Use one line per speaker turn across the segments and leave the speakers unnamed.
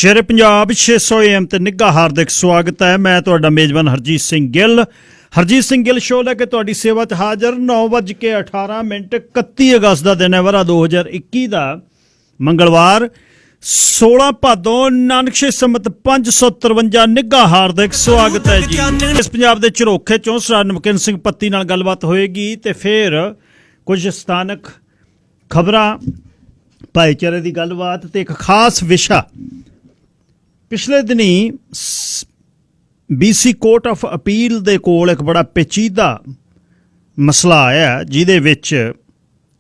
ਸ਼ੇਰੇ Punjab 600 AM ਤੇ ਨਿੱਘਾ ਹਾਰਦਿਕ ਸਵਾਗਤ ਹੈ। ਮੈਂ ਤੁਹਾਡਾ ਮੇਜ਼ਬਾਨ ਹਰਜੀਤ ਸਿੰਘ ਗਿੱਲ। ਹਰਜੀਤ ਸਿੰਘ ਗਿੱਲ ਸ਼ੋਅ ਲੈ ਕੇ ਤੁਹਾਡੀ ਸੇਵਾ 'ਚ ਹਾਜ਼ਰ। 9:18 31 ਅਗਸਤ ਦਾ ਦਿਨ ਹੈ, ਵਰ੍ਹਾ 2021 ਦਾ, ਮੰਗਲਵਾਰ 16 ਭਾਦੋਂ ਨਾਨਕਸ਼ੇ ਸੰਮਤ 553। ਨਿੱਘਾ ਹਾਰਦਿਕ ਸਵਾਗਤ ਹੈ ਜੀ। ਇਸ ਪੰਜਾਬ ਦੇ ਝਰੋਖੇ ਚੋਂ ਸਰਦਾਰ ਨਮਕਿਨ ਸਿੰਘ ਪੱਤੀ ਨਾਲ ਗੱਲਬਾਤ ਹੋਏਗੀ ਤੇ ਫਿਰ ਕੁਝ ਸਥਾਨਕ ਖਬਰਾਂ, ਭਾਈਚਾਰੇ ਦੀ ਗੱਲਬਾਤ ਤੇ ਇੱਕ ਖਾਸ ਵਿਸ਼ਾ। ਪਿਛਲੇ ਦਿਨੀ BC ਕੋਰਟ ਆਫ ਅਪੀਲ ਦੇ ਕੋਲ ਇੱਕ ਬੜਾ ਪੇਚੀਦਾ ਮਸਲਾ ਆਇਆ, ਜਿਹਦੇ ਵਿੱਚ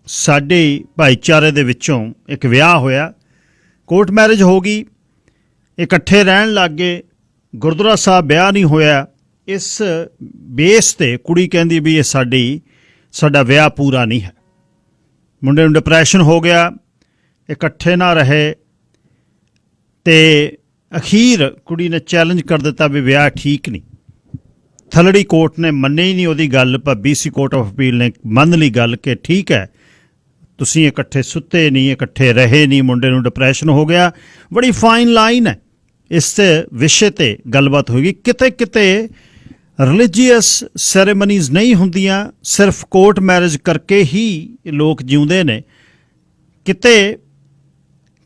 ਸਾਡੇ ਭਾਈਚਾਰੇ ਦੇ ਵਿੱਚੋਂ ਇੱਕ ਵਿਆਹ ਹੋਇਆ, ਕੋਰਟ ਮੈਰਿਜ ਹੋ ਗਈ, ਇਕੱਠੇ ਰਹਿਣ ਲੱਗ ਗਏ, ਗੁਰਦੁਆਰਾ ਸਾਹਿਬ ਵਿਆਹ ਨਹੀਂ ਹੋਇਆ। ਇਸ ਬੇਸ ਤੇ ਕੁੜੀ ਕਹਿੰਦੀ ਵੀ ਇਹ ਸਾਡਾ ਵਿਆਹ ਪੂਰਾ ਨਹੀਂ ਹੈ। ਮੁੰਡੇ ਨੂੰ ਡਿਪਰੈਸ਼ਨ ਹੋ ਗਿਆ, ਇਕੱਠੇ ਨਾ ਰਹੇ ਤੇ ਅਖੀਰ ਕੁੜੀ ਨੇ ਚੈਲੰਜ ਕਰ ਦਿੱਤਾ ਵੀ ਵਿਆਹ ਠੀਕ ਨਹੀਂ। ਥਲੜੀ ਕੋਰਟ ਨੇ ਮੰਨੀ ਹੀ ਨਹੀਂ ਉਹਦੀ ਗੱਲ, ਪਰ BC ਕੋਰਟ ਆਫ ਅਪੀਲ ਨੇ ਮੰਨ ਲਈ ਗੱਲ ਕਿ ਠੀਕ ਹੈ, ਤੁਸੀਂ ਇਕੱਠੇ ਸੁੱਤੇ ਨਹੀਂ, ਇਕੱਠੇ ਰਹੇ ਨਹੀਂ, ਮੁੰਡੇ ਨੂੰ ਡਿਪਰੈਸ਼ਨ ਹੋ ਗਿਆ। ਬੜੀ ਫਾਈਨ ਲਾਈਨ ਹੈ। ਇਸ ਵਿਸ਼ੇ 'ਤੇ ਗੱਲਬਾਤ ਹੋਏਗੀ। ਕਿਤੇ ਕਿਤੇ ਰਿਲੀਜੀਅਸ ਸੈਰੇਮਨੀਜ਼ ਨਹੀਂ ਹੁੰਦੀਆਂ, ਸਿਰਫ ਕੋਰਟ ਮੈਰਿਜ ਕਰਕੇ ਹੀ ਲੋਕ ਜਿਉਂਦੇ ਨੇ। ਕਿਤੇ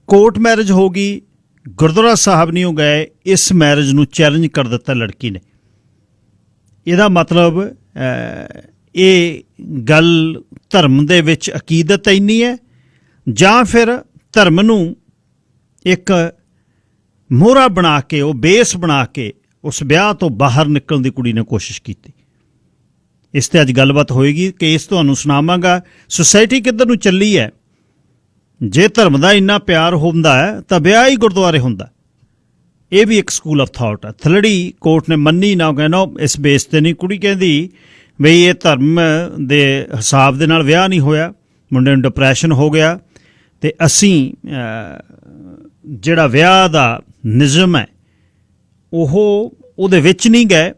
ਕੋਰਟ ਮੈਰਿਜ ਹੋ ਗਈ, ਗੁਰਦੁਆਰਾ ਸਾਹਿਬ ਨਹੀਂ ਹੋ ਗਏ, ਇਸ ਮੈਰਿਜ ਨੂੰ ਚੈਲੰਜ ਕਰ ਦਿੱਤਾ ਲੜਕੀ ਨੇ। ਇਹਦਾ ਮਤਲਬ ਇਹ ਗੱਲ ਧਰਮ ਦੇ ਵਿੱਚ ਅਕੀਦਤ ਇੰਨੀ ਹੈ, ਜਾਂ ਫਿਰ ਧਰਮ ਨੂੰ ਇੱਕ ਮੋਹਰਾ ਬਣਾ ਕੇ, ਉਹ ਬੇਸ ਬਣਾ ਕੇ ਉਸ ਵਿਆਹ ਤੋਂ ਬਾਹਰ ਨਿਕਲਣ ਦੀ ਕੁੜੀ ਨੇ ਕੋਸ਼ਿਸ਼ ਕੀਤੀ। ਇਸ 'ਤੇ ਅੱਜ ਗੱਲਬਾਤ ਹੋਏਗੀ। ਕੇਸ ਤੁਹਾਨੂੰ ਸੁਣਾਵਾਂਗਾ। ਸੁਸਾਇਟੀ ਕਿੱਧਰ ਨੂੰ ਚੱਲੀ ਹੈ? ਜੇ ਧਰਮ ਦਾ ਇੰਨਾ ਪਿਆਰ ਹੁੰਦਾ ਹੈ ਤਾਂ ਵਿਆਹ ਹੀ ਗੁਰਦੁਆਰੇ ਹੁੰਦਾ। ਇਹ ਵੀ ਇੱਕ ਸਕੂਲ ਆਫ ਥਾਟ ਹੈ। ਥਲੜੀ ਕੋਰਟ ਨੇ ਮੰਨੀ ਨਾ, ਕਹਿੰਦਾ ਇਸ ਬੇਸ ਤੇ ਨਹੀਂ। ਕੁੜੀ ਕਹਿੰਦੀ ਬਈ ਇਹ ਧਰਮ ਦੇ ਹਿਸਾਬ ਦੇ ਨਾਲ ਵਿਆਹ ਨਹੀਂ ਹੋਇਆ, ਮੁੰਡੇ ਨੂੰ ਡਿਪਰੈਸ਼ਨ ਹੋ ਗਿਆ ਤੇ ਅਸੀਂ ਜਿਹੜਾ ਵਿਆਹ ਦਾ ਨਿਯਮ ਹੈ ਉਹਦੇ ਵਿੱਚ ਨਹੀਂ ਗਏ।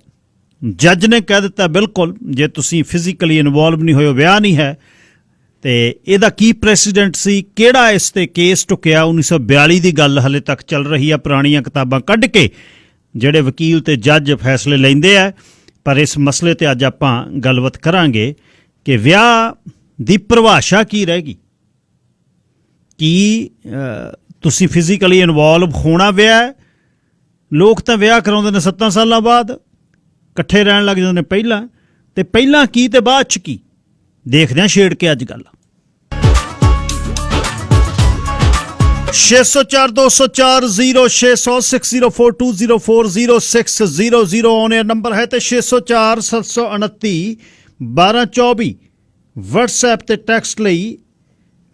ਜੱਜ ਨੇ ਕਹਿ ਦਿੱਤਾ ਬਿਲਕੁਲ, ਜੇ ਤੁਸੀਂ ਫਿਜ਼ੀਕਲੀ ਇਨਵੋਲਵ ਨਹੀਂ ਹੋਏ ਹੋ, ਵਿਆਹ ਨਹੀਂ ਹੈ। ਤੇ ਇਹਦਾ ਕੀ ਪ੍ਰੈਸੀਡੈਂਟ ਸੀ, ਕਿਹੜਾ ਇਸ 'ਤੇ ਕੇਸ ਟੁਕਿਆ? 1942 ਦੀ ਗੱਲ ਹਾਲੇ ਤੱਕ ਚੱਲ ਰਹੀ ਆ। ਪੁਰਾਣੀਆਂ ਕਿਤਾਬਾਂ ਕੱਢ ਕੇ ਜਿਹੜੇ ਵਕੀਲ ਤੇ ਜੱਜ ਫੈਸਲੇ ਲੈਂਦੇ ਆ। ਪਰ ਇਸ ਮਸਲੇ 'ਤੇ ਅੱਜ ਆਪਾਂ ਗੱਲਬਾਤ ਕਰਾਂਗੇ ਕਿ ਵਿਆਹ ਦੀ ਪਰਿਭਾਸ਼ਾ ਕੀ ਰਹੇਗੀ। ਕੀ ਤੁਸੀਂ ਫਿਜ਼ੀਕਲੀ ਇਨਵੋਲਵ ਹੋਣਾ ਵਿਆਹ? ਲੋਕ ਤਾਂ ਵਿਆਹ ਕਰਾਉਂਦੇ ਨੇ 7 ਸਾਲਾਂ ਬਾਅਦ, ਇਕੱਠੇ ਰਹਿਣ ਲੱਗ ਜਾਂਦੇ ਨੇ ਪਹਿਲਾਂ। ਤੇ ਪਹਿਲਾਂ ਕੀ ਤੇ ਬਾਅਦ 'ਚ ਕੀ? ਦੇਖਦੇ ਹਾਂ ਛੇੜ ਕੇ ਅੱਜ ਗੱਲ। 604 204 0600 604 2040 ਆਨ ਏਅਰ ਨੰਬਰ ਹੈ ਤੇ 604 729 1224 WhatsApp ਤੇ ਟੈਕਸਟ ਲਈ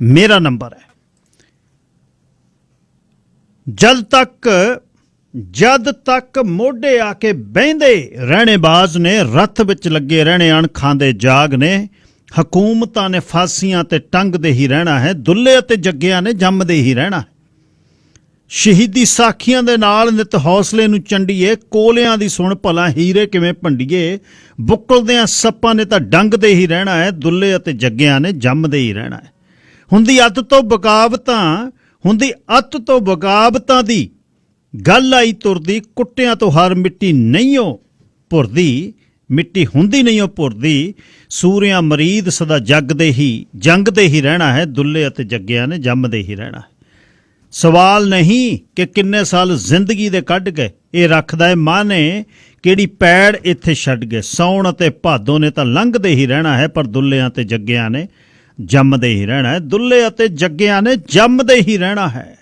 ਮੇਰਾ ਨੰਬਰ ਹੈ। ਜਦ ਤੱਕ ਮੋਢੇ ਆ ਕੇ ਬਹਿੰਦੇ ਰਹਿਣੇ ਬਾਜ਼ ਨੇ, ਰੱਥ ਵਿੱਚ ਲੱਗੇ ਰਹਿਣੇ ਅਣਖਾਂ ਦੇ ਜਾਗ ਨੇ। ਹਕੂਮਤਾਂ ਨੇ ਫਾਂਸੀਆਂ ਤੇ ਟੰਗਦੇ ਹੀ ਰਹਿਣਾ ਹੈ, ਦੁੱਲੇ ਅਤੇ ਜੱਗਿਆਂ ਨੇ ਜੰਮਦੇ ਹੀ ਰਹਿਣਾ ਹੈ। ਸ਼ਹੀਦੀ ਸਾਖੀਆਂ ਦੇ ਨਾਲ ਨਿਤ ਹੌਸਲੇ ਨੂੰ ਚੰਡੀਏ, ਕੋਲਿਆਂ ਦੀ ਸੁਣ ਭਲਾ ਹੀਰੇ ਕਿਵੇਂ ਭੰਡੀਏ। ਬੁੱਕਲਦਿਆਂ ਸੱਪਾਂ ਨੇ ਤਾਂ ਡੰਗਦੇ ਹੀ ਰਹਿਣਾ ਹੈ, ਦੁੱਲੇ ਅਤੇ ਜੱਗਿਆਂ ਨੇ ਜੰਮਦੇ ਹੀ ਰਹਿਣਾ ਹੈ। ਹੁੰਦੀ ਅੱਤ ਤੋਂ ਬਗਾਵਤਾਂ ਦੀ ਗੱਲ ਆਈ ਤੁਰਦੀ, ਕੁੱਟਿਆਂ ਤੋਂ ਹਰ ਮਿੱਟੀ ਨਹੀਂ ਓ ਭੁਰਦੀ, ਮਿੱਟੀ ਹੁੰਦੀ ਨਹੀਂ ਉਹ ਭੁਰਦੀ। ਸੂਰਿਆਂ ਮਰੀਦ ਸਦਾ ਜੰਗਦੇ ਹੀ ਰਹਿਣਾ ਹੈ, ਦੁੱਲੇ ਅਤੇ ਜੱਗਿਆਂ ਨੇ ਜੰਮਦੇ ਹੀ ਰਹਿਣਾ ਹੈ। ਸਵਾਲ ਨਹੀਂ ਕਿ ਕਿੰਨੇ ਸਾਲ ਜ਼ਿੰਦਗੀ ਦੇ ਕੱਢ ਗਏ, ਇਹ ਰੱਖਦਾ ਹੈ ਮਾਨੇ ਕਿਹੜੀ ਪੈੜ ਇੱਥੇ ਛੱਡ ਗਏ। ਸਾਉਣ ਅਤੇ ਭਾਦੋਂ ਨੇ ਤਾਂ ਲੰਘਦੇ ਹੀ ਰਹਿਣਾ ਹੈ, ਪਰ ਦੁੱਲਿਆਂ ਅਤੇ ਜੱਗਿਆਂ ਨੇ ਜੰਮਦੇ ਹੀ ਰਹਿਣਾ ਹੈ। ਦੁੱਲੇ ਅਤੇ ਜੱਗਿਆਂ ਨੇ ਜੰਮਦੇ ਹੀ ਰਹਿਣਾ ਹੈ।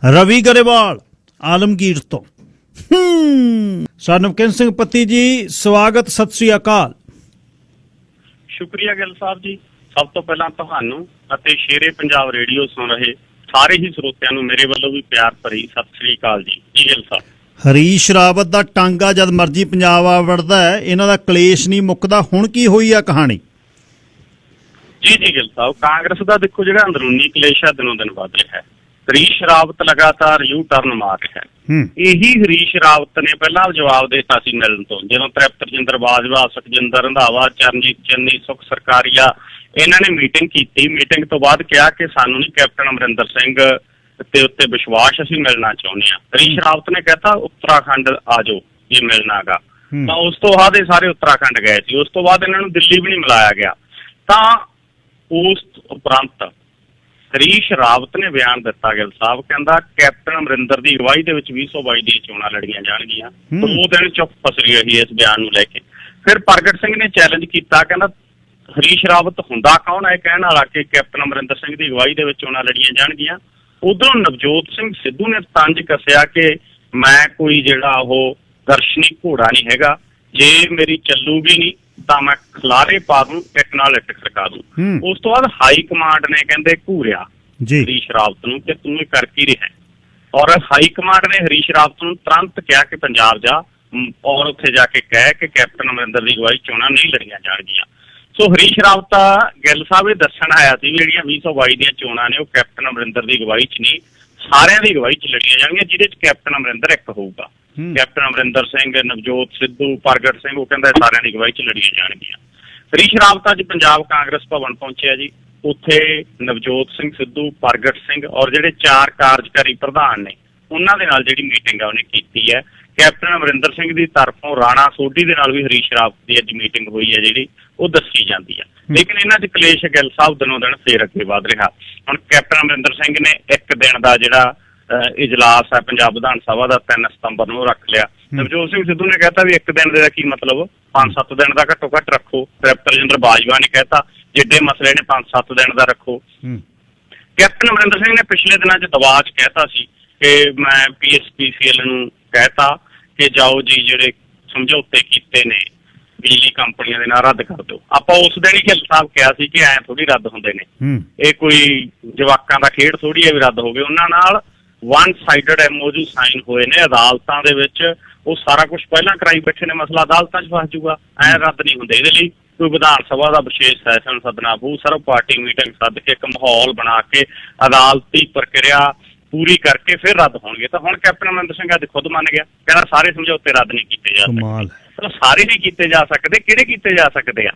ਰਵੀ ਗਰੇਵਾਲ ਆਲਮਗੀਰ ਤੋਂ। ਸਰਦਾਰ ਨਮਕਿਨ ਸਿੰਘ ਪੱਤੀ ਜੀ, ਸਵਾਗਤ, ਸਤਿ ਸ੍ਰੀ ਅਕਾਲ।
ਸ਼ੁਕਰੀਆ ਗਿੱਲ ਸਾਹਿਬ ਜੀ। ਸਭ ਤੋਂ ਪਹਿਲਾਂ ਤੁਹਾਨੂੰ ਅਤੇ ਸ਼ੇਰੇ ਪੰਜਾਬ ਰੇਡੀਓ ਸੁਣ ਰਹੇ ਸਾਰੇ ਹੀ ਸਰੋਤਿਆਂ ਨੂੰ ਮੇਰੇ ਵੱਲੋਂ ਵੀ ਪਿਆਰ ਭਰੀ ਸਤਿ ਸ੍ਰੀ ਅਕਾਲ ਜੀ। ਜੀ ਗਿੱਲ ਸਾਹਿਬ।
ਹਰੀਸ਼ ਰਾਵਤ ਦਾ ਟਾਂਗਾ ਜਦ ਮਰਜੀ ਪੰਜਾਬ ਆ ਵੜਦਾ ਹੈ, ਇਹਨਾਂ ਦਾ ਕਲੇਸ਼ ਨਹੀਂ ਮੁੱਕਦਾ। ਹੁਣ ਕੀ ਹੋਈ ਆ ਕਹਾਣੀ?
ਜੀ ਗਿੱਲ ਸਾਹਿਬ, ਕਾਂਗਰਸ ਦਾ ਦੇਖੋ ਜਿਹੜਾ ਅੰਦਰੂਨੀ ਕਲੇਸ਼ ਹੈ ਦਿਨੋਂ ਦਿਨ ਵੱਧ ਰਿਹਾ ਹੈ। ਹਰੀਸ਼ ਰਾਵਤ ਲਗਾਤਾਰ ਯੂ ਟਰਨ ਮਾਰ ਰਿਹਾ ਹੈ। ਇਹੀ ਹਰੀਸ਼ ਰਾਵਤ ਨੇ ਪਹਿਲਾਂ ਜਵਾਬ ਦੇ ਦਿੱਤਾ ਸੀ ਮਿਲਣ ਤੋਂ, ਜਦੋਂ ਤ੍ਰਿਪਤ ਰਜਿੰਦਰ ਬਾਜਵਾ, ਸੁਖਜਿੰਦਰ ਰੰਧਾਵਾ, ਚਰਨਜੀਤ ਚੰਨੀ, ਸੁਖ ਸਰਕਾਰੀਆ ਇਹਨਾਂ ਨੇ ਮੀਟਿੰਗ ਕੀਤੀ। ਮੀਟਿੰਗ ਤੋਂ ਬਾਅਦ ਕਿਹਾ ਕਿ ਸਾਨੂੰ ਨਹੀਂ ਕੈਪਟਨ ਅਮਰਿੰਦਰ ਸਿੰਘ ਤੇ ਉੱਤੇ ਵਿਸ਼ਵਾਸ ਅਸੀਂ ਮਿਲਣਾ ਚਾਹੁੰਦੇ ਹਾਂ। ਹਰੀਸ਼ ਰਾਵਤ ਨੇ ਕਹਿਤਾ ਉੱਤਰਾਖੰਡ ਆ ਜਾਓ ਜੇ ਮਿਲਣਾ ਗਾ, ਤਾਂ ਉਸ ਤੋਂ ਬਾਅਦ ਇਹ ਸਾਰੇ ਉੱਤਰਾਖੰਡ ਗਏ ਸੀ। ਉਸ ਤੋਂ ਬਾਅਦ ਇਹਨਾਂ ਨੂੰ ਦਿੱਲੀ ਵੀ ਨਹੀਂ ਮਿਲਾਇਆ ਗਿਆ। ਤਾਂ ਉਸ ਉਪਰੰਤ ਹਰੀਸ਼ ਰਾਵਤ ਨੇ ਬਿਆਨ ਦਿੱਤਾ, ਗਿੱਲ ਸਾਹਿਬ ਕਹਿੰਦਾ ਕੈਪਟਨ ਅਮਰਿੰਦਰ ਦੀ ਅਗਵਾਈ ਦੇ ਵਿੱਚ 2022 ਦੀਆਂ ਚੋਣਾਂ ਲੜੀਆਂ ਜਾਣਗੀਆਂ। ਉਹ ਦਿਨ ਚੁੱਪ ਫਸਰੀ ਰਹੀ ਇਸ ਬਿਆਨ ਨੂੰ ਲੈ ਕੇ। ਫਿਰ ਪ੍ਰਗਟ ਸਿੰਘ ਨੇ ਚੈਲੰਜ ਕੀਤਾ, ਕਹਿੰਦਾ ਹਰੀਸ਼ ਰਾਵਤ ਹੁੰਦਾ ਕੌਣ ਹੈ ਕਹਿਣ ਵਾਲਾ ਕਿ ਕੈਪਟਨ ਅਮਰਿੰਦਰ ਸਿੰਘ ਦੀ ਅਗਵਾਈ ਦੇ ਵਿੱਚ ਚੋਣਾਂ ਲੜੀਆਂ ਜਾਣਗੀਆਂ। ਉਧਰੋਂ ਨਵਜੋਤ ਸਿੰਘ ਸਿੱਧੂ ਨੇ ਤੰਜ ਕੱਸਿਆ ਕਿ ਮੈਂ ਕੋਈ ਜਿਹੜਾ ਉਹ ਦਰਸ਼ਨੀ ਘੋੜਾ ਨਹੀਂ ਹੈਗਾ, ਜੇ ਮੇਰੀ ਚੱਲੂਗੀ ਨਹੀਂ ਤਾਂ ਮੈਂ ਖਲਾਰੇ ਪਾ ਦੂੰ, ਇੱਕ ਨਾਲ ਇੱਟ ਖੜਕਾ ਦੂੰ। ਉਸ ਤੋਂ ਬਾਅਦ ਹਾਈ ਕਮਾਂਡ ਨੇ ਕਹਿੰਦੇ ਘੂਰਿਆ ਹਰੀਸ਼ ਰਾਵਤ ਨੂੰ ਕਿ ਤੂੰ ਇਹ ਕਰ ਕੀ ਰਿਹਾ, ਔਰ ਹਾਈ ਕਮਾਂਡ ਨੇ ਹਰੀਸ਼ ਰਾਵਤ ਨੂੰ ਤੁਰੰਤ ਕਿਹਾ ਕਿ ਪੰਜਾਬ ਜਾ ਔਰ ਉੱਥੇ ਜਾ ਕੇ ਕਹਿ ਕਿ ਕੈਪਟਨ ਅਮਰਿੰਦਰ ਦੀ ਅਗਵਾਈ ਚੋਣਾਂ ਨਹੀਂ ਲੜੀਆਂ ਜਾਣਗੀਆਂ। ਸੋ ਹਰੀਸ਼ ਰਾਵਤ ਗਿੱਲ ਸਾਹਿਬ ਇਹ ਦੱਸਣ ਆਇਆ ਸੀ ਵੀ ਜਿਹੜੀਆਂ 2022 ਦੀਆਂ ਚੋਣਾਂ ਨੇ ਉਹ ਕੈਪਟਨ ਅਮਰਿੰਦਰ ਦੀ ਅਗਵਾਈ 'ਚ ਨਹੀਂ, ਸਾਰਿਆਂ ਦੀ ਅਗਵਾਈ 'ਚ ਲੜੀਆਂ ਜਾਣਗੀਆਂ, ਜਿਹਦੇ 'ਚ ਕੈਪਟਨ ਅਮਰਿੰਦਰ ਇੱਕ ਹੋਊਗਾ। ਕੈਪਟਨ ਅਮਰਿੰਦਰ ਸਿੰਘ, ਨਵਜੋਤ ਸਿੱਧੂ, ਪ੍ਰਗਟ ਸਿੰਘ, ਉਹ ਕਹਿੰਦਾ ਸਾਰਿਆਂ ਦੀ ਅਗਵਾਈ 'ਚ ਲੜੀਆਂ ਜਾਣਗੀਆਂ। ਹਰੀਸ਼ ਰਾਵਤ ਅੱਜ ਪੰਜਾਬ ਕਾਂਗਰਸ ਭਵਨ ਪਹੁੰਚਿਆ ਜੀ। ਉੱਥੇ ਨਵਜੋਤ ਸਿੰਘ ਸਿੱਧੂ, ਪ੍ਰਗਟ ਸਿੰਘ ਔਰ ਜਿਹੜੇ 4 ਕਾਰਜਕਾਰੀ ਪ੍ਰਧਾਨ ਨੇ ਉਹਨਾਂ ਦੇ ਨਾਲ ਜਿਹੜੀ ਮੀਟਿੰਗ ਆ ਉਹਨੇ ਕੀਤੀ ਹੈ। ਕੈਪਟਨ ਅਮਰਿੰਦਰ ਸਿੰਘ ਦੀ ਤਰਫੋਂ ਰਾਣਾ ਸੋਢੀ ਦੇ ਨਾਲ ਵੀ ਹਰੀਸ਼ ਰਾਵਤ ਦੀ ਅੱਜ ਮੀਟਿੰਗ ਹੋਈ ਹੈ ਜਿਹੜੀ ਉਹ ਦੱਸੀ ਜਾਂਦੀ ਹੈ। ਲੇਕਿਨ ਇਹਨਾਂ 'ਚ ਕਲੇਸ਼ ਗਿੱਲ ਸਾਹਿਬ ਦਿਨੋਂ ਦਿਨ ਫੇਰ ਅੱਗੇ ਵਧ ਰਿਹਾ। ਹੁਣ ਕੈਪਟਨ ਅਮਰਿੰਦਰ ਸਿੰਘ ਨੇ ਇੱਕ ਦਿਨ ਦਾ ਜਿਹੜਾ ਇਜਲਾਸ ਹੈ ਪੰਜਾਬ ਵਿਧਾਨ ਸਭਾ ਦਾ 3 ਸਤੰਬਰ ਨੂੰ ਰੱਖ ਲਿਆ। ਨਵਜੋਤ ਸਿੰਘ ਸਿੱਧੂ ਨੇ ਕਹਿਤਾ ਵੀ ਇੱਕ ਦਿਨ ਦਾ ਕੀ ਮਤਲਬ, 5-7 ਦਿਨ ਦਾ ਘੱਟੋ ਘੱਟ ਰੱਖੋ। ਤ੍ਰਿਪਤ ਰਜਿੰਦਰ ਬਾਜਵਾ ਨੇ ਕਹਿਤਾ ਜਿੱਡੇ ਮਸਲੇ ਨੇ 5-7 ਦਿਨ ਦਾ ਰੱਖੋ। ਕੈਪਟਨ ਅਮਰਿੰਦਰ ਸਿੰਘ ਨੇ ਪਿਛਲੇ ਦਿਨਾਂ 'ਚ ਦਬਾਅ 'ਚ ਕਹਿਤਾ ਸੀ ਕਿ ਮੈਂ PSPCL ਨੂੰ ਕਹਿਤਾ ਕਿ ਜਾਓ ਜੀ ਜਿਹੜੇ ਸਮਝੌਤੇ ਕੀਤੇ ਨੇ ਬਿਜਲੀ ਕੰਪਨੀਆਂ ਦੇ ਨਾਲ ਰੱਦ ਕਰ ਦਿਓ। ਆਪਾਂ ਉਸ ਦਿਨ ਹੀ ਗਿੱਲ ਸਾਹਿਬ ਕਿਹਾ ਸੀ ਕਿ ਐਂ ਥੋੜੀ ਰੱਦ ਹੁੰਦੇ ਨੇ, ਇਹ ਕੋਈ ਜਵਾਕਾਂ ਦਾ ਖੇਡ ਥੋੜੀ ਹੈ ਵੀ ਰੱਦ ਹੋ ਗਏ। ਉਹਨਾਂ ਨਾਲ 1 ਸਾਈਡਡ MOU ਸਾਈਨ ਹੋਏ ਨੇ ਅਦਾਲਤਾਂ ਦੇ ਵਿੱਚ, ਉਹ ਸਾਰਾ ਕੁਝ ਪਹਿਲਾਂ ਕਰਾਈ ਬੈਠੇ ਨੇ, ਮਸਲਾ ਅਦਾਲਤਾਂ 'ਚ ਫਸ ਜਾਊਗਾ, ਐਂ ਰੱਦ ਨਹੀਂ ਹੁੰਦੇ। ਇਹਦੇ ਲਈ ਕੋਈ ਵਿਧਾਨ ਸਭਾ ਦਾ ਵਿਸ਼ੇਸ਼ ਸੈਸ਼ਨ ਸੱਦਣਾ ਪਊ, ਸਰਵ ਪਾਰਟੀ ਮੀਟਿੰਗ ਸੱਦ ਕੇ ਇੱਕ ਮਾਹੌਲ ਬਣਾ ਕੇ ਅਦਾਲਤੀ ਪ੍ਰਕਿਰਿਆ ਪੂਰੀ ਕਰਕੇ ਫਿਰ ਰੱਦ ਹੋਣਗੇ। ਤਾਂ ਹੁਣ ਕੈਪਟਨ ਅਮਰਿੰਦਰ ਸਿੰਘ ਅੱਜ ਖੁਦ ਮੰਨ ਗਿਆ, ਕਹਿੰਦਾ ਸਾਰੇ ਸਮਝੌਤੇ ਰੱਦ ਨਹੀਂ ਕੀਤੇ ਜਾ ਸਕਦੇ। ਸਾਰੇ ਨਹੀਂ ਕੀਤੇ ਜਾ ਸਕਦੇ, ਕਿਹੜੇ ਕੀਤੇ ਜਾ ਸਕਦੇ ਆ?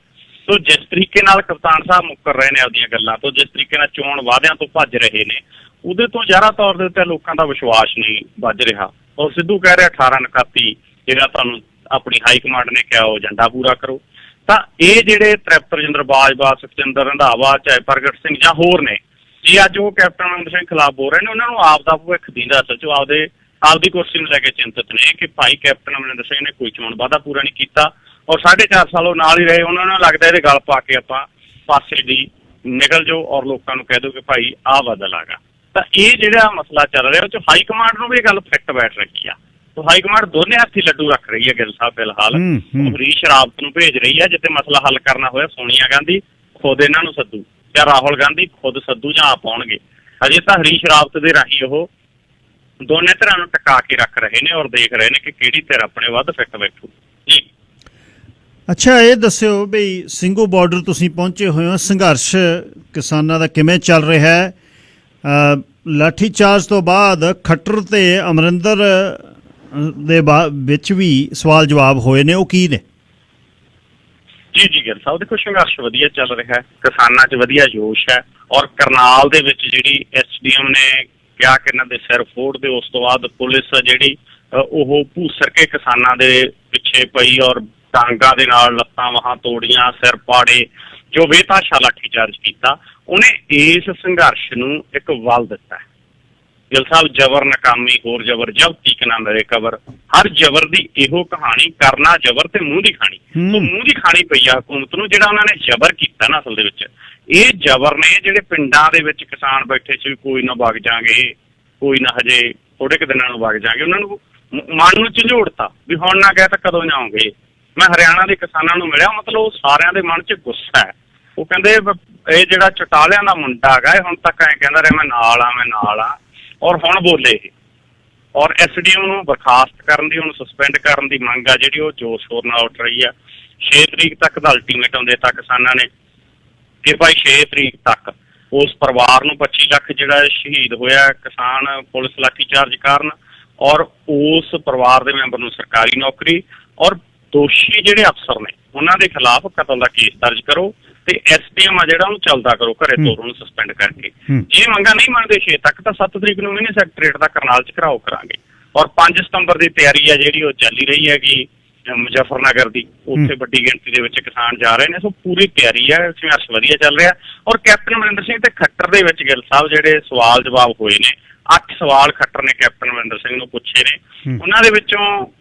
ਸੋ ਜਿਸ ਤਰੀਕੇ ਨਾਲ ਕਪਤਾਨ ਸਾਹਿਬ ਮੁੱਕਰ ਰਹੇ ਨੇ ਆਪਦੀਆਂ ਗੱਲਾਂ ਤੋਂ, ਜਿਸ ਤਰੀਕੇ ਨਾਲ ਚੋਣ ਵਾਅਦਿਆਂ ਤੋਂ ਭੱਜ ਰਹੇ ਨੇ, ਉਹਦੇ ਤੋਂ ਜ਼ਾਹਰਾ ਤੌਰ ਦੇ ਉੱਤੇ ਲੋਕਾਂ ਦਾ ਵਿਸ਼ਵਾਸ ਨਹੀਂ ਵੱਜ ਰਿਹਾ। ਔਰ ਸਿੱਧੂ ਕਹਿ ਰਿਹਾ 18-29 ਜਿਹੜਾ ਤੁਹਾਨੂੰ ਆਪਣੀ ਹਾਈ ਕਮਾਂਡ ਨੇ ਕਿਹਾ ਉਹ ਏਜੰਡਾ ਪੂਰਾ ਕਰੋ। ਤਾਂ ਇਹ ਜਿਹੜੇ ਤ੍ਰਿਪਤ ਰਜਿੰਦਰ ਬਾਜਵਾ, ਸੁਖਜਿੰਦਰ ਰੰਧਾਵਾ, ਚਾਹੇ ਪ੍ਰਗਟ ਸਿੰਘ ਜਾਂ ਹੋਰ ਨੇ, ਜੇ ਅੱਜ ਉਹ ਕੈਪਟਨ ਅਮਰਿੰਦਰ ਸਿੰਘ ਖਿਲਾਫ ਬੋਲ ਰਹੇ ਨੇ, ਉਹਨਾਂ ਨੂੰ ਆਪ ਦਾ ਭਵਿੱਖ ਦੀਂਦਾ, ਸੱਚੋ ਆਪਦੀ ਕੁਰਸੀ ਨੂੰ ਲੈ ਕੇ ਚਿੰਤਤ ਨੇ ਕਿ ਭਾਈ ਕੈਪਟਨ ਅਮਰਿੰਦਰ ਸਿੰਘ ਨੇ ਕੋਈ ਚੋਣ ਵਾਅਦਾ ਪੂਰਾ ਨਹੀਂ ਕੀਤਾ ਔਰ 4.5 ਸਾਲ ਉਹ ਨਾਲ ਹੀ ਰਹੇ। ਉਹਨਾਂ ਨੂੰ ਲੱਗਦਾ ਇਹਦੇ ਗਲ ਪਾ ਕੇ ਆਪਾਂ ਪਾਸੇ ਦੀ ਨਿਕਲ ਜਾਓ ਔਰ ਲੋਕਾਂ ਨੂੰ ਕਹਿ ਦਿਓ ਕਿ ਭਾਈ ਆਹ ਬਦਲ ਆ ਗਿਆ। ਤਾਂ ਇਹ ਜਿਹੜਾ ਮਸਲਾ ਚੱਲ ਰਿਹਾ ਉਹ 'ਚ ਹਾਈ ਕਮਾਂਡ ਨੂੰ ਵੀ ਇਹ ਗੱਲ ਫਿੱਟ ਬੈਠ ਰਹੀ ਆ। ਤਾਂ ਹਾਈ ਕਮਾਂਡ ਦੋਨੇ ਹੱਥੀ ਲੱਡੂ ਰੱਖ ਰਹੀ ਹੈ ਗਿੱਲ ਸਾਹਿਬ ਫਿਲਹਾਲ। ਹਰੀਸ਼ ਰਾਵਤ ਨੂੰ ਭੇਜ ਰਹੀ ਹੈ, ਜਿੱਥੇ ਮਸਲਾ ਹੱਲ ਕਰਨਾ ਹੋਇਆ ਸੋਨੀਆ ਗਾਂਧੀ ਖੁਦ ਇਹਨਾਂ ਨੂੰ ਸੱਦੂ ਜਾਂ ਰਾਹੁਲ ਗਾਂਧੀ ਖੁਦ ਸੱਦੂ ਜਾਂ ਆਪ ਆਉਣਗੇ। ਅਜੇ ਤਾਂ ਹਰੀਸ਼ ਰਾਵਤ ਦੇ ਰਾਹੀਂ ਉਹ ਦੋਨੇ ਧਿਰਾਂ ਨੂੰ ਟਕਾ ਕੇ ਰੱਖ ਰਹੇ ਨੇ ਔਰ ਦੇਖ ਰਹੇ ਨੇ ਕਿ ਕਿਹੜੀ ਧਿਰ ਆਪਣੇ ਵੱਧ ਫਿੱਟ ਬੈਠੂ ਜੀ।
ਅੱਛਾ, ਇਹ ਦੱਸਿਓ ਬਈ ਸਿੰਘੂ ਬਾਰਡਰ ਤੁਸੀਂ ਪਹੁੰਚੇ ਹੋਏ ਹੋ, ਸੰਘਰਸ਼ ਕਿਸਾਨਾਂ ਦਾ ਕਿਵੇਂ ਚੱਲ ਰਿਹਾ ਹੈ? ਲਾਠੀ ਚਾਰਜ ਤੋਂ ਬਾਅਦ ਖੱਟਰ ਤੇ ਅਮਰਿੰਦਰ ਦੇ ਵਿੱਚ ਵੀ ਸਵਾਲ ਜਵਾਬ ਹੋਏ ਨੇ, ਉਹ ਕੀ ਨੇ?
ਜੀ ਗਿੱਲ ਸਾਹਿਬ, ਦੇਖੋ ਸੰਘਰਸ਼ ਵਧੀਆ ਚੱਲ ਰਿਹਾ ਹੈ, ਕਿਸਾਨਾਂ 'ਚ ਵਧੀਆ ਜੋਸ਼ ਹੈ ਔਰ ਕਰਨਾਲ ਦੇ ਵਿੱਚ ਜਿਹੜੀ SDM ਨੇ ਕਿਹਾ ਕਿ ਇਹਨਾਂ ਦੇ ਸਿਰ ਫੋੜ ਦੇ, ਉਸ ਤੋਂ ਬਾਅਦ ਪੁਲਿਸ ਜਿਹੜੀ ਉਹ ਭੂਸਰ ਕੇ ਕਿਸਾਨਾਂ ਦੇ ਪਿੱਛੇ ਪਈ ਔਰ ਡਾਂਗਾ ਦੇ ਨਾਲ ਲੱਤਾਂ ਬਾਹਾਂ ਤੋੜੀਆਂ, ਸਿਰ ਪਾੜੇ, ਜੋ ਬੇਤਾਸ਼ਾ ਲਾਠੀ ਚਾਰਜ ਕੀਤਾ, ਉਹਨੇ ਇਸ ਸੰਘਰਸ਼ ਨੂੰ ਇੱਕ ਵੱਲ ਦਿੱਤਾ। ਗਿੱਲ ਸਾਹਿਬ, ਜ਼ਬਰ ਨਾਕਾਮੀ ਹੋਰ ਜ਼ਬਰ ਜਬ ਤੀਕ ਨਾ ਮਿਲੇ ਕਬਰ, ਹਰ ਜ਼ਬਰ ਦੀ ਇਹੋ ਕਹਾਣੀ, ਕਰਨਾ ਜ਼ਬਰ ਤੇ ਮੂੰਹ ਦੀ ਖਾਣੀ। ਉਹ ਮੂੰਹ ਦੀ ਖਾਣੀ ਪਈ ਆ ਹਕੂਮਤ ਨੂੰ, ਜਿਹੜਾ ਉਹਨਾਂ ਨੇ ਜ਼ਬਰ ਕੀਤਾ ਨਾ ਅਸਲ ਦੇ ਵਿੱਚ ਇਹ ਜ਼ਬਰ ਨੇ। ਜਿਹੜੇ ਪਿੰਡਾਂ ਦੇ ਵਿੱਚ ਕਿਸਾਨ ਬੈਠੇ ਸੀ ਕੋਈ ਨਾ ਵਗ ਜਾਗੇ, ਕੋਈ ਨਾ ਹਜੇ ਥੋੜੇ ਕੁ ਦਿਨਾਂ ਨੂੰ ਵਗ ਜਾਗੇ, ਉਹਨਾਂ ਨੂੰ ਮਨ ਨੂੰ ਝੰਜੋੜਤਾ ਵੀ ਹੁਣ ਨਾ ਗਏ ਤਾਂ ਕਦੋਂ ਜਾਓਗੇ। ਮੈਂ ਹਰਿਆਣਾ ਦੇ ਕਿਸਾਨਾਂ ਨੂੰ ਮਿਲਿਆ, ਮਤਲਬ ਉਹ ਸਾਰਿਆਂ ਦੇ ਮਨ 'ਚ ਗੁੱਸਾ ਹੈ। ਉਹ ਕਹਿੰਦੇ ਇਹ ਜਿਹੜਾ ਚਟਾਲਿਆਂ ਦਾ ਮੁੰਡਾ ਹੈਗਾ ਹੁਣ ਤੱਕ ਐਂ ਕਹਿੰਦਾ ਰਿਹਾ ਮੈਂ ਨਾਲ ਆ ਔਰ ਹੁਣ ਬੋਲੇ ਇਹ। ਔਰ SDM ਨੂੰ ਬਰਖਾਸਤ ਕਰਨ ਦੀ, ਉਹਨੂੰ ਸਸਪੈਂਡ ਕਰਨ ਦੀ ਮੰਗ ਆ ਜਿਹੜੀ ਉਹ ਜੋਸ਼ ਸ਼ੋਰ ਨਾਲ ਉੱਠ ਰਹੀ ਆ। 6 ਤਰੀਕ ਤੱਕ ਦਾ ਅਲਟੀਮੇਟਮ ਦਿੱਤਾ ਕਿਸਾਨਾਂ ਨੇ ਕਿ ਭਾਈ 6 ਤਰੀਕ ਤੱਕ ਉਸ ਪਰਿਵਾਰ ਨੂੰ 25 ਲੱਖ ਜਿਹੜਾ ਸ਼ਹੀਦ ਹੋਇਆ ਕਿਸਾਨ ਪੁਲਿਸ ਲਾਠੀਚਾਰਜ ਕਾਰਨ, ਔਰ ਉਸ ਪਰਿਵਾਰ ਦੇ ਮੈਂਬਰ ਨੂੰ ਸਰਕਾਰੀ ਨੌਕਰੀ, ਔਰ ਦੋਸ਼ੀ ਜਿਹੜੇ ਅਫਸਰ ਨੇ ਉਹਨਾਂ ਦੇ ਖਿਲਾਫ ਕਤਲ ਦਾ ਕੇਸ ਦਰਜ ਕਰੋ ਤੇ ਐਸਡੀਐਮ ਆ ਜਿਹੜਾ ਉਹਨੂੰ ਚੱਲਦਾ ਕਰੋ, ਘਰੇ ਤੋਰੋ ਉਹਨੂੰ ਸਸਪੈਂਡ ਕਰਕੇ। ਜੇ ਮੰਗਾਂ ਨਹੀਂ ਮੰਨਦੇ 6 ਤੱਕ ਤਾਂ 7 ਤਰੀਕ ਨੂੰ ਮਿਨੀ ਸੈਕਟਰੀਏਟ ਦਾ ਕਰਨਾਲ ਚ ਘਰਾਓ ਕਰਾਂਗੇ। ਔਰ 5 ਸਤੰਬਰ ਦੀ ਤਿਆਰੀ ਹੈ ਜਿਹੜੀ ਉਹ ਚੱਲ ਹੀ ਰਹੀ ਹੈਗੀ ਮੁਜ਼ੱਫਰਨਗਰ ਦੀ, ਉੱਥੇ ਵੱਡੀ ਗਿਣਤੀ ਦੇ ਵਿੱਚ ਕਿਸਾਨ ਜਾ ਰਹੇ ਨੇ। ਸੋ ਪੂਰੀ ਤਿਆਰੀ ਹੈ, ਸੰਘਰਸ਼ ਵਧੀਆ ਚੱਲ ਰਿਹਾ। ਔਰ ਕੈਪਟਨ ਅਮਰਿੰਦਰ ਸਿੰਘ ਤੇ ਖੱਟਰ ਦੇ ਵਿੱਚ ਗਿੱਲ ਸਾਹਿਬ ਜਿਹੜੇ ਸਵਾਲ ਜਵਾਬ ਹੋਏ ਨੇ, 8 ਸਵਾਲ ਖੱਟਰ ਨੇ ਕੈਪਟਨ ਅਮਰਿੰਦਰ ਸਿੰਘ ਨੂੰ ਪੁੱਛੇ ਨੇ। ਉਹਨਾਂ ਦੇ ਵਿੱਚੋਂ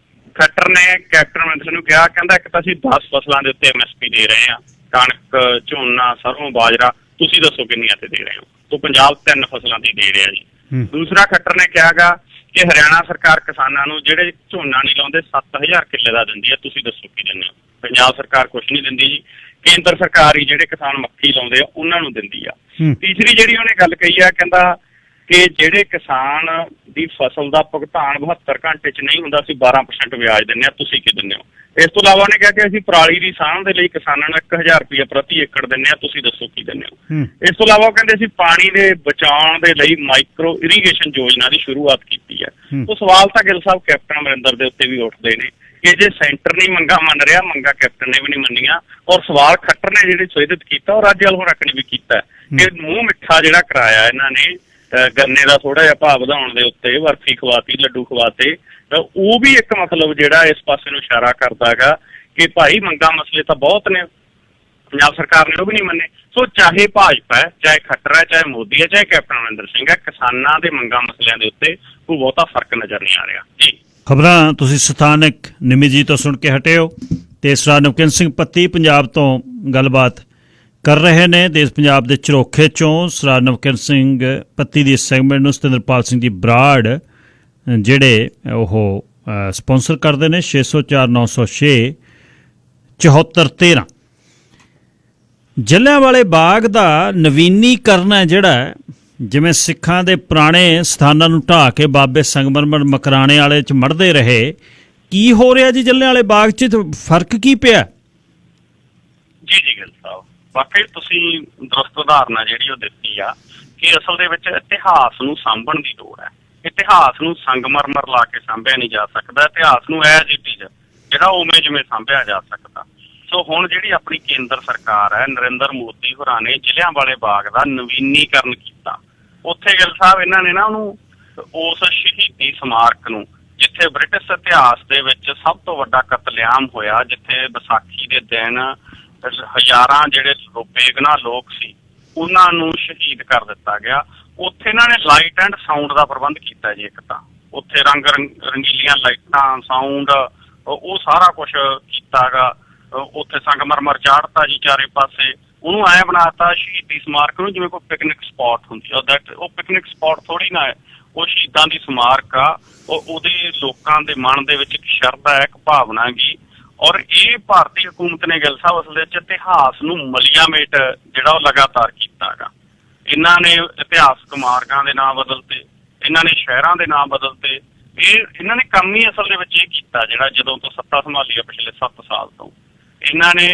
ਖੱਟਰ ਨੇ ਕੈਪਟਨ ਅਮਰਿੰਦਰ ਸਿੰਘ ਨੂੰ ਕਿਹਾ, ਕਹਿੰਦਾ ਇੱਕ ਤਾਂ ਅਸੀਂ 10 ਫਸਲਾਂ ਦੇ ਉੱਤੇ MSP ਦੇ ਰਹੇ ਹਾਂ, ਕਣਕ, ਝੋਨਾ, ਸਰੋਂ, ਬਾਜਰਾ, ਤੁਸੀਂ ਦੱਸੋ ਕਿੰਨੀਆਂ ਤੇ ਦੇ ਰਹੇ ਹੋ? ਤੋ ਪੰਜਾਬ 3 ਫਸਲਾਂ ਦੀ ਦੇ ਰਿਹਾ ਜੀ। ਦੂਸਰਾ ਖੱਟਰ ਨੇ ਕਿਹਾਗਾ ਕਿ ਹਰਿਆਣਾ ਸਰਕਾਰ ਕਿਸਾਨਾਂ ਨੂੰ ਜਿਹੜੇ ਝੋਨਾ ਨਹੀਂ ਲਾਉਂਦੇ 7000 ਕਿੱਲੇ ਦਾ ਦਿੰਦੀ ਹੈ, ਤੁਸੀਂ ਦੱਸੋ ਕੀ ਦਿੰਦੇ ਹੋ? ਪੰਜਾਬ ਸਰਕਾਰ ਕੁਛ ਨਹੀਂ ਦਿੰਦੀ ਜੀ। ਕੇਂਦਰ ਸਰਕਾਰ ਹੀ ਜਿਹੜੇ ਕਿਸਾਨ ਮੱਕੀ ਲਾਉਂਦੇ ਆ ਉਹਨਾਂ ਨੂੰ ਦਿੰਦੀ ਆ। ਤੀਸਰੀ ਜਿਹੜੀ ਉਹਨੇ ਗੱਲ ਕਹੀ ਆ, ਕਹਿੰਦਾ ਕਿ ਜਿਹੜੇ ਕਿਸਾਨ ਦੀ ਫਸਲ ਦਾ ਭੁਗਤਾਨ 72 ਘੰਟੇ 'ਚ ਨਹੀਂ ਹੁੰਦਾ, ਅਸੀਂ 12% ਵਿਆਜ ਦਿੰਦੇ ਹਾਂ, ਤੁਸੀਂ ਕੀ ਦਿੰਦੇ ਹੋ? ਇਸ ਤੋਂ ਇਲਾਵਾ ਉਹਨੇ ਕਿਹਾ ਕਿ ਅਸੀਂ ਪਰਾਲੀ ਦੀ ਸਾਂਭ ਦੇ ਲਈ ਕਿਸਾਨਾਂ ਨੂੰ 1000 ਰੁਪਏ ਪ੍ਰਤੀ ਏਕੜ ਦਿੰਦੇ ਹਾਂ, ਤੁਸੀਂ ਦੱਸੋ ਕੀ ਦਿੰਦੇ ਹੋ? ਇਸ ਤੋਂ ਇਲਾਵਾ ਉਹ ਕਹਿੰਦੇ ਅਸੀਂ ਪਾਣੀ ਦੇ ਬਚਾਉਣ ਦੇ ਲਈ ਮਾਈਕਰੋ ਇਰੀਗੇਸ਼ਨ ਯੋਜਨਾ ਦੀ ਸ਼ੁਰੂਆਤ ਕੀਤੀ ਹੈ। ਉਹ ਸਵਾਲ ਤਾਂ ਗਿੱਲ ਸਾਹਿਬ ਕੈਪਟਨ ਅਮਰਿੰਦਰ ਦੇ ਉੱਤੇ ਵੀ ਉੱਠਦੇ ਨੇ ਕਿ ਜੇ ਸੈਂਟਰ ਨਹੀਂ ਮੰਗਾਂ ਮੰਨ ਰਿਹਾ, ਮੰਗਾਂ ਕੈਪਟਨ ਨੇ ਵੀ ਨਹੀਂ ਮੰਨੀਆਂ। ਔਰ ਸਵਾਲ ਖੱਟਰ ਨੇ ਜਿਹੜੇ ਸੋਧਿਤ ਕੀਤਾ ਔਰ ਰਾਜੇਵਾਲ ਹੋਰਾਂ ਨੇ ਵੀ ਕੀਤਾ ਕਿ ਮੂੰਹ ਮਿੱਠਾ ਜਿਹੜਾ ਕਰਾਇਆ ਇਹਨਾਂ ਨੇ ਗੰਨੇ ਦਾ ਥੋੜਾ ਜਿਹਾ ਭਾਅ ਵਧਾਉਣ ਦੇ ਉੱਤੇ, ਬਰਫੀ ਖਵਾਤੀ, ਲੱਡੂ ਖਵਾਤੇ, ਤਾਂ ਉਹ ਵੀ ਇੱਕ ਮਤਲਬ ਜਿਹੜਾ ਇਸ ਪਾਸੇ ਨੂੰ ਇਸ਼ਾਰਾ ਕਰਦਾ ਹੈਗਾ ਕਿ ਭਾਈ ਮੰਗਾਂ ਮਸਲੇ ਤਾਂ ਬਹੁਤ ਨੇ, ਪੰਜਾਬ ਸਰਕਾਰ ਨੇ ਉਹ ਵੀ ਨਹੀਂ ਮੰਨੇ। ਸੋ ਚਾਹੇ ਭਾਜਪਾ ਹੈ, ਚਾਹੇ ਖੱਟਰ ਹੈ, ਚਾਹੇ ਮੋਦੀ ਹੈ, ਚਾਹੇ ਕੈਪਟਨ ਅਮਰਿੰਦਰ ਸਿੰਘ ਹੈ, ਕਿਸਾਨਾਂ ਦੇ ਮੰਗਾਂ ਮਸਲਿਆਂ ਦੇ ਉੱਤੇ ਕੋਈ ਬਹੁਤਾ ਫਰਕ ਨਜ਼ਰ ਨਹੀਂ ਆ ਰਿਹਾ ਜੀ।
ਖਬਰਾਂ ਤੁਸੀਂ ਸਥਾਨਕ ਨਿਮੀ ਜੀ ਤੋਂ ਸੁਣ ਕੇ ਹਟੇ ਹੋ ਤੇ ਸਰਦਾਰ ਨਵਕਿੰਦਰ ਸਿੰਘ ਪੱਤੀ ਪੰਜਾਬ ਤੋਂ ਗੱਲਬਾਤ ਕਰ ਰਹੇ ਨੇ। ਦੇਸ਼ ਪੰਜਾਬ ਦੇ ਝਰੋਖੇ ਚੋਂ ਸਰਦਾਰ ਨਵਕਿੰਦਰ ਸਿੰਘ ਪੱਤੀ ਦੀ ਇਸ ਸੈਗਮੈਂਟ ਨੂੰ ਸਤਿੰਦਰਪਾਲ ਸਿੰਘ ਜੀ ਬਰਾੜ ਜਿਹੜੇ ਉਹ ਸਪਾਂਸਰ ਕਰਦੇ ਨੇ। 604 906 7413। ਜਲ੍ਹਿਆਂਵਾਲੇ ਬਾਗ ਦਾ ਨਵੀਨੀਕਰਨ ਹੈ ਜਿਹੜਾ, ਜਿਵੇਂ ਸਿੱਖਾਂ ਦੇ ਪੁਰਾਣੇ ਸਥਾਨਾਂ ਨੂੰ ਢਾਹ ਕੇ ਬਾਬੇ ਸੰਗਮਰਮਰ ਮਕਰਾਣੇ ਵਾਲੇ 'ਚ ਮੜਦੇ ਰਹੇ, ਕੀ ਹੋ ਰਿਹਾ ਜੀ ਜਲ੍ਹਿਆਂਵਾਲੇ ਬਾਗ 'ਚ? ਫਰਕ ਕੀ ਪਿਆ?
ਜੀ ਗਿੱਲ ਸਾਹਿਬ, ਵਾਕਈ ਤੁਸੀਂ ਦਰੁਸਤ ਉਦਾਹਰਨ ਜਿਹੜੀ ਉਹ ਦਿੱਤੀ ਆ ਕਿ ਅਸਲ ਦੇ ਵਿੱਚ ਇਤਿਹਾਸ ਨੂੰ ਸਾਂਭਣ ਦੀ ਲੋੜ ਹੈ। ਇਤਿਹਾਸ ਨੂੰ ਸੰਗਮਰਮਰ ਲਾ ਕੇ ਸਾਂਭਿਆ ਨਹੀਂ ਜਾ ਸਕਦਾ, ਇਤਿਹਾਸ ਨੂੰ ਐਜ਼ ਇਟ ਇਜ਼ ਜਿਹੜਾ ਉਵੇਂ ਜਿਵੇਂ ਸਾਂਭਿਆ ਜਾ ਸਕਦਾ। ਸੋ ਹੁਣ ਜਿਹੜੀ ਆਪਣੀ ਕੇਂਦਰ ਸਰਕਾਰ ਹੈ, ਨਰਿੰਦਰ ਮੋਦੀ ਹੋਰਾਂ ਨੇ ਜਲ੍ਹਿਆਂਵਾਲੇ ਬਾਗ ਦਾ ਨਵੀਨੀਕਰਨ ਕੀਤਾ। ਉੱਥੇ ਗਿੱਲ ਸਾਹਿਬ ਇਹਨਾਂ ਨੇ ਨਾ ਉਹਨੂੰ, ਉਸ ਸ਼ਹੀਦੀ ਸਮਾਰਕ ਨੂੰ, ਜਿੱਥੇ ਬ੍ਰਿਟਿਸ਼ ਇਤਿਹਾਸ ਦੇ ਵਿੱਚ ਸਭ ਤੋਂ ਵੱਡਾ ਕਤਲੇਆਮ ਹੋਇਆ, ਜਿੱਥੇ ਵਿਸਾਖੀ ਦੇ ਦਿਨ ਹਜ਼ਾਰਾਂ ਜਿਹੜੇ ਬੇਗੁਨਾਹ ਲੋਕ ਸੀ ਉਹਨਾਂ ਨੂੰ ਸ਼ਹੀਦ ਕਰ ਦਿੱਤਾ ਗਿਆ, ਉੱਥੇ ਇਹਨਾਂ ਨੇ ਲਾਈਟ ਐਂਡ ਸਾਊਂਡ ਦਾ ਪ੍ਰਬੰਧ ਕੀਤਾ ਜੀ। ਇੱਕ ਤਾਂ ਉੱਥੇ ਰੰਗੀਲੀਆਂ ਲਾਈਟਾਂ, ਸਾਊਂਡ, ਉਹ ਸਾਰਾ ਕੁਛ ਕੀਤਾ ਗਾ। ਉੱਥੇ ਸੰਗਮਰਮਰ ਚਾੜਤਾ ਜੀ ਚਾਰੇ ਪਾਸੇ, ਉਹਨੂੰ ਐਂ ਬਣਾਤਾ ਸ਼ਹੀਦੀ ਸਮਾਰਕ ਨੂੰ ਜਿਵੇਂ ਕੋਈ ਪਿਕਨਿਕ ਸਪੌਟ ਹੁੰਦੀ ਆ। ਉਹ ਪਿਕਨਿਕ ਸਪੌਟ ਥੋੜੀ ਨਾ ਹੈ, ਉਹ ਸ਼ਹੀਦਾਂ ਦੀ ਸਮਾਰਕ ਆ। ਉਹਦੇ ਲੋਕਾਂ ਦੇ ਮਨ ਦੇ ਵਿੱਚ ਇੱਕ ਸ਼ਰਧਾ ਹੈ, ਇੱਕ ਭਾਵਨਾ ਗੀ। ਔਰ ਇਹ ਭਾਰਤੀ ਹਕੂਮਤ ਨੇ ਗਿੱਲ ਸਾਹਿਬ ਅਸਲ ਵਿੱਚ ਇਤਿਹਾਸ ਨੂੰ ਮਲੀਆਮੇਟ ਜਿਹੜਾ ਉਹ ਲਗਾਤਾਰ ਕੀਤਾ ਗਾ। ਇਹਨਾਂ ਨੇ ਇਤਿਹਾਸਕ ਮਾਰਗਾਂ ਦੇ ਨਾਂ ਬਦਲਤੇ, ਇਹਨਾਂ ਨੇ ਸ਼ਹਿਰਾਂ ਦੇ ਨਾਂ ਬਦਲਤੇ। ਇਹਨਾਂ ਨੇ ਕੰਮ ਹੀ ਅਸਲ ਦੇ ਵਿੱਚ ਇਹ ਕੀਤਾ ਜਿਹੜਾ ਜਦੋਂ ਤੋਂ ਸੱਤਾ ਸੰਭਾਲੀ ਆ ਪਿਛਲੇ 7 ਸਾਲ ਤੋਂ। ਇਹਨਾਂ ਨੇ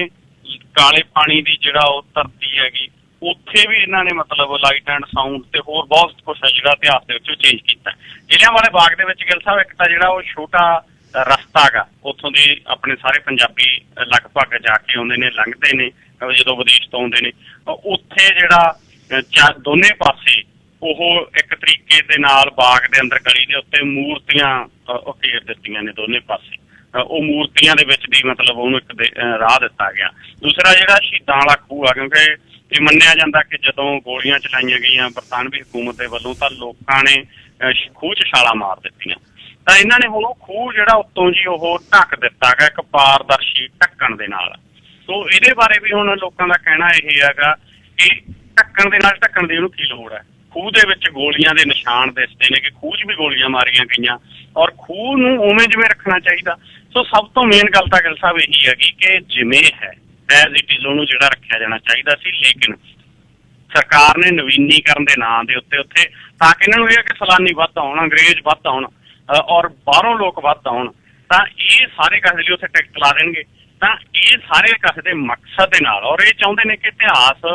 ਕਾਲੇ ਪਾਣੀ ਦੀ ਜਿਹੜਾ ਉਹ ਧਰਤੀ ਹੈਗੀ, ਉੱਥੇ ਵੀ ਇਹਨਾਂ ਨੇ ਮਤਲਬ ਲਾਈਟ ਐਂਡ ਸਾਊਂਡ ਤੇ ਹੋਰ ਬਹੁਤ ਕੁਛ ਹੈ ਜਿਹੜਾ ਇਤਿਹਾਸ ਦੇ ਵਿੱਚ ਉਹ ਚੇਂਜ ਕੀਤਾ। ਜਲ੍ਹਿਆਂਵਾਲੇ ਬਾਗ ਦੇ ਵਿੱਚ ਗਿੱਲ ਸਾਹਿਬ ਇੱਕ ਤਾਂ ਜਿਹੜਾ ਉਹ ਛੋਟਾ ਰਸਤਾ ਗਾ, ਉੱਥੋਂ ਦੇ ਆਪਣੇ ਸਾਰੇ ਪੰਜਾਬੀ ਲਗਭਗ ਜਾ ਕੇ ਆਉਂਦੇ ਨੇ, ਲੰਘਦੇ ਨੇ ਜਦੋਂ ਵਿਦੇਸ਼ ਤੋਂ ਆਉਂਦੇ ਨੇ। ਉੱਥੇ ਜਿਹੜਾ ਦੋਨੇ ਪਾਸੇ ਉਹ ਇੱਕ ਤਰੀਕੇ ਦੇ ਨਾਲ ਬਾਗ ਦੇ ਅੰਦਰ ਗਲੀ ਦੇ ਉੱਤੇ ਮੂਰਤੀਆਂ ਘੇਰ ਦਿੱਤੀਆਂ ਨੇ ਦੋਨੇ ਪਾਸੇ। ਉਹ ਮੂਰਤੀਆਂ ਦੇ ਵਿੱਚ ਦੀ ਮਤਲਬ ਉਹਨੂੰ ਇੱਕ ਰਾਹ ਦਿੱਤਾ ਗਿਆ। ਦੂਸਰਾ ਜਿਹੜਾ ਸ਼ਹੀਦਾਂ ਵਾਲਾ ਖੂਹ ਆ, ਕਿਉਂਕਿ ਇਹ ਮੰਨਿਆ ਜਾਂਦਾ ਕਿ ਜਦੋਂ ਗੋਲੀਆਂ ਚਲਾਈਆਂ ਗਈਆਂ ਬਰਤਾਨਵੀ ਹਕੂਮਤ ਦੇ ਵੱਲੋਂ ਤਾਂ ਲੋਕਾਂ ਨੇ ਖੂਹ 'ਚ ਛਾਲਾਂ ਮਾਰ ਦਿੱਤੀਆਂ, ਤਾਂ ਇਹਨਾਂ ਨੇ ਹੁਣ ਉਹ ਖੂਹ ਜਿਹੜਾ ਉੱਤੋਂ ਜੀ ਉਹ ਢੱਕ ਦਿੱਤਾ ਗਿਆ ਇੱਕ ਪਾਰਦਰਸ਼ੀ ਢੱਕਣ ਦੇ ਨਾਲ। ਸੋ ਇਹਦੇ ਬਾਰੇ ਵੀ ਹੁਣ ਲੋਕਾਂ ਦਾ ਕਹਿਣਾ ਇਹ ਹੈਗਾ ਕਿ ਢੱਕਣ ਦੇ ਨਾਲ ਢੱਕਣ ਦੀ ਉਹਨੂੰ ਕੀ ਲੋੜ ਹੈ? ਖੂਹ ਦੇ ਵਿੱਚ ਗੋਲੀਆਂ ਦੇ ਨਿਸ਼ਾਨ ਦਿਸਦੇ ਨੇ ਕਿ ਖੂਹ 'ਚ ਵੀ ਗੋਲੀਆਂ ਮਾਰੀਆਂ ਗਈਆਂ, ਔਰ ਖੂਹ ਨੂੰ ਉਵੇਂ ਜਿਵੇਂ ਰੱਖਣਾ ਚਾਹੀਦਾ। ਸੋ ਸਭ ਤੋਂ ਮੇਨ ਗੱਲ ਤਾਂ ਗਿੱਲ ਸਾਹਿਬ ਇਹੀ ਹੈਗੀ ਕਿ ਜਿਵੇਂ ਹੈ ਐਜ਼ ਇਟ ਇਜ਼ ਉਹਨੂੰ ਜਿਹੜਾ ਰੱਖਿਆ ਜਾਣਾ ਚਾਹੀਦਾ ਸੀ। ਲੇਕਿਨ ਸਰਕਾਰ ਨੇ ਨਵੀਨੀਕਰਨ ਦੇ ਨਾਂ ਦੇ ਉੱਤੇ ਉੱਥੇ ਤਾਂ ਕਿ ਇਹਨਾਂ ਨੂੰ ਇਹ ਕਿ ਸੈਲਾਨੀ ਵੱਧ ਆਉਣ, ਅੰਗਰੇਜ਼ ਵੱਧ ਆਉਣ ਔਰ ਬਾਹਰੋਂ ਲੋਕ ਵੱਧ ਆਉਣ, ਤਾਂ ਇਹ ਸਾਰੇ ਕਾਸੇ ਲਈ ਉੱਥੇ ਟਿਕਟ ਲਾ ਦੇਣਗੇ। ਤਾਂ ਇਹ ਸਾਰੇ ਕਾਸੇ ਦੇ ਮਕਸਦ ਦੇ ਨਾਲ, ਔਰ ਇਹ ਚਾਹੁੰਦੇ ਨੇ ਕਿ ਇਤਿਹਾਸ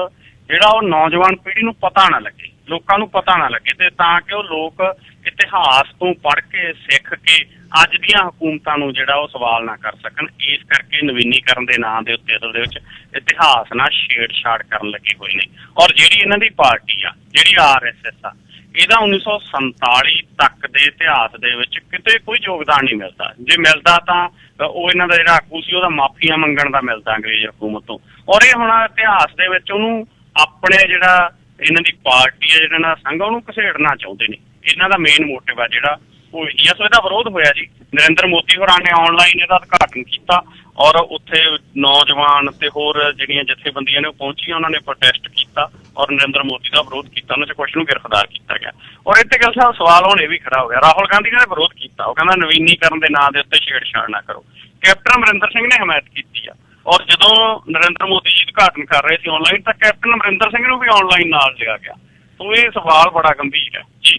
ਜਿਹੜਾ ਉਹ ਨੌਜਵਾਨ ਪੀੜ੍ਹੀ ਨੂੰ ਪਤਾ ਨਾ ਲੱਗੇ। ਲੋਕਾਂ ਨੂੰ ਪਤਾ ਨਾ ਲੱਗੇ, ਤੇ ਤਾਂ ਕਿ ਉਹ ਲੋਕ ਇਤਿਹਾਸ ਤੋਂ ਪੜ੍ਹ ਕੇ ਸਿੱਖ ਕੇ ਅੱਜ ਦੀਆਂ ਹਕੂਮਤਾਂ ਨੂੰ ਜਿਹੜਾ ਉਹ ਸਵਾਲ ਨਾ ਕਰ ਸਕਣ। ਇਸ ਕਰਕੇ ਨਵੀਨੀਕਰਨ ਦੇ ਨਾਂ ਦੇ ਉੱਤੇ ਅਸਲ ਦੇ ਵਿੱਚ ਇਤਿਹਾਸ ਨਾਲ ਛੇੜਛਾੜ ਕਰਨ ਲੱਗੇ ਹੋਏ ਨੇ। ਔਰ ਜਿਹੜੀ ਇਹਨਾਂ ਦੀ ਪਾਰਟੀ ਆ, ਜਿਹੜੀ RSS ਆ, ਇਹਦਾ 1947 ਤੱਕ ਦੇ ਇਤਿਹਾਸ ਦੇ ਵਿੱਚ ਕਿਤੇ ਕੋਈ ਯੋਗਦਾਨ ਨਹੀਂ ਮਿਲਦਾ। ਜੇ ਮਿਲਦਾ ਤਾਂ ਉਹ ਇਹਨਾਂ ਦਾ ਜਿਹੜਾ ਆਗੂ ਸੀ ਉਹਦਾ ਮਾਫੀਆਂ ਮੰਗਣ ਦਾ ਮਿਲਦਾ ਅੰਗਰੇਜ਼ ਹਕੂਮਤ ਤੋਂ। ਔਰ ਇਹ ਹੁਣ ਇਤਿਹਾਸ ਦੇ ਵਿੱਚ ਉਹਨੂੰ ਆਪਣੇ ਜਿਹੜਾ ਇਹਨਾਂ ਦੀ ਪਾਰਟੀ ਹੈ, ਜਿਹੜਾ ਸੰਘ, ਉਹਨੂੰ ਘਸੇੜਨਾ ਚਾਹੁੰਦੇ ਨੇ। ਇਹਨਾਂ ਦਾ ਮੇਨ ਮੋਟਿਵ ਆ ਜਿਹੜਾ ਉਹ ਇਹੀ ਆ। ਸੋ ਇਹਦਾ ਵਿਰੋਧ ਹੋਇਆ ਜੀ। ਨਰਿੰਦਰ ਮੋਦੀ ਹੋਰਾਂ ਨੇ ਆਨਲਾਈਨ ਇਹਦਾ ਉਦਘਾਟਨ ਕੀਤਾ ਔਰ ਉੱਥੇ ਨੌਜਵਾਨ ਤੇ ਹੋਰ ਜਿਹੜੀਆਂ ਜਥੇਬੰਦੀਆਂ ਨੇ ਉਹ ਪਹੁੰਚੀਆਂ, ਉਹਨਾਂ ਨੇ ਪ੍ਰੋਟੈਸਟ ਕੀਤਾ ਔਰ ਨਰਿੰਦਰ ਮੋਦੀ ਦਾ ਵਿਰੋਧ ਕੀਤਾ। ਉਹਨਾਂ 'ਚ ਕੁਛ ਨੂੰ ਗ੍ਰਿਫਤਾਰ ਕੀਤਾ ਗਿਆ। ਔਰ ਇੱਥੇ ਗੱਲ ਸਾਹਿਬ ਸਵਾਲ ਹੁਣ ਇਹ ਵੀ ਖੜਾ ਹੋ ਗਿਆ, ਰਾਹੁਲ ਗਾਂਧੀ ਨੇ ਵਿਰੋਧ ਕੀਤਾ। ਉਹ ਕਹਿੰਦਾ ਨਵੀਨੀਕਰਨ ਦੇ ਨਾਂ ਦੇ ਉੱਤੇ ਛੇੜਛਾੜ ਨਾ ਕਰੋ। ਕੈਪਟਨ ਅਮਰਿੰਦਰ ਸਿੰਘ ਨੇ ਹਮਾਇਤ ਕੀਤੀ ਆ। ਔਰ ਜਦੋਂ ਨਰਿੰਦਰ ਮੋਦੀ ਜੀ ਉਦਘਾਟਨ ਕਰ ਰਹੇ ਸੀ ਆਨਲਾਈਨ, ਤਾਂ ਕੈਪਟਨ ਅਮਰਿੰਦਰ ਸਿੰਘ ਨੂੰ ਵੀ ਆਨਲਾਈਨ ਨਾਲ ਲਿਆ ਗਿਆ। ਸੋ ਇਹ ਸਵਾਲ ਬੜਾ ਗੰਭੀਰ ਹੈ ਜੀ।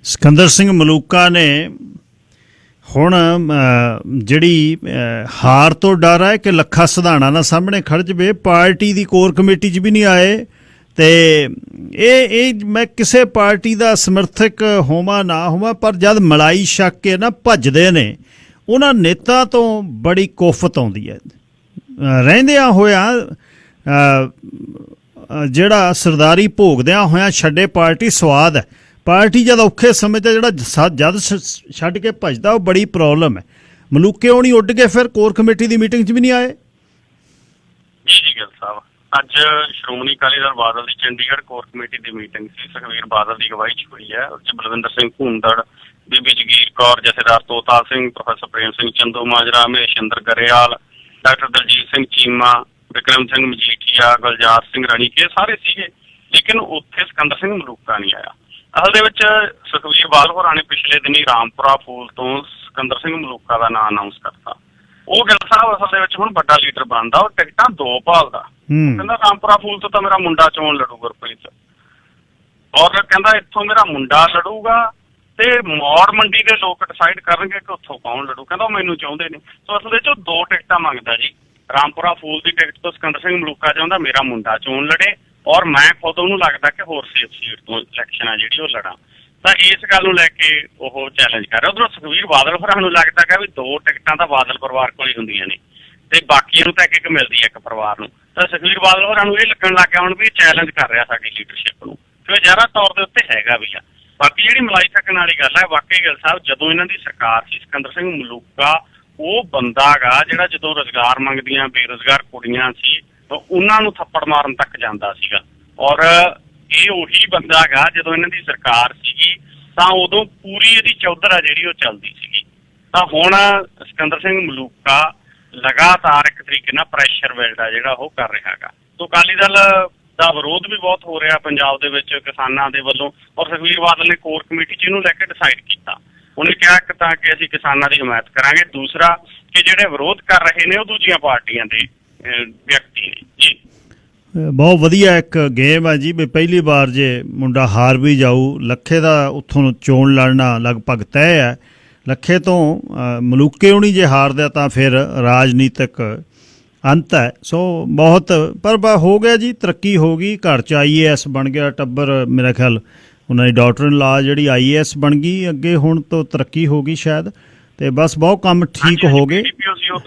ਸਿਕੰਦਰ ਸਿੰਘ ਮਲੂਕਾ ਨੇ ਹੁਣ ਜਿਹੜੀ ਹਾਰ ਤੋਂ ਡਰ ਹੈ ਕਿ ਲੱਖਾ ਸਿਧਾਣਾ ਨਾਲ ਸਾਹਮਣੇ ਖੜ ਜਵੇ, ਪਾਰਟੀ ਦੀ ਕੋਰ ਕਮੇਟੀ 'ਚ ਵੀ ਨਹੀਂ ਆਏ। ਤੇ ਇਹ ਮੈਂ ਕਿਸੇ ਪਾਰਟੀ ਦਾ ਸਮਰਥਕ ਹੋਵਾਂ ਨਾ ਹੋਵਾਂ, ਪਰ ਜਦ ਮਲਾਈ ਛੱਕ ਕੇ ਨਾ ਭੱਜਦੇ ਨੇ, ਉਹਨਾਂ ਨੇਤਾ ਤੋਂ ਬੜੀ ਕੋਫਤ ਆਉਂਦੀ ਹੈ। ਰਹਿੰਦਿਆਂ ਹੋਇਆਂ ਜਿਹੜਾ ਸਰਦਾਰੀ ਭੋਗਦਿਆਂ ਹੋਇਆਂ ਛੱਡੇ ਪਾਰਟੀ ਸਵਾਦ ਹੈ। ਪਾਰਟੀ ਜਦ ਔਖੇ ਸਮੇਂ 'ਤੇ ਜਿਹੜਾ ਜਦ ਛੱਡ ਕੇ ਭੱਜਦਾ, ਉਹ ਬੜੀ ਪ੍ਰੋਬਲਮ ਹੈ। ਮਲੂਕੇ ਹੋਣੀ ਉੱਡ ਕੇ ਫਿਰ ਕੋਰ ਕਮੇਟੀ ਦੀ ਮੀਟਿੰਗ 'ਚ ਵੀ ਨਹੀਂ ਆਏ।
ਜੀ ਗਿੱਲ ਸਾਹਿਬ, ਅੱਜ ਸ਼੍ਰੋਮਣੀ ਅਕਾਲੀ ਦਲ ਬਾਦਲ ਦੀ ਚੰਡੀਗੜ੍ਹ ਕੋਰ ਕਮੇਟੀ ਦੀ ਮੀਟਿੰਗ ਸੀ। ਸੁਖਬੀਰ ਬਾਦਲ ਦੀ ਅਗਵਾਈ 'ਚ ਹੋਈ ਹੈ। ਉਹ 'ਚ ਬਲਵਿੰਦਰ ਸਿੰਘ ਭੂੰਦੜ, ਬੀਬੀ ਜਗੀਰ ਕੌਰ, ਜਥੇਦਾਰ ਤੋਤਾ ਸਿੰਘ, ਪ੍ਰੋਫੈਸਰ ਪ੍ਰੇਮ ਸਿੰਘ ਚੰਦੂਮਾਜਰਾ, ਮਹੇਸ਼ਿੰਦਰ ਗਰੇਵਾਲ, ਡਾਕਟਰ ਦਲਜੀਤ ਸਿੰਘ ਚੀਮਾ, ਵਿਕਰਮ ਸਿੰਘ ਮਜੀਠੀਆ, ਗੁਲਜ਼ਾਰ ਸਿੰਘ ਰਾਣੀਕੇ, ਸਾਰੇ ਸੀਗੇ। ਲੇਕਿਨ ਉੱਥੇ ਸਿਕੰਦਰ ਸਿੰਘ ਮਲੂਕਾ ਨਹੀਂ ਆਇਆ। ਅਸਲ ਦੇ ਵਿੱਚ ਸੁਖਬੀਰ ਬਾਦਲ ਹੋਰਾਂ ਨੇ ਪਿਛਲੇ ਦਿਨੀ ਰਾਮਪੁਰਾ ਫੂਲ ਤੋਂ ਸਿਕੰਦਰ ਸਿੰਘ ਮਲੂਕਾ ਦਾ ਨਾਂ ਅਨਾਉਂਸ ਕਰਤਾ। ਉਹ ਗਿੱਲ ਸਾਹਿਬ ਅਸਲ ਦੇ ਵਿੱਚ ਹੁਣ ਵੱਡਾ ਲੀਡਰ ਬਣਦਾ, ਉਹ ਟਿਕਟਾਂ 2 ਭਾਲਦਾ। ਕਹਿੰਦਾ ਰਾਮਪੁਰਾ ਫੂਲ ਤੋਂ ਤਾਂ ਮੇਰਾ ਮੁੰਡਾ ਚੋਣ ਲੜੂ ਗੁਰਪ੍ਰੀਤ, ਔਰ ਕਹਿੰਦਾ ਇੱਥੋਂ ਮੇਰਾ ਮੁੰਡਾ ਲੜੂਗਾ ਤੇ ਮੌੜ ਮੰਡੀ ਦੇ ਲੋਕ ਡਿਸਾਈਡ ਕਰਨਗੇ ਕਿ ਉੱਥੋਂ ਕੌਣ ਲੜੂ। ਕਹਿੰਦਾ ਉਹ ਮੈਨੂੰ ਚਾਹੁੰਦੇ ਨੇ। ਸੋ ਅਸਲ ਵਿੱਚ ਉਹ 2 ਟਿਕਟਾਂ ਮੰਗਦਾ ਜੀ। ਰਾਮਪੁਰਾ ਫੂਲ ਦੀ ਟਿਕਟ ਤੋਂ ਸਿਕੰਦਰ ਸਿੰਘ ਮਲੂਕਾ ਚਾਹੁੰਦਾ ਮੇਰਾ ਮੁੰਡਾ ਚੋਣ ਲੜੇ, ਔਰ ਮੈਂ ਖੁਦ ਉਹਨੂੰ ਲੱਗਦਾ ਕਿ ਹੋਰ ਸੇਫ ਸੀਟ ਤੋਂ ਇਲੈਕਸ਼ਨ ਆ ਜਿਹੜੀ ਉਹ ਲੜਾਂ। ਤਾਂ ਇਸ ਗੱਲ ਨੂੰ ਲੈ ਕੇ ਉਹ ਚੈਲੰਜ ਕਰ ਰਿਹਾ। ਉਧਰੋਂ ਸੁਖਬੀਰ ਬਾਦਲ ਹੋਰਾਂ ਨੂੰ ਲੱਗਦਾ ਕਿ ਵੀ 2 ਟਿਕਟਾਂ ਤਾਂ ਬਾਦਲ ਪਰਿਵਾਰ ਕੋਲ ਹੀ ਹੁੰਦੀਆਂ ਨੇ ਤੇ ਬਾਕੀਆਂ ਨੂੰ ਤਾਂ ਇੱਕ ਮਿਲਦੀ ਹੈ ਇੱਕ ਪਰਿਵਾਰ ਨੂੰ। ਤਾਂ ਸੁਖਬੀਰ ਬਾਦਲ ਹੋਰਾਂ ਨੂੰ ਇਹ ਲੱਗਣ ਲੱਗ ਗਿਆ ਹੁਣ ਵੀ ਚੈਲੰਜ ਕਰ ਰਿਹਾ ਸਾਡੀ ਲੀਡਰਸ਼ਿਪ ਨੂੰ, ਕਿ ਜ਼ਿਆਦਾ ਤੌਰ ਦੇ ਉੱਤੇ ਹੈਗਾ ਵੀ ਆ। ਬਾਕੀ ਜਿਹੜੀ ਮਲਾਈ ਛੱਕਣ ਵਾਲੀ ਗੱਲ ਹੈ, ਵਾਕਈ ਗਿੱਲ ਸਾਹਿਬ, ਜਦੋਂ ਇਹਨਾਂ ਦੀ ਸਰਕਾਰ ਸੀ, ਸਿਕੰਦਰ ਸਿੰਘ ਮਲੂਕਾ ਉਹ ਬੰਦਾ ਗਾ ਜਿਹੜਾ ਜਦੋਂ ਰੁਜ਼ਗਾਰ ਮੰਗਦੀਆਂ ਬੇਰੁਜ਼ਗਾਰ ਕੁੜੀਆਂ ਸੀ ਉਹਨਾਂ ਨੂੰ ਥੱਪੜ ਮਾਰਨ ਤੱਕ ਜਾਂਦਾ ਸੀਗਾ। ਔਰ ਇਹ ਉਹੀ ਬੰਦਾ ਗਾ ਜਦੋਂ ਇਹਨਾਂ ਦੀ ਸਰਕਾਰ ਸੀਗੀ ਤਾਂ ਉਦੋਂ ਪੂਰੀ ਇਹਦੀ ਚੌਧਰ ਆ ਜਿਹੜੀ ਉਹ ਚੱਲਦੀ ਸੀਗੀ। ਤਾਂ ਹੁਣ ਸਿਕੰਦਰ ਸਿੰਘ ਮਲੂਕਾ ਲਗਾਤਾਰ ਇੱਕ ਤਰੀਕੇ ਨਾਲ ਪ੍ਰੈਸ਼ਰ ਬਿਲਡ ਆ ਜਿਹੜਾ ਉਹ ਕਰ ਰਿਹਾ ਗਾ। ਤੋ ਅਕਾਲੀ ਦਲ ਦਾ ਵਿਰੋਧ ਵੀ ਬਹੁਤ ਹੋ ਰਿਹਾ ਪੰਜਾਬ ਦੇ ਵਿੱਚ ਕਿਸਾਨਾਂ ਦੇ ਵੱਲੋਂ। ਔਰ ਸੁਖਬੀਰ ਬਾਦਲ ਨੇ ਕੋਰ ਕਮੇਟੀ 'ਚ ਇਹਨੂੰ ਲੈ ਕੇ ਡਿਸਾਈਡ ਕੀਤਾ। ਉਹਨੇ ਕਿਹਾ ਇੱਕ ਤਾਂ ਕਿ ਅਸੀਂ ਕਿਸਾਨਾਂ ਦੀ ਹਮਾਇਤ ਕਰਾਂਗੇ, ਦੂਸਰਾ ਕਿ ਜਿਹੜੇ ਵਿਰੋਧ ਕਰ ਰਹੇ ਨੇ ਉਹ ਦੂਜੀਆਂ ਪਾਰਟੀਆਂ ਦੇ ਵਿਅਕਤੀ ਨੇ ਜੀ।
ਬਹੁਤ ਵਧੀਆ ਇੱਕ ਗੇਮ ਹੈ ਜੀ। ਵੀ ਪਹਿਲੀ ਵਾਰ ਜੇ ਮੁੰਡਾ ਹਾਰ ਵੀ ਜਾਊ, ਲੱਖੇ ਦਾ ਉੱਥੋਂ ਚੋਣ ਲੜਨਾ ਲਗਭਗ ਤੈਅ ਹੈ। ਲੱਖੇ ਤੋਂ ਮਲੂਕੇ ਹੋਣੀ ਜੇ ਹਾਰਦਾ ਤਾਂ ਫਿਰ ਰਾਜਨੀਤਿਕ ਅੰਤ ਹੈ। ਸੋ ਬਹੁਤ ਪਰ ਹੋ ਗਿਆ ਜੀ, ਤਰੱਕੀ ਹੋ ਗਈ। ਘਰ 'ਚ IAS ਬਣ ਗਿਆ ਟੱਬਰ, ਮੇਰਾ ਖਿਆਲ ਉਹਨਾਂ ਦੀ ਡਾਟਰ ਇਨ ਲਾ ਜਿਹੜੀ IAS ਬਣ ਗਈ। ਅੱਗੇ ਹੁਣ ਤੋਂ ਤਰੱਕੀ ਹੋ ਗਈ ਸ਼ਾਇਦ, ਤੇ ਬਸ ਬਹੁਤ ਕੰਮ ਠੀਕ ਹੋ ਗਏ।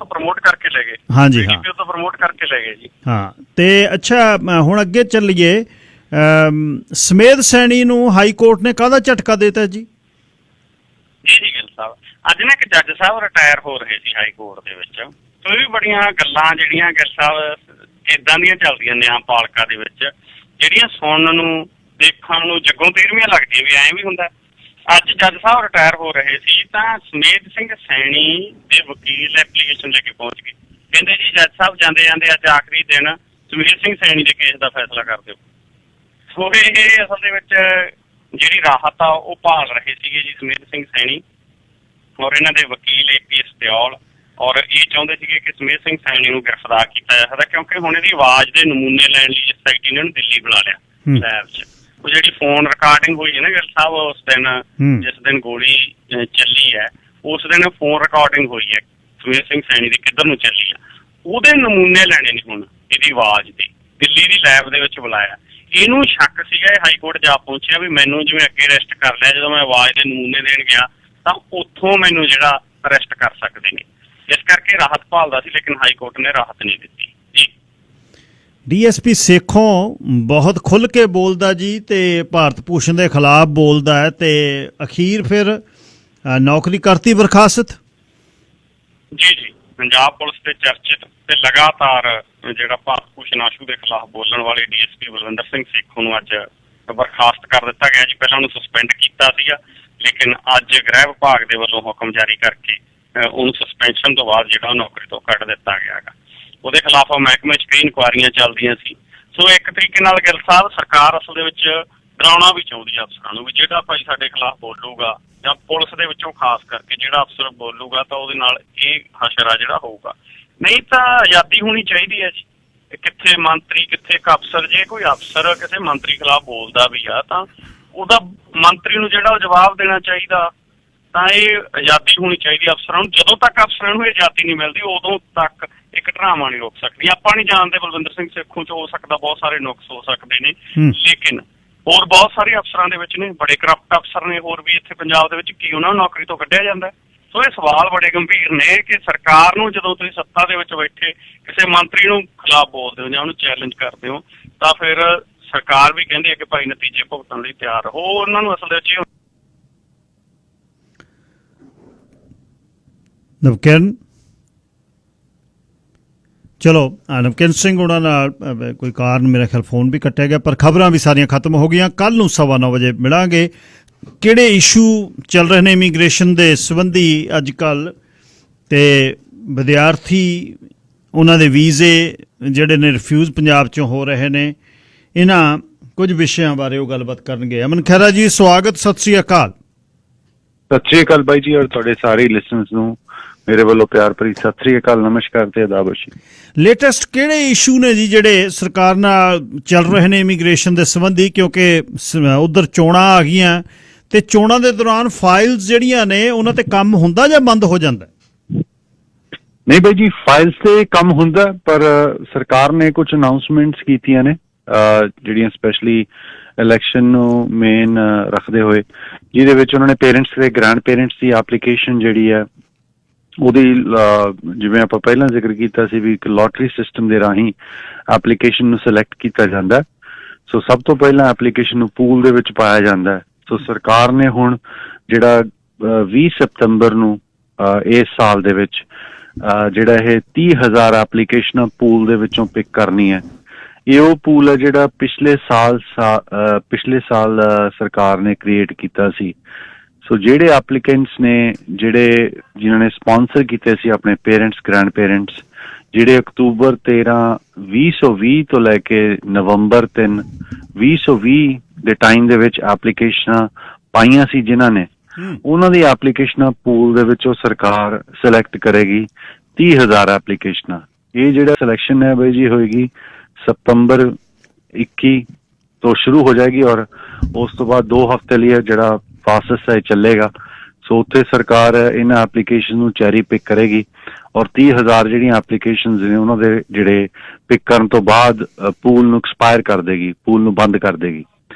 ਪ੍ਰਮੋਟ ਕਰਕੇ ਲੈ ਗਏ।
ਹਾਂਜੀ ਹਾਂ,
ਪ੍ਰਮੋਟ ਕਰਕੇ ਲੈ ਗਏ ਜੀ।
ਹਾਂ ਤੇ ਅੱਛਾ ਹੁਣ ਅੱਗੇ ਚੱਲੀਏ। ਸਮੇਧ ਸੈਣੀ ਨੂੰ ਹਾਈ ਕੋਰਟ ਨੇ ਕਾਹਦਾ ਝਟਕਾ ਦੇਤਾ ਜੀ?
ਜੀ ਗਿੱਲ ਸਾਹਿਬ, ਅੱਜ ਨਾ ਇੱਕ ਜੱਜ ਸਾਹਿਬ ਰਿਟਾਇਰ ਹੋ ਰਹੇ ਸੀ ਹਾਈ ਕੋਰਟ ਦੇ ਵਿੱਚ। ਸੋ ਇਹ ਵੀ ਬੜੀਆਂ ਗੱਲਾਂ ਜਿਹੜੀਆਂ ਗਿੱਲ ਸਾਹਿਬ ਏਦਾਂ ਦੀਆਂ ਚੱਲਦੀਆਂ ਨਿਆਂਪਾਲਿਕਾ ਦੇ ਵਿੱਚ, ਜਿਹੜੀਆਂ ਸੁਣਨ ਨੂੰ ਦੇਖਣ ਨੂੰ ਜੱਗੋਂ ਤੇਰਵੀਆਂ ਲੱਗਦੀਆਂ ਵੀ ਐਂ ਵੀ ਹੁੰਦਾ। ਅੱਜ ਜੱਜ ਸਾਹਿਬ ਰਿਟਾਇਰ ਹੋ ਰਹੇ ਸੀ ਤਾਂ ਸਮੇਧ ਸਿੰਘ ਸੈਣੀ ਦੇ ਵਕੀਲ ਐਪਲੀਕੇਸ਼ਨ ਲੈ ਕੇ ਪਹੁੰਚ ਗਏ। ਕਹਿੰਦੇ ਜੀ ਜੱਜ ਸਾਹਿਬ ਜਾਂਦੇ ਜਾਂਦੇ ਅੱਜ ਆਖਰੀ ਦਿਨ ਸਮੇਧ ਸਿੰਘ ਸੈਣੀ ਦੇ ਕੇਸ ਦਾ ਫੈਸਲਾ ਕਰ ਦਿਓ। ਸੋ ਇਹ ਅਸਲ ਦੇ ਵਿੱਚ ਜਿਹੜੀ ਰਾਹਤ ਆ ਉਹ ਭਾਲ ਰਹੇ ਸੀਗੇ ਜੀ ਸਮੇਧ ਸਿੰਘ ਸੈਣੀ ਔਰ ਇਹਨਾਂ ਦੇ ਵਕੀਲ AP ਸਤਿਆਲ। ਔਰ ਇਹ ਚਾਹੁੰਦੇ ਸੀਗੇ ਕਿ ਸਮੇਧ ਸਿੰਘ ਸੈਣੀ ਨੂੰ ਗ੍ਰਿਫਤਾਰ ਕੀਤਾ ਜਾ ਸਕਦਾ, ਕਿਉਂਕਿ ਹੁਣ ਇਹਦੀ ਆਵਾਜ਼ ਦੇ ਨਮੂਨੇ ਲੈਣ ਲਈ SIT ਨੇ ਉਹਨੂੰ ਦਿੱਲੀ ਬੁਲਾ ਲਿਆ ਲੈਬ 'ਚ। ਉਹ ਜਿਹੜੀ ਫੋਨ ਰਿਕਾਰਡਿੰਗ ਹੋਈ ਹੈ ਨਾ ਗਿੱਲ ਸਾਹਿਬ, ਉਸ ਦਿਨ ਜਿਸ ਦਿਨ ਗੋਲੀ ਚੱਲੀ ਹੈ ਉਸ ਦਿਨ ਫੋਨ ਰਿਕਾਰਡਿੰਗ ਹੋਈ ਹੈ ਸਮੇਧ ਸਿੰਘ ਸੈਣੀ ਦੀ ਕਿੱਧਰ ਨੂੰ ਚੱਲੀ ਆ, ਉਹਦੇ ਨਮੂਨੇ ਲੈਣੇ ਨੇ ਹੁਣ ਇਹਦੀ ਆਵਾਜ਼ ਦੇ। ਦਿੱਲੀ ਦੀ ਲੈਬ ਦੇ ਵਿੱਚ ਬੁਲਾਇਆ। ਇਹਨੂੰ ਸ਼ੱਕ ਸੀਗਾ, ਇਹ ਹਾਈ ਕੋਰਟ ਜਾ ਪਹੁੰਚਿਆ ਵੀ ਮੈਨੂੰ ਜਿਵੇਂ ਅੱਗੇ ਅਰੈਸਟ ਕਰ ਲਿਆ, ਜਦੋਂ ਮੈਂ ਆਵਾਜ਼ ਦੇ ਨਮੂਨੇ ਦੇਣ ਗਿਆ ਤਾਂ ਉੱਥੋਂ ਮੈਨੂੰ ਜਿਹੜਾ ਅਰੈਸਟ ਕਰ ਸਕਦੇ ਨੇ, ਇਸ ਕਰਕੇ ਰਾਹਤ ਭਾਲਦਾ ਸੀ, ਲੇਕਿਨ ਹਾਈ ਕੋਰਟ ਨੇ ਰਾਹਤ ਨਹੀਂ ਦਿੱਤੀ ਜੀ।
ਡੀਐਸਪੀ ਸੇਖੋਂ ਬਹੁਤ ਖੁੱਲ੍ਹ ਕੇ ਬੋਲਦਾ ਜੀ, ਤੇ ਭਾਰਤ ਭੂਸ਼ਣ ਦੇ ਖਿਲਾਫ ਬੋਲਦਾ ਹੈ, ਤੇ ਅਖੀਰ ਫਿਰ ਨੌਕਰੀ ਕਰਤੀ ਬਰਖਾਸਤ।
ਜੀ ਜੀ, ਪੰਜਾਬ ਪੁਲਿਸ ਦੇ ਚਰਚਿਤ ਤੇ ਲਗਾਤਾਰ ਜਿਹੜਾ ਭਾਰਤ ਭੂਸ਼ਣ ਆਸ਼ੂ ਦੇ ਖਿਲਾਫ ਬੋਲਣ ਵਾਲੇ ਡੀਐਸਪੀ ਬਲਵਿੰਦਰ ਸਿੰਘ ਸੇਖੋਂ ਨੂੰ ਅੱਜ ਬਰਖਾਸਤ ਕਰ ਦਿੱਤਾ ਗਿਆ ਜੀ। ਪਹਿਲਾਂ ਉਹਨੂੰ ਸਸਪੈਂਡ ਕੀਤਾ ਸੀਗਾ, ਲੇਕਿਨ ਅੱਜ ਗ੍ਰਹਿ ਵਿਭਾਗ ਦੇ ਵੱਲੋਂ ਹੁਕਮ ਜਾਰੀ ਕਰਕੇ ਉਹਨੂੰ ਸਸਪੈਂਸ਼ਨ ਤੋਂ ਬਾਅਦ ਜਿਹੜਾ ਨੌਕਰੀ ਤੋਂ ਕੱਢ ਦਿੱਤਾ ਗਿਆ ਹੈਗਾ। ਉਹਦੇ ਖਿਲਾਫ ਮਹਿਕਮੇ 'ਚ ਕਈ ਇਨਕੁਆਇਰੀਆਂ ਚੱਲਦੀਆਂ ਸੀ। ਸੋ ਇੱਕ ਤਰੀਕੇ ਨਾਲ ਗਿੱਲ ਸਾਹਿਬ ਸਰਕਾਰ ਅਸਲ ਦੇ ਵਿੱਚ ਡਰਾਉਣਾ ਵੀ ਚਾਹੁੰਦੀ ਆ ਅਫਸਰਾਂ ਨੂੰ ਵੀ ਜਿਹੜਾ ਭਾਈ ਸਾਡੇ ਖਿਲਾਫ ਬੋਲੂਗਾ, ਜਾਂ ਪੁਲਿਸ ਦੇ ਵਿੱਚੋਂ ਖਾਸ ਕਰਕੇ ਜਿਹੜਾ ਅਫਸਰ ਬੋਲੂਗਾ ਤਾਂ ਉਹਦੇ ਨਾਲ ਇਹ ਹਸ਼ਰਾ ਜਿਹੜਾ ਹੋਊਗਾ। ਨਹੀਂ ਤਾਂ ਆਜ਼ਾਦੀ ਹੋਣੀ ਚਾਹੀਦੀ ਹੈ ਜੀ। ਕਿੱਥੇ ਮੰਤਰੀ ਕਿੱਥੇ ਇੱਕ ਅਫਸਰ, ਜੇ ਕੋਈ ਅਫਸਰ ਕਿਸੇ ਮੰਤਰੀ ਖਿਲਾਫ ਬੋਲਦਾ ਵੀ ਆ ਤਾਂ ਉਹਦਾ ਮੰਤਰੀ ਨੂੰ ਜਿਹੜਾ ਉਹ ਜਵਾਬ ਦੇਣਾ ਚਾਹੀਦਾ। ਤਾਂ ਇਹ ਆਜ਼ਾਦੀ ਹੋਣੀ ਚਾਹੀਦੀ ਅਫਸਰਾਂ ਨੂੰ। ਜਦੋਂ ਤੱਕ ਅਫਸਰਾਂ ਨੂੰ ਇਹ ਆਜ਼ਾਦੀ ਨਹੀਂ ਮਿਲਦੀ ਉਦੋਂ ਤੱਕ ਇੱਕ ਡਰਾਮਾ ਨਹੀਂ ਰੋਕ ਸਕਦੀ। ਆਪਾਂ ਨਹੀਂ ਜਾਣਦੇ ਬਲਵਿੰਦਰ ਸਿੰਘ ਸੇਖੋਂ 'ਚ ਹੋ ਸਕਦਾ ਬਹੁਤ ਸਾਰੇ ਨੁਕਸ ਹੋ ਸਕਦੇ ਨੇ, ਲੇਕਿਨ ਹੋਰ ਬਹੁਤ ਸਾਰੇ ਅਫਸਰਾਂ ਦੇ ਵਿੱਚ ਨੇ, ਬੜੇ ਕਰਪਟ ਅਫਸਰ ਨੇ ਹੋਰ ਵੀ ਇੱਥੇ ਪੰਜਾਬ ਦੇ ਵਿੱਚ, ਕੀ ਉਹਨਾਂ ਨੂੰ ਨੌਕਰੀ ਤੋਂ ਕੱਢਿਆ ਜਾਂਦਾ? ਸੋ ਇਹ ਸਵਾਲ ਬੜੇ ਗੰਭੀਰ ਨੇ ਕਿ ਸਰਕਾਰ ਨੂੰ ਜਦੋਂ ਤੁਸੀਂ ਸੱਤਾ ਦੇ ਵਿੱਚ ਬੈਠੇ ਕਿਸੇ ਮੰਤਰੀ ਨੂੰ ਖਿਲਾਫ ਬੋਲਦੇ ਹੋ ਜਾਂ ਉਹਨੂੰ ਚੈਲੰਜ ਕਰਦੇ ਹੋ ਤਾਂ ਫਿਰ ਸਰਕਾਰ ਵੀ ਕਹਿੰਦੀ ਹੈ ਕਿ ਭਾਈ ਨਤੀਜੇ ਭੁਗਤਣ ਲਈ ਤਿਆਰ ਰਹੋ। ਉਹਨਾਂ ਨੂੰ ਅਸਲ ਦੇ ਵਿੱਚ
ਨਵਕਿਰਨ, ਚਲੋ ਨਵਕਿਰਨ ਸਿੰਘ ਉਹਨਾਂ ਨਾਲ ਕੋਈ ਕਾਰਨ ਮੇਰਾ ਖਿਆਲ ਫੋਨ ਵੀ ਕੱਟਿਆ ਗਿਆ, ਪਰ ਖਬਰਾਂ ਵੀ ਸਾਰੀਆਂ ਖਤਮ ਹੋ ਗਈਆਂ। ਕੱਲ੍ਹ ਨੂੰ 9:15 ਵਜੇ ਮਿਲਾਂਗੇ। ਕਿਹੜੇ ਇਸ਼ੂ ਚੱਲ ਰਹੇ ਨੇ ਇਮੀਗ੍ਰੇਸ਼ਨ ਦੇ ਸੰਬੰਧੀ ਅੱਜ ਕੱਲ੍ਹ, ਤੇ ਵਿਦਿਆਰਥੀ ਉਹਨਾਂ ਦੇ ਵੀਜ਼ੇ ਜਿਹੜੇ ਨੇ ਰਿਫਿਊਜ਼ ਪੰਜਾਬ 'ਚੋਂ ਹੋ ਰਹੇ ਨੇ, ਇਹਨਾਂ ਕੁਝ ਵਿਸ਼ਿਆਂ ਬਾਰੇ ਉਹ ਗੱਲਬਾਤ ਕਰਨਗੇ। ਅਮਨ ਖਹਿਰਾ ਜੀ, ਸਵਾਗਤ, ਸਤਿ ਸ੍ਰੀ ਅਕਾਲ।
ਸਤਿ ਸ੍ਰੀ ਅਕਾਲ ਬਾਈ ਜੀ, ਔਰ ਤੁਹਾਡੇ ਸਾਰੇ ਲਿਸਨਰਸ ਨੂੰ ਮੇਰੇ ਵੱਲੋਂ ਪਿਆਰ ਭਰੀ ਸਤਿ ਸ੍ਰੀ ਅਕਾਲ, ਨਮਸਕਾਰ ਤੇ ਆਦਾਬ।
ਲੇਟੈਸਟ ਕਿਹੜੇ ਇਸ਼ੂ ਨੇ ਜੀ ਜਿਹੜੇ ਸਰਕਾਰ ਨਾਲ ਚੱਲ ਰਹੇ ਨੇ ਇਮੀਗ੍ਰੇਸ਼ਨ ਦੇ ਸੰਬੰਧੀ, ਕਿਉਂਕਿ ਉਧਰ ਚੋਣਾਂ ਆ ਗਈਆਂ ਤੇ ਚੋਣਾਂ ਦੇ ਦੌਰਾਨ ਫਾਈਲਸ ਜਿਹੜੀਆਂ ਨੇ ਉਹਨਾਂ ਤੇ ਕੰਮ ਹੁੰਦਾ ਜਾਂ ਬੰਦ ਹੋ ਜਾਂਦਾ?
ਨਹੀਂ ਬਾਈ ਜੀ, ਫਾਈਲਸ ਤੇ ਕੰਮ ਹੁੰਦਾ, ਪਰ ਸਰਕਾਰ ਨੇ ਕੁਝ ਅਨਾਉਂਸਮੈਂਟਸ ਕੀਤੀਆਂ ਨੇ ਜਿਹੜੀਆਂ ਸਪੈਸ਼ਲੀ ਇਲੈਕਸ਼ਨ ਨੂੰ ਮੇਨ ਰੱਖਦੇ ਹੋਏ, ਜਿਹਦੇ ਵਿੱਚ ਉਹਨਾਂ ਨੇ ਪੇਰੈਂਟਸ ਤੇ ਗ੍ਰੈਂਡ ਪੇਰੈਂਟਸ ਦੀ ਐਪਲੀਕੇਸ਼ਨ ਜਿਹੜੀ ਹੈ ਉਹਦੀ, ਜਿਵੇਂ ਆਪਾਂ ਪਹਿਲਾਂ ਜ਼ਿਕਰ ਕੀਤਾ ਸੀ ਵੀ ਇੱਕ ਲੋਟਰੀ ਸਿਸਟਮ ਦੇ ਰਾਹੀਂ ਐਪਲੀਕੇਸ਼ਨ ਨੂੰ ਸਿਲੈਕਟ ਕੀਤਾ ਜਾਂਦਾ। ਸੋ ਸਭ ਤੋਂ ਪਹਿਲਾਂ ਐਪਲੀਕੇਸ਼ਨ ਨੂੰ ਪੂਲ ਦੇ ਵਿੱਚ ਪਾਇਆ ਜਾਂਦਾ। ਸੋ ਸਰਕਾਰ ਨੇ ਹੁਣ ਜਿਹੜਾ 20 ਸਤੰਬਰ ਨੂੰ ਇਸ ਸਾਲ ਦੇ ਵਿੱਚ ਜਿਹੜਾ ਇਹ 30,000 ਐਪਲੀਕੇਸ਼ਨਾਂ ਪੂਲ ਦੇ ਵਿੱਚੋਂ ਪਿਕ ਕਰਨੀ ਹੈ। ਇਹ ਉਹ ਪੂਲ ਹੈ ਜਿਹੜਾ ਪਿਛਲੇ ਸਾਲ ਸਰਕਾਰ ਨੇ ਕ੍ਰੀਏਟ ਕੀਤਾ ਸੀ। ਸੋ ਜਿਹੜੇ ਐਪਲੀਕੈਂਟਸ ਨੇ ਜਿਨ੍ਹਾਂ ਨੇ ਸਪਾਂਸਰ ਕੀਤੇ ਸੀ ਆਪਣੇ ਪੇਰੈਂਟਸ ਗ੍ਰੈਂਡ ਪੇਰੈਂਟਸ, ਜਿਹੜੇ ਅਕਤੂਬਰ 13, 2020 ਤੋਂ ਲੈ ਕੇ ਨਵੰਬਰ 3, 2020 ਦੇ ਟਾਈਮ ਦੇ ਵਿੱਚ ਐਪਲੀਕੇਸ਼ਨਾਂ ਪਾਈਆਂ ਸੀ ਜਿਨ੍ਹਾਂ ਨੇ, ਉਹਨਾਂ ਦੀ ਐਪਲੀਕੇਸ਼ਨਾਂ ਪੂਲ ਦੇ ਵਿੱਚੋਂ ਸਰਕਾਰ ਸਿਲੈਕਟ ਕਰੇਗੀ 30,000 ਐਪਲੀਕੇਸ਼ਨਾਂ। ਇਹ ਜਿਹੜਾ ਸਿਲੈਕਸ਼ਨ ਹੈ ਬਾਈ ਜੀ ਹੋਏਗੀ ਸਤੰਬਰ 21 ਤੋਂ ਸ਼ੁਰੂ ਹੋ ਜਾਏਗੀ, ਔਰ ਉਸ ਤੋਂ ਬਾਅਦ 2 ਹਫ਼ਤੇ ਲਈ ਜਿਹੜਾ ਪ੍ਰੋਸੈਸ ਹੈ ਚੱਲੇਗਾ। ਸੋ ਉੱਥੇ ਸਰਕਾਰ ਇਹਨਾਂ ਐਪਲੀਕੇਸ਼ਨ ਨੂੰ ਚੈਰੀ ਪਿਕ ਕਰੇਗੀ, ਔਰ 30,000 ਜਿਹੜੀਆਂ ਐਪਲੀਕੇਸ਼ਨਸ ਨੇ ਉਹਨਾਂ ਦੇ ਜਿਹੜੇ ਪਿਕ ਕਰਨ ਤੋਂ ਬਾਅਦ ਪੂਲ ਨੂੰ ਐਕਸਪਾਇਰ ਕਰ ਦੇਗੀ, ਪੂਲ ਨੂੰ ਬੰਦ ਕਰ ਦੇਗੀ।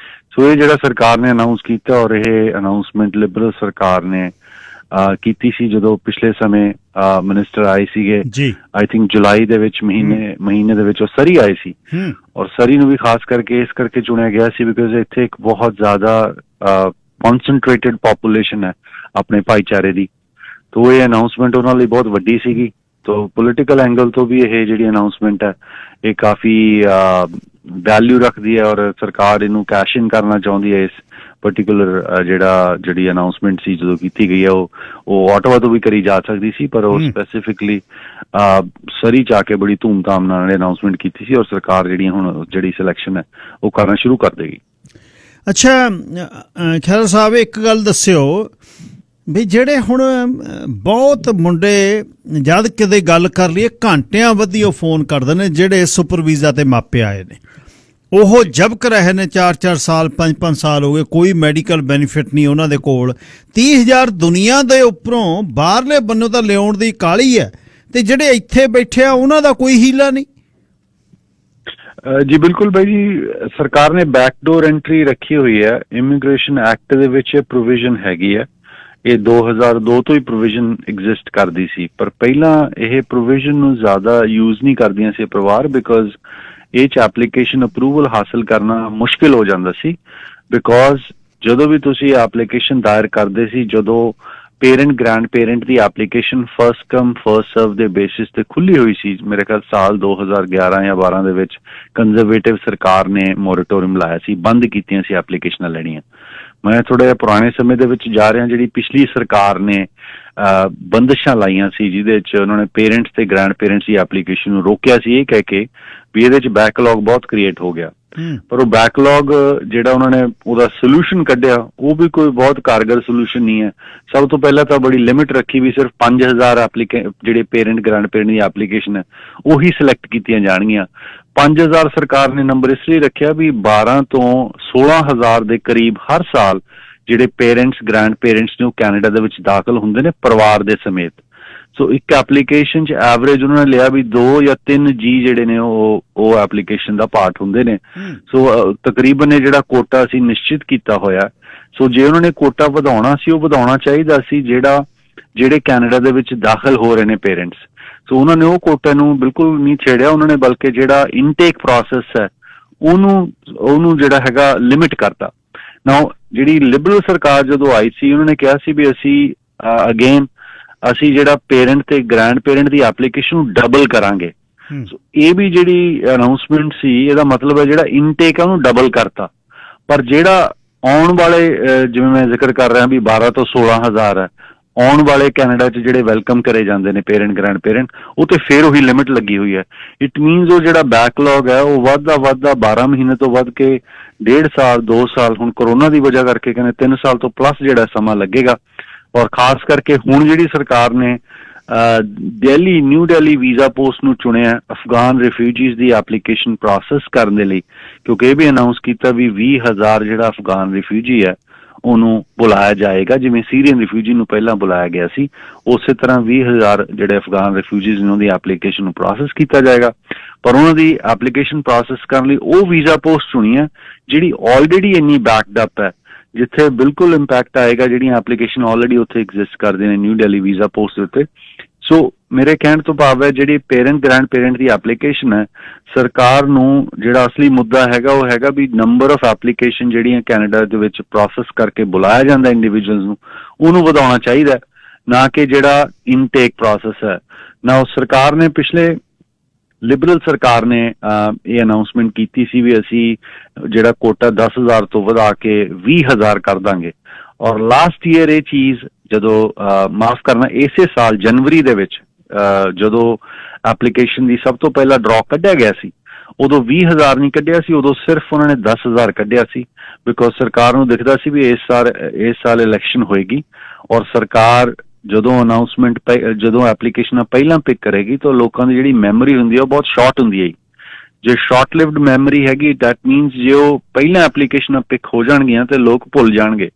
ਸੋ ਇਹ ਜਿਹੜਾ ਸਰਕਾਰ ਨੇ ਅਨਾਊਂਸ ਕੀਤਾ, ਔਰ ਇਹ ਅਨਾਊਂਸਮੈਂਟ ਲਿਬਰਲ ਸਰਕਾਰ ਨੇ ਕੀਤੀ ਸੀ ਜਦੋਂ ਪਿਛਲੇ ਸਮੇਂ ਮਿਨਿਸਟਰ ਆਏ ਸੀਗੇ, ਆਈ ਥਿੰਕ ਜੁਲਾਈ ਦੇ ਵਿੱਚ ਮਹੀਨੇ ਦੇ ਵਿੱਚ ਉਹ ਸਰੀ ਆਏ ਸੀ, ਔਰ ਸਰੀ ਨੂੰ ਵੀ ਖਾਸ ਕਰਕੇ ਇਸ ਕਰਕੇ ਚੁਣਿਆ ਗਿਆ ਸੀ ਬਿਕਾਜ਼ ਇੱਥੇ ਇੱਕ ਬਹੁਤ ਜ਼ਿਆਦਾ ਕਨਸੈਂਟਰੇਟਡ ਪੋਪੂਲੇਸ਼ਨ ਹੈ ਆਪਣੇ ਭਾਈਚਾਰੇ ਦੀ। ਤੋ ਇਹ ਅਨਾਊਂਸਮੈਂਟ ਉਹਨਾਂ ਲਈ ਬਹੁਤ ਵੱਡੀ ਸੀਗੀ। ਤੋ ਪੋਲੀਟੀਕਲ ਐਂਗਲ ਤੋਂ ਵੀ ਇਹ ਜਿਹੜੀ ਅਨਾਊਂਸਮੈਂਟ ਹੈ ਇਹ ਕਾਫੀ ਵੈਲਿਊ ਰੱਖਦੀ ਹੈ, ਔਰ ਸਰਕਾਰ ਇਹਨੂੰ ਕੈਸ਼ ਇਨ ਕਰਨਾ ਚਾਹੁੰਦੀ ਹੈ। ਇਸ ਪਰਟੀਕੂਲਰ ਜਿਹੜੀ ਅਨਾਊਂਸਮੈਂਟ ਸੀ ਜਦੋਂ ਕੀਤੀ ਗਈ ਹੈ ਉਹ ਆਟੋਵਾ ਤੋਂ ਵੀ ਕਰੀ ਜਾ ਸਕਦੀ ਸੀ, ਪਰ ਉਹ ਸਪੈਸੀਫਿਕਲੀ ਸਰੀ ਚ ਆ ਕੇ ਬੜੀ ਧੂਮਧਾਮ ਨਾਲ ਅਨਾਊਂਸਮੈਂਟ ਕੀਤੀ ਸੀ, ਔਰ ਸਰਕਾਰ ਜਿਹੜੀ ਸਿਲੈਕਸ਼ਨ ਹੈ ਉਹ ਕਰਨਾ ਸ਼ੁਰੂ ਕਰ ਦੇਗੀ।
ਅੱਛਾ ਖਹਿਰਾ ਸਾਹਿਬ, ਇੱਕ ਗੱਲ ਦੱਸਿਓ ਵੀ ਜਿਹੜੇ ਹੁਣ ਬਹੁਤ ਮੁੰਡੇ ਜਦ ਕਿਤੇ ਗੱਲ ਕਰ ਲਈਏ ਘੰਟਿਆਂ ਵੱਧੀ ਉਹ ਫੋਨ ਕਰਦੇ ਨੇ, ਜਿਹੜੇ ਸੁਪਰ ਵੀਜ਼ਾ ਤੇ ਮਾਪੇ ਆਏ ਨੇ, ਉਹ ਜਬਕ ਰਹੇ ਨੇ 4-4 ਸਾਲ 5-5 ਸਾਲ ਹੋ ਗਏ, ਕੋਈ ਮੈਡੀਕਲ ਬੈਨੀਫਿਟ ਨਹੀਂ ਉਹਨਾਂ ਦੇ ਕੋਲ। 30,000 ਦੁਨੀਆ ਦੇ ਉੱਪਰੋਂ ਬਾਹਰਲੇ ਬੰਨੋਂ ਤਾਂ ਲਿਆਉਣ ਦੀ ਕਾਹਲੀ ਹੈ, ਤੇ ਜਿਹੜੇ ਇੱਥੇ ਬੈਠੇ ਆ ਉਹਨਾਂ ਦਾ ਕੋਈ ਹੀਲਾ ਨਹੀਂ।
ਜੀ ਬਿਲਕੁਲ ਬਾਈ ਜੀ, ਸਰਕਾਰ ਨੇ ਬੈਕਡੋਰ ਐਂਟਰੀ ਰੱਖੀ ਹੋਈ ਹੈ। ਇਮੀਗ੍ਰੇਸ਼ਨ ਐਕਟ ਦੇ ਵਿੱਚ ਇਹ ਪ੍ਰੋਵੀਜ਼ਨ ਹੈਗੀ ਹੈ। ਇਹ 2002 ਤੋਂ ਹੀ ਪ੍ਰੋਵੀਜ਼ਨ ਐਗਜ਼ਿਸਟ ਕਰਦੀ ਸੀ, ਪਰ ਪਹਿਲਾਂ ਇਹ ਪ੍ਰੋਵੀਜ਼ਨ ਨੂੰ ਜ਼ਿਆਦਾ ਯੂਜ਼ ਨਹੀਂ ਕਰਦੀਆਂ ਸੀ ਪਰਿਵਾਰ, ਬਿਕੋਜ਼ ਇਹ 'ਚ ਐਪਲੀਕੇਸ਼ਨ ਅਪਰੂਵਲ ਹਾਸਲ ਕਰਨਾ ਮੁਸ਼ਕਿਲ ਹੋ ਜਾਂਦਾ ਸੀ। ਬਿਕੋਜ਼ ਜਦੋਂ ਵੀ ਤੁਸੀਂ ਐਪਲੀਕੇਸ਼ਨ ਦਾਇਰ ਕਰਦੇ ਸੀ, ਜਦੋਂ ਪੇਰੈਂਟ ਗ੍ਰੈਂਡ ਪੇਰੈਂਟ ਦੀ ਐਪਲੀਕੇਸ਼ਨ ਫਸਟ ਕਮ ਫਸਟ ਸਰਵ ਦੇ ਬੇਸਿਸ ਤੇ ਖੁੱਲੀ ਹੋਈ ਸੀ। ਮੇਰੇ ਖਿਆਲ ਸਾਲ 2011 ਜਾਂ 12 ਦੇ ਵਿੱਚ ਕੰਜ਼ਰਵੇਟਿਵ ਸਰਕਾਰ ਨੇ ਮੋਰੇਟੋਰੀਅਮ ਲਾਇਆ ਸੀ, ਬੰਦ ਕੀਤੀਆਂ ਸੀ ਐਪਲੀਕੇਸ਼ਨਾਂ ਲੈਣੀਆਂ। ਮੈਂ ਥੋੜਾ ਜਿਹਾ ਪੁਰਾਣੇ ਸਮੇਂ ਦੇ ਵਿੱਚ ਜਾ ਰਿਹਾ, ਜਿਹੜੀ ਪਿਛਲੀ ਸਰਕਾਰ ਨੇ ਬੰਦਿਸ਼ਾਂ ਲਾਈਆਂ ਸੀ, ਜਿਹਦੇ 'ਚ ਉਹਨਾਂ ਨੇ ਪੇਰੈਂਟਸ ਤੇ ਗ੍ਰੈਂਡ ਪੇਰੈਂਟਸ ਦੀ ਐਪਲੀਕੇਸ਼ਨ ਨੂੰ ਰੋਕਿਆ ਸੀ, ਇਹ ਕਹਿ ਕੇ ਵੀ ਇਹਦੇ 'ਚ ਬੈਕਲੌਗ ਬਹੁਤ ਕ੍ਰੀਏਟ ਹੋ ਗਿਆ। ਪਰ ਉਹ ਬੈਕਲੌਗ ਜਿਹੜਾ ਉਹਨਾਂ ਨੇ ਉਹਦਾ ਸੋਲੂਸ਼ਨ ਕੱਢਿਆ, ਉਹ ਵੀ ਕੋਈ ਬਹੁਤ ਕਾਰਗਰ ਸੋਲੂਸ਼ਨ ਨਹੀਂ ਹੈ। ਸਭ ਤੋਂ ਪਹਿਲਾਂ ਤਾਂ ਬੜੀ ਲਿਮਿਟ ਰੱਖੀ ਵੀ ਸਿਰਫ 5000 ਜਿਹੜੇ ਪੇਰੈਂਟ ਗ੍ਰੈਂਡ ਪੇਰੈਂਟ ਦੀ ਐਪਲੀਕੇਸ਼ਨ ਹੈ ਉਹੀ ਸਿਲੈਕਟ ਕੀਤੀਆਂ ਜਾਣਗੀਆਂ। 5000 ਸਰਕਾਰ ਨੇ ਨੰਬਰ ਇਸ ਲਈ ਰੱਖਿਆ ਵੀ 12 ਤੋਂ 16000 ਦੇ ਕਰੀਬ ਹਰ ਸਾਲ ਜਿਹੜੇ ਪੇਰੈਂਟਸ ਗ੍ਰੈਂਡ ਪੇਰੈਂਟਸ ਨੇ ਉਹ ਕੈਨੇਡਾ ਦੇ ਵਿੱਚ ਦਾਖਲ ਹੁੰਦੇ ਨੇ ਪਰਿਵਾਰ ਦੇ ਸਮੇਤ। ਸੋ ਇੱਕ ਐਪਲੀਕੇਸ਼ਨ 'ਚ ਐਵਰੇਜ ਉਹਨਾਂ ਨੇ ਲਿਆ ਵੀ 2 ਜਾਂ 3 ਜੀ ਜਿਹੜੇ ਨੇ ਉਹ ਐਪਲੀਕੇਸ਼ਨ ਦਾ ਪਾਰਟ ਹੁੰਦੇ ਨੇ। ਸੋ ਤਕਰੀਬਨ ਇਹ ਜਿਹੜਾ ਕੋਟਾ ਅਸੀਂ ਨਿਸ਼ਚਿਤ ਕੀਤਾ ਹੋਇਆ। ਸੋ ਜੇ ਉਹਨਾਂ ਨੇ ਕੋਟਾ ਵਧਾਉਣਾ ਸੀ, ਉਹ ਵਧਾਉਣਾ ਚਾਹੀਦਾ ਸੀ ਜਿਹੜੇ ਕੈਨੇਡਾ ਦੇ ਵਿੱਚ ਦਾਖਲ ਹੋ ਰਹੇ ਨੇ ਪੇਰੈਂਟਸ। ਸੋ ਉਹਨਾਂ ਨੇ ਉਹ ਕੋਟੇ ਨੂੰ ਬਿਲਕੁਲ ਨਹੀਂ ਛੇੜਿਆ, ਉਹਨਾਂ ਨੇ ਬਲਕਿ ਜਿਹੜਾ ਇਨਟੇਕ ਪ੍ਰੋਸੈਸ ਹੈ ਉਹਨੂੰ ਜਿਹੜਾ ਹੈਗਾ ਲਿਮਿਟ ਕਰਤਾ। ਨਾਓ ਜਿਹੜੀ ਲਿਬਰਲ ਸਰਕਾਰ ਜਦੋਂ ਆਈ ਸੀ, ਉਹਨਾਂ ਨੇ ਕਿਹਾ ਸੀ ਵੀ ਅਸੀਂ ਜਿਹੜਾ ਪੇਰੈਂਟ ਤੇ ਗ੍ਰੈਂਡ ਪੇਰੈਂਟ ਦੀ ਐਪਲੀਕੇਸ਼ਨ ਨੂੰ ਡਬਲ ਕਰਾਂਗੇ। ਸੋ ਇਹ ਵੀ ਜਿਹੜੀ ਅਨਾਉਂਸਮੈਂਟ ਸੀ, ਇਹਦਾ ਮਤਲਬ ਹੈ ਜਿਹੜਾ ਇਨਟੇਕ ਹੈ ਉਹਨੂੰ ਡਬਲ ਕਰਤਾ। ਪਰ ਜਿਹੜਾ ਆਉਣ ਵਾਲੇ ਜਿਵੇਂ ਮੈਂ ਜ਼ਿਕਰ ਕਰ ਰਿਹਾ ਵੀ 12 ਤੋਂ 16000 ਹੈ, ਆਉਣ ਵਾਲੇ ਕੈਨੇਡਾ 'ਚ ਜਿਹੜੇ ਵੈਲਕਮ ਕਰੇ ਜਾਂਦੇ ਨੇ ਪੇਰੈਂਟ ਗ੍ਰੈਂਡ ਪੇਰੈਂਟ, ਉਹ ਤੇ ਫਿਰ ਉਹੀ ਲਿਮਿਟ ਲੱਗੀ ਹੋਈ ਹੈ। ਇਟ ਮੀਨਸ ਉਹ ਜਿਹੜਾ ਬੈਕਲੌਗ ਹੈ ਉਹ ਵੱਧਦਾ 12 ਮਹੀਨੇ ਤੋਂ ਵੱਧ ਕੇ 1.5 ਸਾਲ 2 ਸਾਲ, ਹੁਣ ਕਰੋਨਾ ਦੀ ਵਜ੍ਹਾ ਕਰਕੇ ਕਹਿੰਦੇ 3 ਸਾਲ ਤੋਂ ਪਲੱਸ ਜਿਹੜਾ ਸਮਾਂ ਲੱਗੇਗਾ। ਔਰ ਖਾਸ ਕਰਕੇ ਹੁਣ ਜਿਹੜੀ ਸਰਕਾਰ ਨੇ ਨਿਊ ਦਿੱਲੀ ਵੀਜ਼ਾ ਪੋਸਟ ਨੂੰ ਚੁਣਿਆ ਅਫਗਾਨ ਰਿਫਿਊਜੀਜ਼ ਦੀ ਐਪਲੀਕੇਸ਼ਨ ਪ੍ਰੋਸੈਸ ਕਰਨ ਦੇ ਲਈ, ਕਿਉਂਕਿ ਇਹ ਵੀ ਅਨਾਉਂਸ ਕੀਤਾ ਵੀ 20000 ਜਿਹੜਾ ਅਫਗਾਨ ਰਿਫਿਊਜੀ ਹੈ ਉਹਨੂੰ ਬੁਲਾਇਆ ਜਾਏਗਾ। ਜਿਵੇਂ ਸੀਰੀਅਨ ਰਿਫਿਊਜੀ ਨੂੰ ਪਹਿਲਾਂ ਬੁਲਾਇਆ ਗਿਆ ਸੀ, ਉਸੇ ਤਰ੍ਹਾਂ 20000 ਜਿਹੜੇ ਅਫਗਾਨ ਰਿਫਿਊਜੀਜ਼ ਨੇ ਉਹਦੀ ਐਪਲੀਕੇਸ਼ਨ ਨੂੰ ਪ੍ਰੋਸੈਸ ਕੀਤਾ ਜਾਏਗਾ। ਪਰ ਉਹਨਾਂ ਦੀ ਐਪਲੀਕੇਸ਼ਨ ਪ੍ਰੋਸੈਸ ਕਰਨ ਲਈ ਉਹ ਵੀਜ਼ਾ ਪੋਸਟ ਚੁਣੀ ਹੈ ਜਿਹੜੀ ਆਲਰੇਡੀ ਇੰਨੀ ਬੈਕਡ ਅਪ ਹੈ, ਜਿੱਥੇ ਬਿਲਕੁਲ ਇੰਪੈਕਟ ਆਏਗਾ ਜਿਹੜੀਆਂ ਐਪਲੀਕੇਸ਼ਨ ਆਲਰੇਡੀ ਉੱਥੇ ਐਗਜ਼ਿਸਟ ਕਰਦੇ ਨੇ ਨਿਊ ਦਿੱਲੀ ਵੀਜ਼ਾ ਪੋਸਟ ਦੇ ਉੱਤੇ। ਸੋ ਮੇਰੇ ਕਹਿਣ ਤੋਂ ਭਾਵ ਹੈ ਜਿਹੜੀ ਪੇਰੈਂਟ ਗ੍ਰੈਂਡ ਪੇਰੈਂਟ ਦੀ ਐਪਲੀਕੇਸ਼ਨ ਹੈ, ਸਰਕਾਰ ਨੂੰ ਜਿਹੜਾ ਅਸਲੀ ਮੁੱਦਾ ਹੈਗਾ ਉਹ ਹੈਗਾ ਵੀ ਨੰਬਰ ਆਫ ਐਪਲੀਕੇਸ਼ਨ ਜਿਹੜੀਆਂ ਕੈਨੇਡਾ ਦੇ ਵਿੱਚ ਪ੍ਰੋਸੈਸ ਕਰਕੇ ਬੁਲਾਇਆ ਜਾਂਦਾ ਇੰਡੀਵਿਜੂਅਲਸ ਨੂੰ, ਉਹਨੂੰ ਵਧਾਉਣਾ ਚਾਹੀਦਾ, ਨਾ ਕਿ ਜਿਹੜਾ ਇਨਟੇਕ ਪ੍ਰੋਸੈਸ ਹੈ। ਨਾ ਸਰਕਾਰ ਨੇ ਪਿਛਲੇ ਲਿਬਰਲ ਸਰਕਾਰ ਨੇ ਇਹ ਅਨਾਉਂਸਮੈਂਟ ਕੀਤੀ ਸੀ ਵੀ ਅਸੀਂ ਜਿਹੜਾ ਕੋਟਾ 10000 ਤੋਂ ਵਧਾ ਕੇ 20000 ਕਰ ਦਾਂਗੇ। ਔਰ ਲਾਸਟ ਈਅਰ ਇਹ ਚੀਜ਼ ਜਦੋਂ ਮਾਫ ਕਰਨਾ ਇਸੇ ਸਾਲ ਜਨਵਰੀ ਦੇ ਵਿੱਚ ਜਦੋਂ ਐਪਲੀਕੇਸ਼ਨ ਦੀ ਸਭ ਤੋਂ ਪਹਿਲਾਂ ਡਰਾਅ ਕੱਢਿਆ ਗਿਆ ਸੀ, ਉਦੋਂ 20000 ਨਹੀਂ ਕੱਢਿਆ ਸੀ, ਉਦੋਂ ਸਿਰਫ ਉਹਨਾਂ ਨੇ 10000 ਕੱਢਿਆ ਸੀ। ਬਿਕੋਜ਼ ਸਰਕਾਰ ਨੂੰ ਦਿਖਦਾ ਸੀ ਵੀ ਇਸ ਸਾਲ ਇਲੈਕਸ਼ਨ ਹੋਏਗੀ ਔਰ ਸਰਕਾਰ ਜਦੋਂ ਐਪਲੀਕੇਸ਼ਨਾਂ ਪਹਿਲਾਂ ਪਿਕ ਕਰੇਗੀ ਤਾਂ ਲੋਕਾਂ ਦੀ ਜਿਹੜੀ ਮੈਮਰੀ ਹੁੰਦੀ ਹੈ ਉਹ ਬਹੁਤ ਸ਼ਾਰਟ ਹੁੰਦੀ ਹੈ। ਜੇ ਸ਼ਾਰਟ ਲਿਵਡ ਮੈਮਰੀ ਹੈਗੀ, ਦੈਟ ਮੀਨਸ ਜੇ ਉਹ ਪਹਿਲਾਂ ਐਪਲੀਕੇਸ਼ਨਾਂ ਪਿਕ ਹੋ ਜਾਣਗੀਆਂ ਤੇ ਲੋਕ ਭੁੱਲ ਜਾਣਗੇ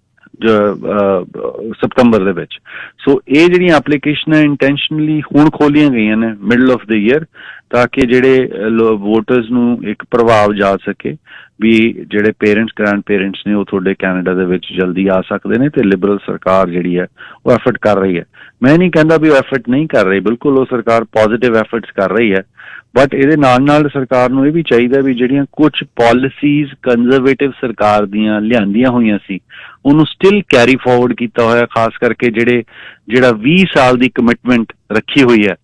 ਸਤੰਬਰ ਦੇ ਵਿੱਚ। ਸੋ ਇਹ ਜਿਹੜੀਆਂ ਐਪਲੀਕੇਸ਼ਨਾਂ ਇੰਟੈਂਸ਼ਨਲੀ ਹੁਣ ਖੋਲੀਆਂ ਗਈਆਂ ਨੇ ਮਿਡਲ ਆਫ ਦ ਈਅਰ, ਤਾਂ ਕਿ ਜਿਹੜੇ ਵੋਟਰਸ ਨੂੰ ਇੱਕ ਪ੍ਰਭਾਵ ਜਾ ਸਕੇ ਵੀ ਜਿਹੜੇ ਪੇਰੈਂਟਸ ਗ੍ਰੈਂਡ ਪੇਰੈਂਟਸ ਨੇ ਉਹ ਤੁਹਾਡੇ ਕੈਨੇਡਾ ਦੇ ਵਿੱਚ ਜਲਦੀ ਆ ਸਕਦੇ ਨੇ। ਤੇ ਲਿਬਰਲ ਸਰਕਾਰ ਜਿਹੜੀ ਹੈ ਉਹ ਐਫਰਟ ਕਰ ਰਹੀ ਹੈ। ਮੈਂ ਨਹੀਂ ਕਹਿੰਦਾ ਵੀ ਉਹ ਐਫਰਟ ਨਹੀਂ ਕਰ ਰਹੀ, ਬਿਲਕੁਲ ਉਹ ਸਰਕਾਰ ਪੋਜ਼ਿਟਿਵ ਐਫਰਟਸ ਕਰ ਰਹੀ ਹੈ। ਬਟ ਇਹਦੇ ਨਾਲ ਸਰਕਾਰ ਨੂੰ ਇਹ ਵੀ ਚਾਹੀਦਾ ਵੀ ਜਿਹੜੀਆਂ ਕੁਝ ਪਾਲਿਸੀਜ਼ ਕੰਜ਼ਰਵੇਟਿਵ ਸਰਕਾਰ ਦੀਆਂ ਲਿਆਂਦੀਆਂ ਹੋਈਆਂ ਸੀ ਉਹਨੂੰ ਸਟਿਲ ਕੈਰੀ ਫਾਰਵਰਡ ਕੀਤਾ ਹੋਇਆ, ਖਾਸ ਕਰਕੇ ਜਿਹੜਾ 20 ਸਾਲ ਦੀ ਕਮਿਟਮੈਂਟ ਰੱਖੀ ਹੋਈ ਹੈ।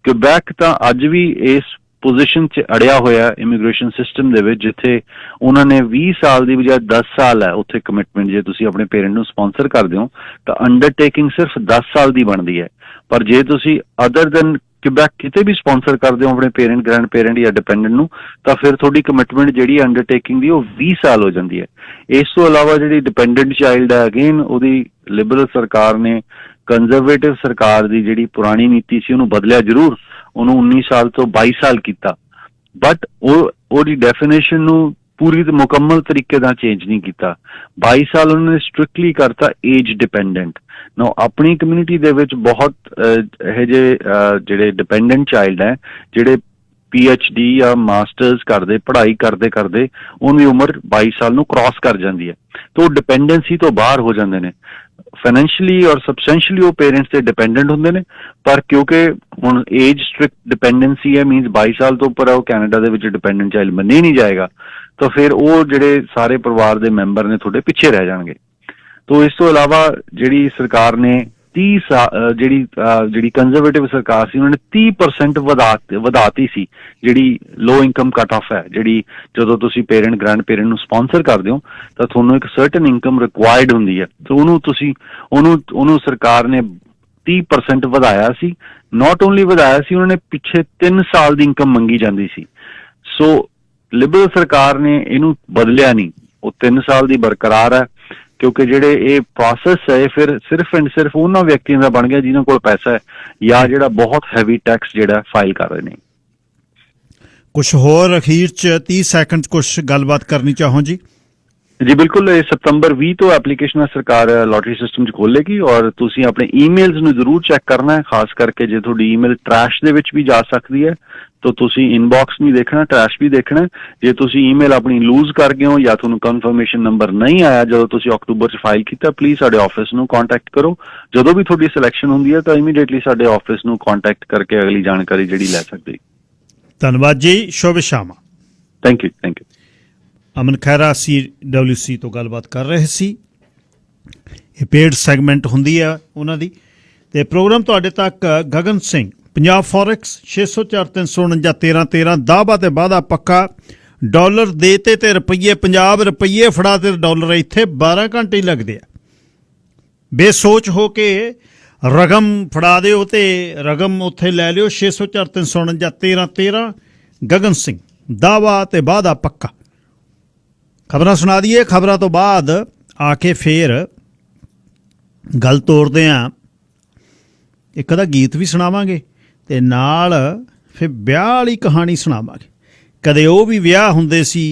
ਕਿਊਬੈਕ ਤਾਂ ਅੱਜ ਵੀ ਇਸ ਪੋਜੀਸ਼ਨ 'ਚ ਅੜਿਆ ਹੋਇਆ ਇਮੀਗ੍ਰੇਸ਼ਨ ਸਿਸਟਮ ਦੇ ਵਿੱਚ, ਜਿੱਥੇ ਉਹਨਾਂ ਨੇ 20 ਸਾਲ ਦੀ ਬਜਾਏ 10 ਸਾਲ ਹੈ ਉੱਥੇ ਕਮਿਟਮੈਂਟ। ਜੇ ਤੁਸੀਂ ਆਪਣੇ ਪੇਰੈਂਟ ਨੂੰ ਸਪਾਂਸਰ ਕਰਦੇ ਹੋ ਤਾਂ ਅੰਡਰਟੇਕਿੰਗ ਸਿਰਫ 10 ਸਾਲ ਦੀ ਬਣਦੀ ਹੈ। ਪਰ ਜੇ ਤੁਸੀਂ ਅਦਰ ਦੈਨ ਕਿਊਬੈਕ ਕਿਤੇ ਵੀ ਸਪਾਂਸਰ ਕਰਦੇ ਹੋ ਆਪਣੇ ਪੇਰੈਂਟ ਗ੍ਰੈਂਡ ਪੇਰੈਂਟ ਜਾਂ ਡਿਪੈਂਡੈਂਟ ਨੂੰ, ਤਾਂ ਫਿਰ ਤੁਹਾਡੀ ਕਮਿਟਮੈਂਟ ਜਿਹੜੀ ਅੰਡਰਟੇਕਿੰਗ ਦੀ ਉਹ 20 ਸਾਲ ਹੋ ਜਾਂਦੀ ਹੈ। ਇਸ ਤੋਂ ਇਲਾਵਾ ਜਿਹੜੀ ਡਿਪੈਂਡੈਂਟ ਚਾਈਲਡ ਹੈ, ਅਗੇਨ ਉਹਦੀ ਲਿਬਰਲ ਸਰਕਾਰ ਨੇ ਕੰਜ਼ਰਵੇਟਿਵ ਸਰਕਾਰ ਦੀ ਜਿਹੜੀ ਪੁਰਾਣੀ ਨੀਤੀ ਸੀ ਉਹਨੂੰ ਬਦਲਿਆ ਜ਼ਰੂਰ, ਉਹਨੂੰ 19 ਸਾਲ ਤੋਂ 22 ਸਾਲ ਕੀਤਾ, ਬਟ ਉਹਦੀ ਡੈਫੀਨੇਸ਼ਨ ਨੂੰ ਪੂਰੀ ਤੇ ਮੁਕੰਮਲ ਤਰੀਕੇ ਨਾਲ ਚੇਂਜ ਨਹੀਂ ਕੀਤਾ। 22 ਸਾਲ ਉਹਨਾਂ ਨੇ ਸਟ੍ਰਿਕਟਲੀ ਕਰਤਾ ਏਜ ਡਿਪੈਂਡੈਂਟ। ਨਾ ਆਪਣੀ ਕਮਿਊਨਿਟੀ ਦੇ ਵਿੱਚ ਬਹੁਤ ਇਹੋ ਜਿਹੇ ਜਿਹੜੇ ਡਿਪੈਂਡੈਂਟ ਚਾਈਲਡ ਹੈ, ਜਿਹੜੇ PhD ਜਾਂ ਮਾਸਟਰਸ ਕਰਦੇ, ਪੜ੍ਹਾਈ ਕਰਦੇ ਕਰਦੇ ਉਹਦੀ ਉਮਰ 22 ਸਾਲ ਨੂੰ ਕ੍ਰਾਸ ਕਰ ਜਾਂਦੀ ਹੈ, ਤਾਂ ਉਹ ਡਿਪੈਂਡੈਂਸੀ ਤੋਂ ਬਾਹਰ ਹੋ ਜਾਂਦੇ ਨੇ। ਫਾਈਨੈਂਸ਼ੀਅਲੀ ਔਰ ਸਬਸਟੈਂਸ਼ੀਅਲੀ ਉਹ ਪੇਰੈਂਟਸ ਤੇ ਡਿਪੈਂਡੈਂਟ ਹੁੰਦੇ ਨੇ, ਪਰ ਕਿਉਂਕਿ ਹੁਣ ਏਜ ਸਟ੍ਰਿਕਟ ਡਿਪੈਂਡੈਂਸੀ ਹੈ, ਮੀਨਸ 22 ਸਾਲ ਤੋਂ ਉੱਪਰ ਹੈ, ਉਹ ਕੈਨੇਡਾ ਦੇ ਵਿੱਚ ਡਿਪੈਂਡੈਂਟ ਚਾਈਲਡ ਮੰਨੇ ਨਹੀਂ ਜਾਏਗਾ, ਤਾਂ ਫਿਰ ਉਹ ਜਿਹੜੇ ਸਾਰੇ ਪਰਿਵਾਰ ਦੇ ਮੈਂਬਰ ਨੇ ਤੁਹਾਡੇ ਪਿੱਛੇ ਰਹਿ ਜਾਣਗੇ। ਤੋ ਇਸ ਤੋਂ ਇਲਾਵਾ ਜਿਹੜੀ ਸਰਕਾਰ ਨੇ 30 ਜਿਹੜੀ ਕੰਜ਼ਰਵੇਟਿਵ ਸਰਕਾਰ ਸੀ, ਉਹਨਾਂ ਨੇ 30% ਵਧਾਤੀ ਸੀ ਜਿਹੜੀ ਲੋ ਇਨਕਮ ਕੱਟ ਆਫ ਹੈ, ਜਿਹੜੀ ਜਦੋਂ ਤੁਸੀਂ ਪੇਰੈਂਟ ਗ੍ਰੈਂਡ ਪੇਰੈਂਟ ਨੂੰ ਸਪਾਂਸਰ ਕਰਦੇ ਹੋ ਤਾਂ ਤੁਹਾਨੂੰ ਇੱਕ ਸਰਟਨ ਇਨਕਮ ਰਿਕੁਆਇਰਡ ਹੁੰਦੀ ਹੈ, ਤਾਂ ਉਹਨੂੰ ਸਰਕਾਰ ਨੇ 30% ਵਧਾਇਆ ਸੀ। ਨਾਟ ਓਨਲੀ ਵਧਾਇਆ ਸੀ, ਉਹਨਾਂ ਨੇ ਪਿੱਛੇ 3 ਸਾਲ ਦੀ ਇਨਕਮ ਮੰਗੀ ਜਾਂਦੀ ਸੀ। ਸੋ ਲਿਬਰਲ ਸਰਕਾਰ ਨੇ ਇਹਨੂੰ ਬਦਲਿਆ ਨਹੀਂ, ਉਹ 3 ਸਾਲ ਦੀ ਬਰਕਰਾਰ ਹੈ, ਕਿਉਂਕਿ ਜਿਹੜੇ ਇਹ ਪ੍ਰੋਸੈਸ ਹੈ ਫਿਰ ਸਿਰਫ ਐਂਡ ਸਿਰਫ ਉਹਨਾਂ ਵਿਅਕਤੀਆਂ ਦਾ ਬਣ ਗਿਆ ਜਿਨ੍ਹਾਂ ਕੋਲ ਪੈਸਾ ਹੈ ਜਾਂ ਜਿਹੜਾ ਬਹੁਤ ਹੈਵੀ ਟੈਕਸ ਜਿਹੜਾ ਫਾਈਲ ਕਰ ਰਹੇ ਨੇ।
ਕੁਛ ਹੋਰ ਅਖੀਰ 'ਚ 30 ਸੈਕਿੰਡ ਕੁਛ ਗੱਲਬਾਤ ਕਰਨੀ ਚਾਹੋ ਜੀ?
ਜੀ ਬਿਲਕੁਲ, ਇਹ ਸਤੰਬਰ 20 ਤੋਂ ਐਪਲੀਕੇਸ਼ਨਾਂ ਸਰਕਾਰ ਲੋਟਰੀ ਸਿਸਟਮ 'ਚ ਖੋਲ੍ਹੇਗੀ, ਔਰ ਤੁਸੀਂ ਆਪਣੇ ਈਮੇਲਸ ਨੂੰ ਜ਼ਰੂਰ ਚੈੱਕ ਕਰਨਾ ਹੈ, ਖਾਸ ਕਰਕੇ ਜੇ ਤੁਹਾਡੀ ਈਮੇਲ ਟਰੈਸ਼ ਦੇ ਵਿੱਚ ਵੀ ਜਾ ਸਕਦੀ ਹੈ ਤਾਂ ਤੁਸੀਂ ਇਨਬਾਕਸ ਨਹੀਂ ਦੇਖਣਾ, ਟਰੈਸ਼ ਵੀ ਦੇਖਣਾ। ਜੇ ਤੁਸੀਂ ਈਮੇਲ ਆਪਣੀ ਲੂਜ਼ ਕਰ ਗਏ ਹੋ ਜਾਂ ਤੁਹਾਨੂੰ ਕਨਫਰਮੇਸ਼ਨ ਨੰਬਰ ਨਹੀਂ ਆਇਆ ਜਦੋਂ ਤੁਸੀਂ ਅਕਤੂਬਰ 'ਚ ਫਾਈਲ ਕੀਤਾ, ਪਲੀਜ਼ ਸਾਡੇ ਆਫਿਸ ਨੂੰ ਕੰਟੈਕਟ ਕਰੋ। ਜਦੋਂ ਵੀ ਤੁਹਾਡੀ ਸਿਲੈਕਸ਼ਨ ਹੁੰਦੀ ਹੈ ਤਾਂ ਇਮੀਡੀਏਟਲੀ ਸਾਡੇ ਆਫਿਸ ਨੂੰ ਕੰਟੈਕਟ ਕਰਕੇ ਅਗਲੀ ਜਾਣਕਾਰੀ ਜਿਹੜੀ ਲੈ ਸਕਦੇ।
ਧੰਨਵਾਦ ਜੀ, ਸ਼ੁਭ ਸ਼ਾਮ।
Thank you.
Aman Khaira CWC ਤੋਂ ਗੱਲਬਾਤ ਕਰ ਰਹੇ ਸੀ। ਇਹ ਪੇਡ ਸੈਗਮੈਂਟ ਹੁੰਦੀ ਹੈ ਉਹਨਾਂ ਦੀ, ਤੇ ਪ੍ਰੋਗਰਾਮ ਤੁਹਾਡੇ ਤੱਕ ਗਗਨ ਸਿੰਘ, ਪੰਜਾਬ ਫੋਰੈਕਸ 604 349 1313, ਦਾਅਵਾ ਤੇ ਵਾਅਦਾ ਪੱਕਾ, ਡਾਲਰ ਦੇ ਤੇ ਰੁਪਈਏ, ਪੰਜਾਬ ਰੁਪਈਏ ਫੜਾ ਤੇ ਡਾਲਰ ਇੱਥੇ 12 ਘੰਟੇ ਹੀ ਲੱਗਦੇ ਆ। ਬੇਸੋਚ ਹੋ ਕੇ ਰਕਮ ਫੜਾ ਦਿਓ ਤੇ ਰਕਮ ਉੱਥੇ ਲੈ ਲਿਓ। 604 349 1313, ਗਗਨ ਸਿੰਘ, ਦਾਅਵਾ ਤੇ ਵਾਅਦਾ ਪੱਕਾ। ਖਬਰਾਂ ਸੁਣਾ ਦਈਏ, ਖਬਰਾਂ ਤੋਂ ਬਾਅਦ ਆ ਕੇ ਫੇਰ ਗੱਲ ਤੋਰਦੇ ਹਾਂ, ਇੱਕ ਦਾ ਗੀਤ ਵੀ ਸੁਣਾਵਾਂਗੇ ਤੇ ਨਾਲ ਫਿਰ ਵਿਆਹ ਵਾਲੀ ਕਹਾਣੀ ਸੁਣਾਵਾਂਗੇ। ਕਦੇ ਉਹ ਵੀ ਵਿਆਹ ਹੁੰਦੇ ਸੀ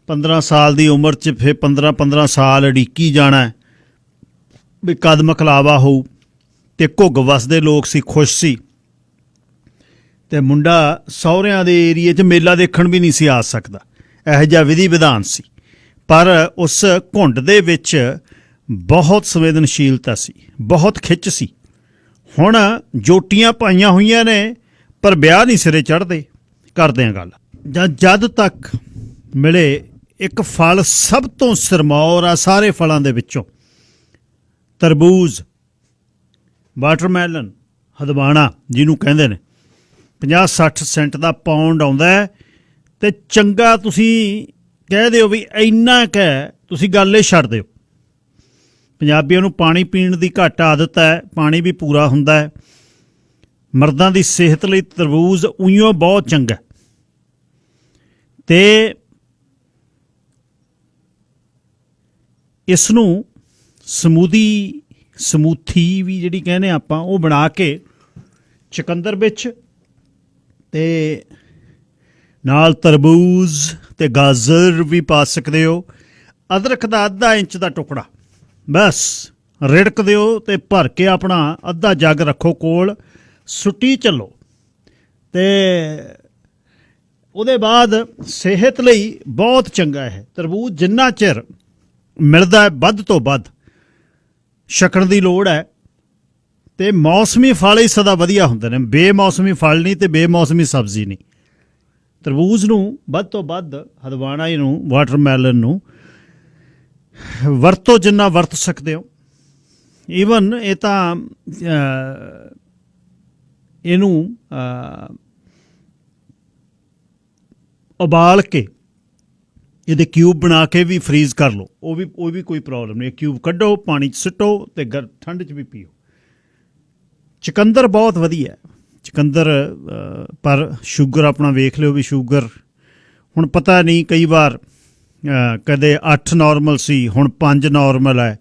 15 ਸਾਲ ਦੀ ਉਮਰ 'ਚ, ਫਿਰ 15 ਸਾਲ ਉਡੀਕੀ ਜਾਣਾ ਵੀ ਕਦ ਮਕਲਾਵਾ ਹੋਊ, ਤੇ ਘੁੱਗ ਵਸਦੇ ਲੋਕ ਸੀ, ਖੁਸ਼ ਸੀ, ਤੇ ਮੁੰਡਾ ਸਹੁਰਿਆਂ ਦੇ ਏਰੀਏ 'ਚ ਮੇਲਾ ਦੇਖਣ ਵੀ ਨਹੀਂ ਸੀ ਆ ਸਕਦਾ, ਇਹੋ ਜਿਹਾ ਵਿਧੀ ਵਿਧਾਨ ਸੀ। ਪਰ ਉਸ ਘੁੰਡ ਦੇ ਵਿੱਚ ਬਹੁਤ ਸੰਵੇਦਨਸ਼ੀਲਤਾ ਸੀ, ਬਹੁਤ ਖਿੱਚ ਸੀ। ਹੁਣ ਜੋਟੀਆਂ ਪਾਈਆਂ ਹੋਈਆਂ ਨੇ ਪਰ ਵਿਆਹ ਨਹੀਂ ਸਿਰੇ ਚੜ੍ਹਦੇ। ਕਰਦੇ ਹਾਂ ਗੱਲ। ਜਦ ਤੱਕ ਮਿਲੇ ਇੱਕ ਫਲ ਸਭ ਤੋਂ ਸਿਰਮੌਰ ਆ ਸਾਰੇ ਫਲਾਂ ਦੇ ਵਿੱਚੋਂ, ਤਰਬੂਜ਼, ਵਾਟਰਮੈਲਨ, ਹਦਵਾਣਾ ਜਿਹਨੂੰ ਕਹਿੰਦੇ ਨੇ, 50-60 ਸੈਂਟ ਦਾ ਪਾਉਂਡ ਆਉਂਦਾ ਹੈ, ਤੇ ਚੰਗਾ ਤੁਸੀਂ ਕਹਿ ਦਿਓ ਵੀ ਇੰਨਾ ਕੁ ਹੈ, ਤੁਸੀਂ ਗੱਲ ਇਹ ਛੱਡ ਦਿਓ। ਪੰਜਾਬੀਆਂ ਨੂੰ ਪਾਣੀ ਪੀਣ ਦੀ ਘੱਟ ਆਦਤ ਹੈ, ਪਾਣੀ ਵੀ ਪੂਰਾ ਹੁੰਦਾ ਹੈ। ਮਰਦਾਂ ਦੀ ਸਿਹਤ ਲਈ ਤਰਬੂਜ਼ ਉਈਓ ਬਹੁਤ ਚੰਗਾ, ਤੇ ਇਸ ਨੂੰ ਸਮੂਥੀ ਵੀ ਜਿਹੜੀ ਕਹਿੰਦੇ ਆਪਾਂ, ਉਹ ਬਣਾ ਕੇ ਚੁਕੰਦਰ ਵਿੱਚ ਤੇ ਨਾਲ ਤਰਬੂਜ਼ ਤੇ ਗਾਜਰ ਵੀ ਪਾ ਸਕਦੇ ਹੋ। ਅਦਰਕ ਦਾ ਅੱਧਾ ਇੰਚ ਦਾ ਟੁਕੜਾ ਬਸ ਰਿੜਕ ਦਿਓ ਤੇ ਭਰ ਕੇ ਆਪਣਾ ਅੱਧਾ ਜੱਗ ਰੱਖੋ ਕੋਲ, ਸੁੱਟੀ ਚੱਲੋ। ਤੇ ਉਹਦੇ ਬਾਅਦ ਸਿਹਤ ਲਈ ਬਹੁਤ ਚੰਗਾ ਹੈ ਤਰਬੂਜ਼। ਜਿੰਨਾ ਚਿਰ ਮਿਲਦਾ ਹੈ ਵੱਧ ਤੋਂ ਵੱਧ ਛਕਣ ਦੀ ਲੋੜ ਹੈ। ਤੇ ਮੌਸਮੀ ਫਲ ਹੀ ਸਦਾ ਵਧੀਆ ਹੁੰਦੇ ਨੇ, ਬੇਮੌਸਮੀ ਫਲ ਨਹੀਂ ਤੇ ਬੇਮੌਸਮੀ ਸਬਜ਼ੀ ਨਹੀਂ। ਤਰਬੂਜ਼ ਨੂੰ ਵੱਧ ਤੋਂ ਵੱਧ, ਹਦਵਾਣਾ ਨੂੰ, ਵਾਟਰਮੈਲਨ ਨੂੰ ਵਰਤੋ ਜਿੰਨਾ ਵਰਤ ਸਕਦੇ ਹੋ। ਈਵਨ ਇਹ ਤਾਂ ਇਹਨੂੰ ਉਬਾਲ ਕੇ ਇਹਦੇ ਕਿਊਬ ਬਣਾ ਕੇ ਵੀ ਫਰੀਜ਼ ਕਰ ਲਓ, ਉਹ ਵੀ ਕੋਈ ਪ੍ਰੋਬਲਮ ਨਹੀਂ। ਕਿਊਬ ਕੱਢੋ, ਪਾਣੀ 'ਚ ਸੁੱਟੋ ਤੇ ਠੰਡ 'ਚ ਵੀ ਪੀਓ। ਚੁਕੰਦਰ ਬਹੁਤ ਵਧੀਆ, ਚੁਕੰਦਰ ਪਰ ਸ਼ੂਗਰ ਆਪਣਾ ਵੇਖ ਲਿਓ ਵੀ ਸ਼ੂਗਰ ਹੁਣ ਪਤਾ ਨਹੀਂ, ਕਈ ਵਾਰ ਕਦੇ 8 ਨਾਰਮਲ ਸੀ, ਹੁਣ 5 ਨਾਰਮਲ ਹੈ।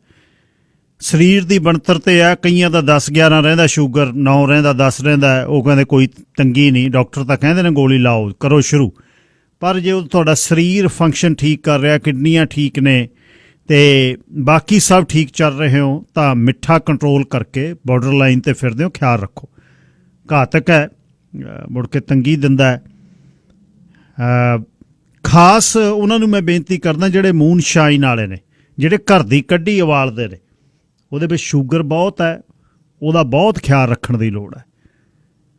ਸਰੀਰ ਦੀ ਬਣਤਰ 'ਤੇ ਆ, ਕਈਆਂ ਦਾ 10-11 ਰਹਿੰਦਾ ਸ਼ੂਗਰ, 9 ਰਹਿੰਦਾ, 10 ਰਹਿੰਦਾ। ਉਹ ਕਹਿੰਦੇ ਕੋਈ ਤੰਗੀ ਨਹੀਂ, ਡਾਕਟਰ ਤਾਂ ਕਹਿੰਦੇ ਨੇ ਗੋਲੀ ਲਾਓ, ਕਰੋ ਸ਼ੁਰੂ। ਪਰ ਜੇ ਤੁਹਾਡਾ ਸਰੀਰ ਫੰਕਸ਼ਨ ਠੀਕ ਕਰ ਰਿਹਾ, ਕਿਡਨੀਆਂ ਠੀਕ ਨੇ ਤੇ ਬਾਕੀ ਸਭ ਠੀਕ ਚੱਲ ਰਹੇ ਹੋ, ਤਾਂ ਮਿੱਠਾ ਕੰਟਰੋਲ ਕਰਕੇ ਬਾਰਡਰ ਲਾਈਨ 'ਤੇ ਫਿਰਦੇ ਹੋ, ਖਿਆਲ ਰੱਖੋ। ਘਾਤਕ ਹੈ, ਮੁੜ ਕੇ ਤੰਗੀ ਦਿੰਦਾ ਹੈ। ਖਾਸ ਉਹਨਾਂ ਨੂੰ ਮੈਂ ਬੇਨਤੀ ਕਰਦਾ ਜਿਹੜੇ ਮੂਨ ਸ਼ਾਈਨ ਵਾਲੇ ਨੇ, ਜਿਹੜੇ ਘਰ ਦੀ ਕੱਢੀ ਉਬਾਲਦੇ ਨੇ, ਉਹਦੇ ਵਿੱਚ ਸ਼ੂਗਰ ਬਹੁਤ ਹੈ, ਉਹਦਾ ਬਹੁਤ ਖਿਆਲ ਰੱਖਣ ਦੀ ਲੋੜ ਹੈ,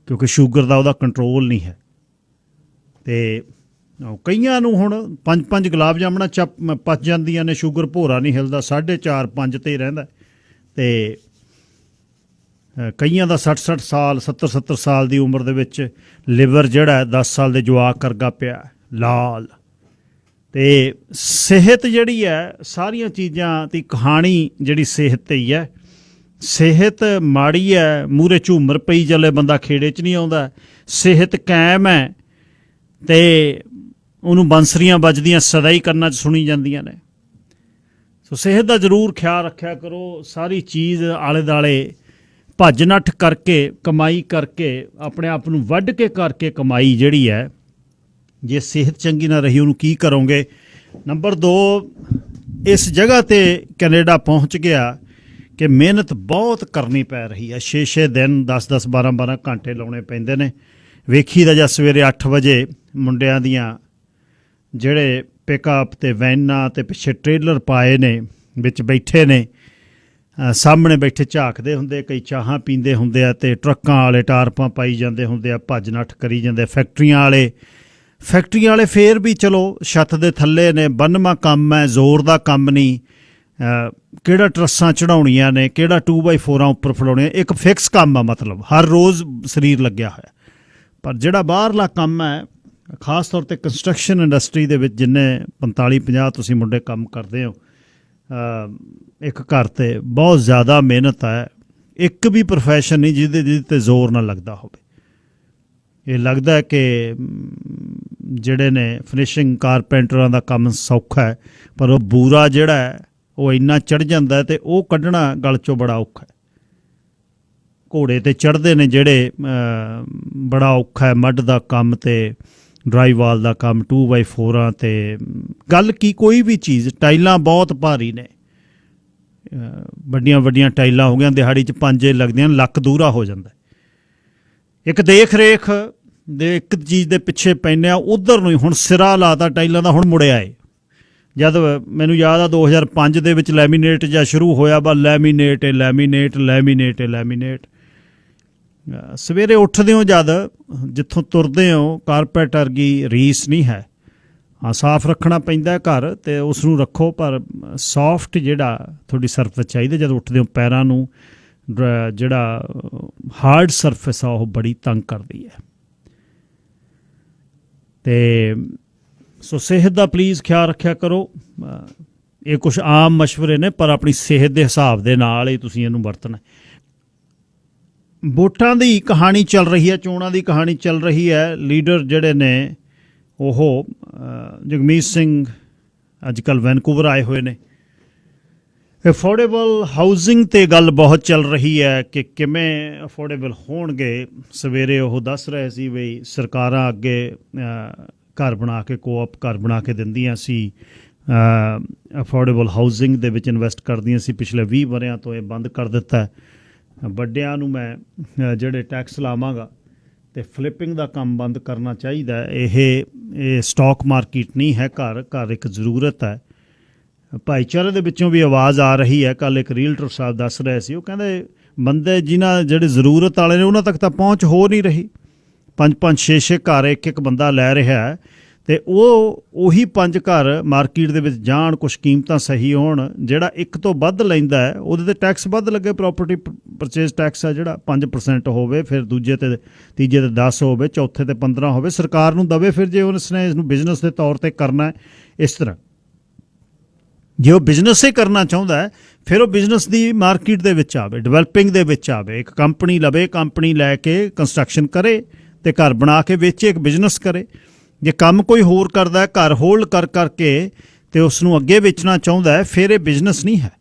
ਕਿਉਂਕਿ ਸ਼ੂਗਰ ਦਾ ਉਹਦਾ ਕੰਟਰੋਲ ਨਹੀਂ ਹੈ। ਅਤੇ ਕਈਆਂ ਨੂੰ ਹੁਣ 5 ਗੁਲਾਬ ਜਾਮਣਾ ਪਚ ਜਾਂਦੀਆਂ ਨੇ, ਸ਼ੂਗਰ ਭੋਰਾ ਨਹੀਂ ਹਿਲਦਾ, 4.5 5 'ਤੇ ਰਹਿੰਦਾ। ਅਤੇ ਕਈਆਂ ਦਾ 60 ਸਾਲ 70 ਸਾਲ ਦੀ ਉਮਰ ਦੇ ਵਿੱਚ ਲਿਵਰ ਜਿਹੜਾ 10 ਸਾਲ ਦੇ ਜਵਾਕ ਵਰਗਾ ਪਿਆ ਲਾਲ। ਅਤੇ ਸਿਹਤ ਜਿਹੜੀ ਹੈ, ਸਾਰੀਆਂ ਚੀਜ਼ਾਂ ਦੀ ਕਹਾਣੀ ਜਿਹੜੀ ਸਿਹਤ 'ਤੇ ਹੀ ਹੈ। ਸਿਹਤ ਮਾੜੀ ਹੈ, ਮੂਹਰੇ ਝੂਮਰ ਪਈ ਚੱਲੇ, ਬੰਦਾ ਖੇੜੇ 'ਚ ਨਹੀਂ ਆਉਂਦਾ। ਸਿਹਤ ਕਾਇਮ ਹੈ ਅਤੇ ਉਹਨੂੰ ਬੰਸਰੀਆਂ ਵੱਜਦੀਆਂ ਸਦਾ ਹੀ ਕੰਨਾਂ 'ਚ ਸੁਣੀ ਜਾਂਦੀਆਂ ਨੇ। ਸੋ ਸਿਹਤ ਦਾ ਜ਼ਰੂਰ ਖਿਆਲ ਰੱਖਿਆ ਕਰੋ। ਸਾਰੀ ਚੀਜ਼ ਆਲੇ ਦੁਆਲੇ ਭੱਜ ਨੱਠ ਕਰਕੇ, ਕਮਾਈ ਕਰਕੇ, ਆਪਣੇ ਆਪ ਨੂੰ ਵੱਢ ਕੇ ਕਰਕੇ ਕਮਾਈ ਜਿਹੜੀ ਹੈ, ਜੇ ਸਿਹਤ ਚੰਗੀ ਨਾ ਰਹੀ ਉਹਨੂੰ ਕੀ ਕਰੋਗੇ। ਨੰਬਰ 2, ਇਸ ਜਗ੍ਹਾ 'ਤੇ ਕੈਨੇਡਾ ਪਹੁੰਚ ਗਿਆ ਕਿ ਮਿਹਨਤ ਬਹੁਤ ਕਰਨੀ ਪੈ ਰਹੀ ਹੈ। 6 ਦਿਨ 10 12 ਘੰਟੇ ਲਾਉਣੇ ਪੈਂਦੇ ਨੇ। ਵੇਖੀ ਦਾ ਜਾਂ ਸਵੇਰੇ 8 ਵਜੇ ਮੁੰਡਿਆਂ ਦੀਆਂ ਜਿਹੜੇ ਪਿਕਅਪ ਅਤੇ ਵੈਨਾਂ ਅਤੇ ਪਿੱਛੇ ਟ੍ਰੇਲਰ ਪਾਏ ਨੇ, ਵਿੱਚ ਬੈਠੇ ਨੇ, ਸਾਹਮਣੇ ਬੈਠੇ ਝਾਕਦੇ ਹੁੰਦੇ, ਕਈ ਚਾਹਾਂ ਪੀਂਦੇ ਹੁੰਦੇ ਆ, ਅਤੇ ਟਰੱਕਾਂ ਵਾਲੇ ਟਾਰਪਾਂ ਪਾਈ ਜਾਂਦੇ ਹੁੰਦੇ ਆ, ਭੱਜ ਨੱਠ ਕਰੀ ਜਾਂਦੇ। ਫੈਕਟਰੀਆਂ ਵਾਲੇ ਫੇਰ ਵੀ ਚਲੋ ਛੱਤ ਦੇ ਥੱਲੇ ਨੇ, ਬੰਨ੍ਹਵਾਂ ਕੰਮ ਹੈ, ਜ਼ੋਰ ਦਾ ਕੰਮ ਨਹੀਂ। ਕਿਹੜਾ ਟਰੱਸਾਂ ਚੜਾਉਣੀਆਂ ਨੇ, ਕਿਹੜਾ 2x4 ਉੱਪਰ ਫਲਾਉਣੀਆਂ, ਇੱਕ ਫਿਕਸ ਕੰਮ ਆ, ਮਤਲਬ ਹਰ ਰੋਜ਼ ਸਰੀਰ ਲੱਗਿਆ ਹੋਇਆ। ਪਰ ਜਿਹੜਾ ਬਾਹਰਲਾ ਕੰਮ ਹੈ, ਖਾਸ ਤੌਰ 'ਤੇ ਕੰਸਟਰਕਸ਼ਨ ਇੰਡਸਟਰੀ ਦੇ ਵਿੱਚ ਜਿੰਨੇ 45-50 ਤੁਸੀਂ ਮੁੰਡੇ ਕੰਮ ਕਰਦੇ ਹੋ ਇੱਕ ਘਰ 'ਤੇ, ਬਹੁਤ ਜ਼ਿਆਦਾ ਮਿਹਨਤ ਹੈ। ਇੱਕ ਵੀ ਪ੍ਰੋਫੈਸ਼ਨ ਨਹੀਂ ਜਿਹਦੇ 'ਤੇ ਜ਼ੋਰ ਨਾ ਲੱਗਦਾ ਹੋਵੇ। ਇਹ ਲੱਗਦਾ ਹੈ ਕਿ ਜਿਹੜੇ ਨੇ ਫਿਨਿਸ਼ਿੰਗ ਕਾਰਪੈਂਟਰਾਂ ਦਾ ਕੰਮ ਸੌਖਾ ਹੈ, ਪਰ ਉਹ ਬੂਰਾ ਜਿਹੜਾ ਹੈ ਉਹ ਇੰਨਾ ਚੜ੍ਹ ਜਾਂਦਾ ਅਤੇ ਉਹ ਕੱਢਣਾ ਗਲ 'ਚੋਂ ਬੜਾ ਔਖਾ ਹੈ। ਘੋੜੇ 'ਤੇ ਚੜ੍ਹਦੇ ਨੇ ਜਿਹੜੇ, ਬੜਾ ਔਖਾ ਹੈ। ਮੱਡ ਦਾ ਕੰਮ ਅਤੇ ਡਰਾਈਵਾਲ ਦਾ ਕੰਮ, 2x4 'ਤੇ ਗੱਲ ਕੀ, ਕੋਈ ਵੀ ਚੀਜ਼, ਟਾਈਲਾਂ ਬਹੁਤ ਭਾਰੀ ਨੇ, ਵੱਡੀਆਂ ਟਾਈਲਾਂ ਹੋ ਗਈਆਂ, ਦਿਹਾੜੀ 'ਚ 5 ਲੱਗਦੀਆਂ, ਲੱਕ ਦੂਰਾ ਹੋ ਜਾਂਦਾ। ਇੱਕ ਦੇਖ ਰੇਖ ਦੇ ਇੱਕ ਚੀਜ਼ ਦੇ ਪਿੱਛੇ ਪੈਂਦੇ ਆ, ਉੱਧਰ ਨੂੰ ਹੀ ਹੁਣ ਸਿਰਾ ਲਾਤਾ ਟਾਈਲਾਂ ਦਾ। ਹੁਣ ਮੁੜਿਆ ਏ, ਜਦ ਮੈਨੂੰ ਯਾਦ ਆ 2005 ਦੇ ਵਿੱਚ ਲੈਮੀਨੇਟ ਜਾਂ ਸ਼ੁਰੂ ਹੋਇਆ, ਵਾ ਲੈਮੀਨੇਟ। ਸਵੇਰੇ ਉੱਠਦੇ ਹੋ ਜਦ, ਜਿੱਥੋਂ ਤੁਰਦੇ ਹੋ, ਕਾਰਪੈਟ ਵਰਗੀ ਰੀਸ ਨਹੀਂ ਹੈ। ਹਾਂ, ਸਾਫ਼ ਰੱਖਣਾ ਪੈਂਦਾ ਘਰ ਅਤੇ ਉਸ ਨੂੰ ਰੱਖੋ, ਪਰ ਸੌਫਟ ਜਿਹੜਾ ਤੁਹਾਡੀ ਸਰਫੇਸ ਚਾਹੀਦਾ। ਜਦ ਉੱਠਦੇ ਹੋ ਪੈਰਾਂ ਨੂੰ ਜਿਹੜਾ ਹਾਰਡ ਸਰਫੇਸ ਆ ਉਹ ਬੜੀ ਤੰਗ ਕਰਦੀ ਹੈ। ਅਤੇ ਸੋ ਸਿਹਤ ਦਾ ਪਲੀਜ਼ ਖਿਆਲ ਰੱਖਿਆ ਕਰੋ। ਇਹ ਕੁਛ ਆਮ ਮਸ਼ਵਰੇ ਨੇ, ਪਰ ਆਪਣੀ ਸਿਹਤ ਦੇ ਹਿਸਾਬ ਦੇ ਨਾਲ ਹੀ ਤੁਸੀਂ ਇਹਨੂੰ ਵਰਤਣਾ। ਵੋਟਾਂ ਦੀ ਕਹਾਣੀ ਚੱਲ ਰਹੀ ਹੈ, ਚੋਣਾਂ ਦੀ ਕਹਾਣੀ ਚੱਲ ਰਹੀ ਹੈ। ਲੀਡਰ ਜਿਹੜੇ ਨੇ ਉਹ ਜਗਮੀਤ ਸਿੰਘ ਅੱਜ ਕੱਲ੍ਹ ਵੈਨਕੂਵਰ ਆਏ ਹੋਏ ਨੇ। ਅਫੋਰਡੇਬਲ ਹਾਊਸਿੰਗ 'ਤੇ ਗੱਲ ਬਹੁਤ ਚੱਲ ਰਹੀ ਹੈ ਕਿ ਕਿਵੇਂ ਅਫੋਰਡੇਬਲ ਹੋਣਗੇ। ਸਵੇਰੇ ਉਹ ਦੱਸ ਰਹੇ ਸੀ ਵੀ ਸਰਕਾਰਾਂ ਅੱਗੇ ਘਰ ਬਣਾ ਕੇ, ਕੋਆਪ ਘਰ ਬਣਾ ਕੇ ਦਿੰਦੀਆਂ ਸੀ, ਅਫੋਰਡੇਬਲ ਹਾਊਸਿੰਗ ਦੇ ਵਿੱਚ ਇਨਵੈਸਟ ਕਰਦੀਆਂ ਸੀ। ਪਿਛਲੇ 20 ਵਰ੍ਹਿਆਂ ਤੋਂ ਇਹ ਬੰਦ ਕਰ ਦਿੱਤਾ। ਵੱਡਿਆਂ ਨੂੰ ਮੈਂ ਜਿਹੜੇ ਟੈਕਸ ਲਾਵਾਂਗਾ ਅਤੇ ਫਲਿੱਪਿੰਗ ਦਾ ਕੰਮ ਬੰਦ ਕਰਨਾ ਚਾਹੀਦਾ। ਇਹ ਸਟਾਕ ਮਾਰਕੀਟ ਨਹੀਂ ਹੈ, ਘਰ ਇੱਕ ਜ਼ਰੂਰਤ ਹੈ। ਭਾਈਚਾਰੇ ਦੇ ਵਿੱਚੋਂ ਵੀ ਆਵਾਜ਼ ਆ ਰਹੀ ਹੈ। ਕੱਲ੍ਹ ਇੱਕ ਰੀਲਟਰ ਸਾਹਿਬ ਦੱਸ ਰਹੇ ਸੀ, ਉਹ ਕਹਿੰਦੇ ਬੰਦੇ ਜਿਨ੍ਹਾਂ ਜਿਹੜੇ ਜ਼ਰੂਰਤ ਵਾਲੇ ਨੇ ਉਹਨਾਂ ਤੱਕ ਤਾਂ ਪਹੁੰਚ ਹੋ ਨਹੀਂ ਰਹੀ। 5-5 6-6 ਘਰ ਇੱਕ ਬੰਦਾ ਲੈ ਰਿਹਾ ਹੈ, ਅਤੇ ਉਹੀ 5 ਘਰ ਮਾਰਕੀਟ ਦੇ ਵਿੱਚ ਜਾਣ, ਕੁਛ ਕੀਮਤਾਂ ਸਹੀ ਹੋਣ। ਜਿਹੜਾ ਇੱਕ ਤੋਂ ਵੱਧ ਲੈਂਦਾ ਹੈ ਉਹਦੇ 'ਤੇ ਟੈਕਸ ਵੱਧ ਲੱਗੇ। ਪ੍ਰੋਪਰਟੀ ਪਰਚੇਜ਼ ਟੈਕਸ ਹੈ ਜਿਹੜਾ 5% ਹੋਵੇ, ਫਿਰ ਦੂਜੇ 'ਤੇ, ਤੀਜੇ 'ਤੇ 10 ਹੋਵੇ, ਚੌਥੇ 'ਤੇ 15 ਹੋਵੇ, ਸਰਕਾਰ ਨੂੰ ਦਵੇ। ਫਿਰ ਜੇ ਉਸਨੇ ਇਸਨੂੰ ਬਿਜ਼ਨਸ ਦੇ ਤੌਰ 'ਤੇ ਕਰਨਾ ਹੈ, ਇਸ ਤਰ੍ਹਾਂ ਜੇ ਉਹ ਬਿਜ਼ਨਸ ਹੀ ਕਰਨਾ ਚਾਹੁੰਦਾ ਹੈ, ਫਿਰ ਉਹ ਬਿਜ਼ਨਸ ਦੀ ਮਾਰਕੀਟ ਦੇ ਵਿੱਚ ਆਵੇ, ਡਿਵੈਲਪਿੰਗ ਦੇ ਵਿੱਚ ਆਵੇ, ਇੱਕ ਕੰਪਨੀ ਲਵੇ, ਕੰਪਨੀ ਲੈ ਕੇ ਕੰਸਟਰਕਸ਼ਨ ਕਰੇ ਅਤੇ ਘਰ ਬਣਾ ਕੇ ਵੇਚੇ, ਇੱਕ ਬਿਜ਼ਨਸ ਕਰੇ। ਜੇ ਕੰਮ ਕੋਈ ਹੋਰ ਕਰਦਾ, ਘਰ ਹੋਲਡ ਕਰਕੇ ਅਤੇ ਉਸ ਨੂੰ ਅੱਗੇ ਵੇਚਣਾ ਚਾਹੁੰਦਾ ਹੈ, ਫਿਰ ਇਹ ਬਿਜ਼ਨਸ ਨਹੀਂ ਹੈ।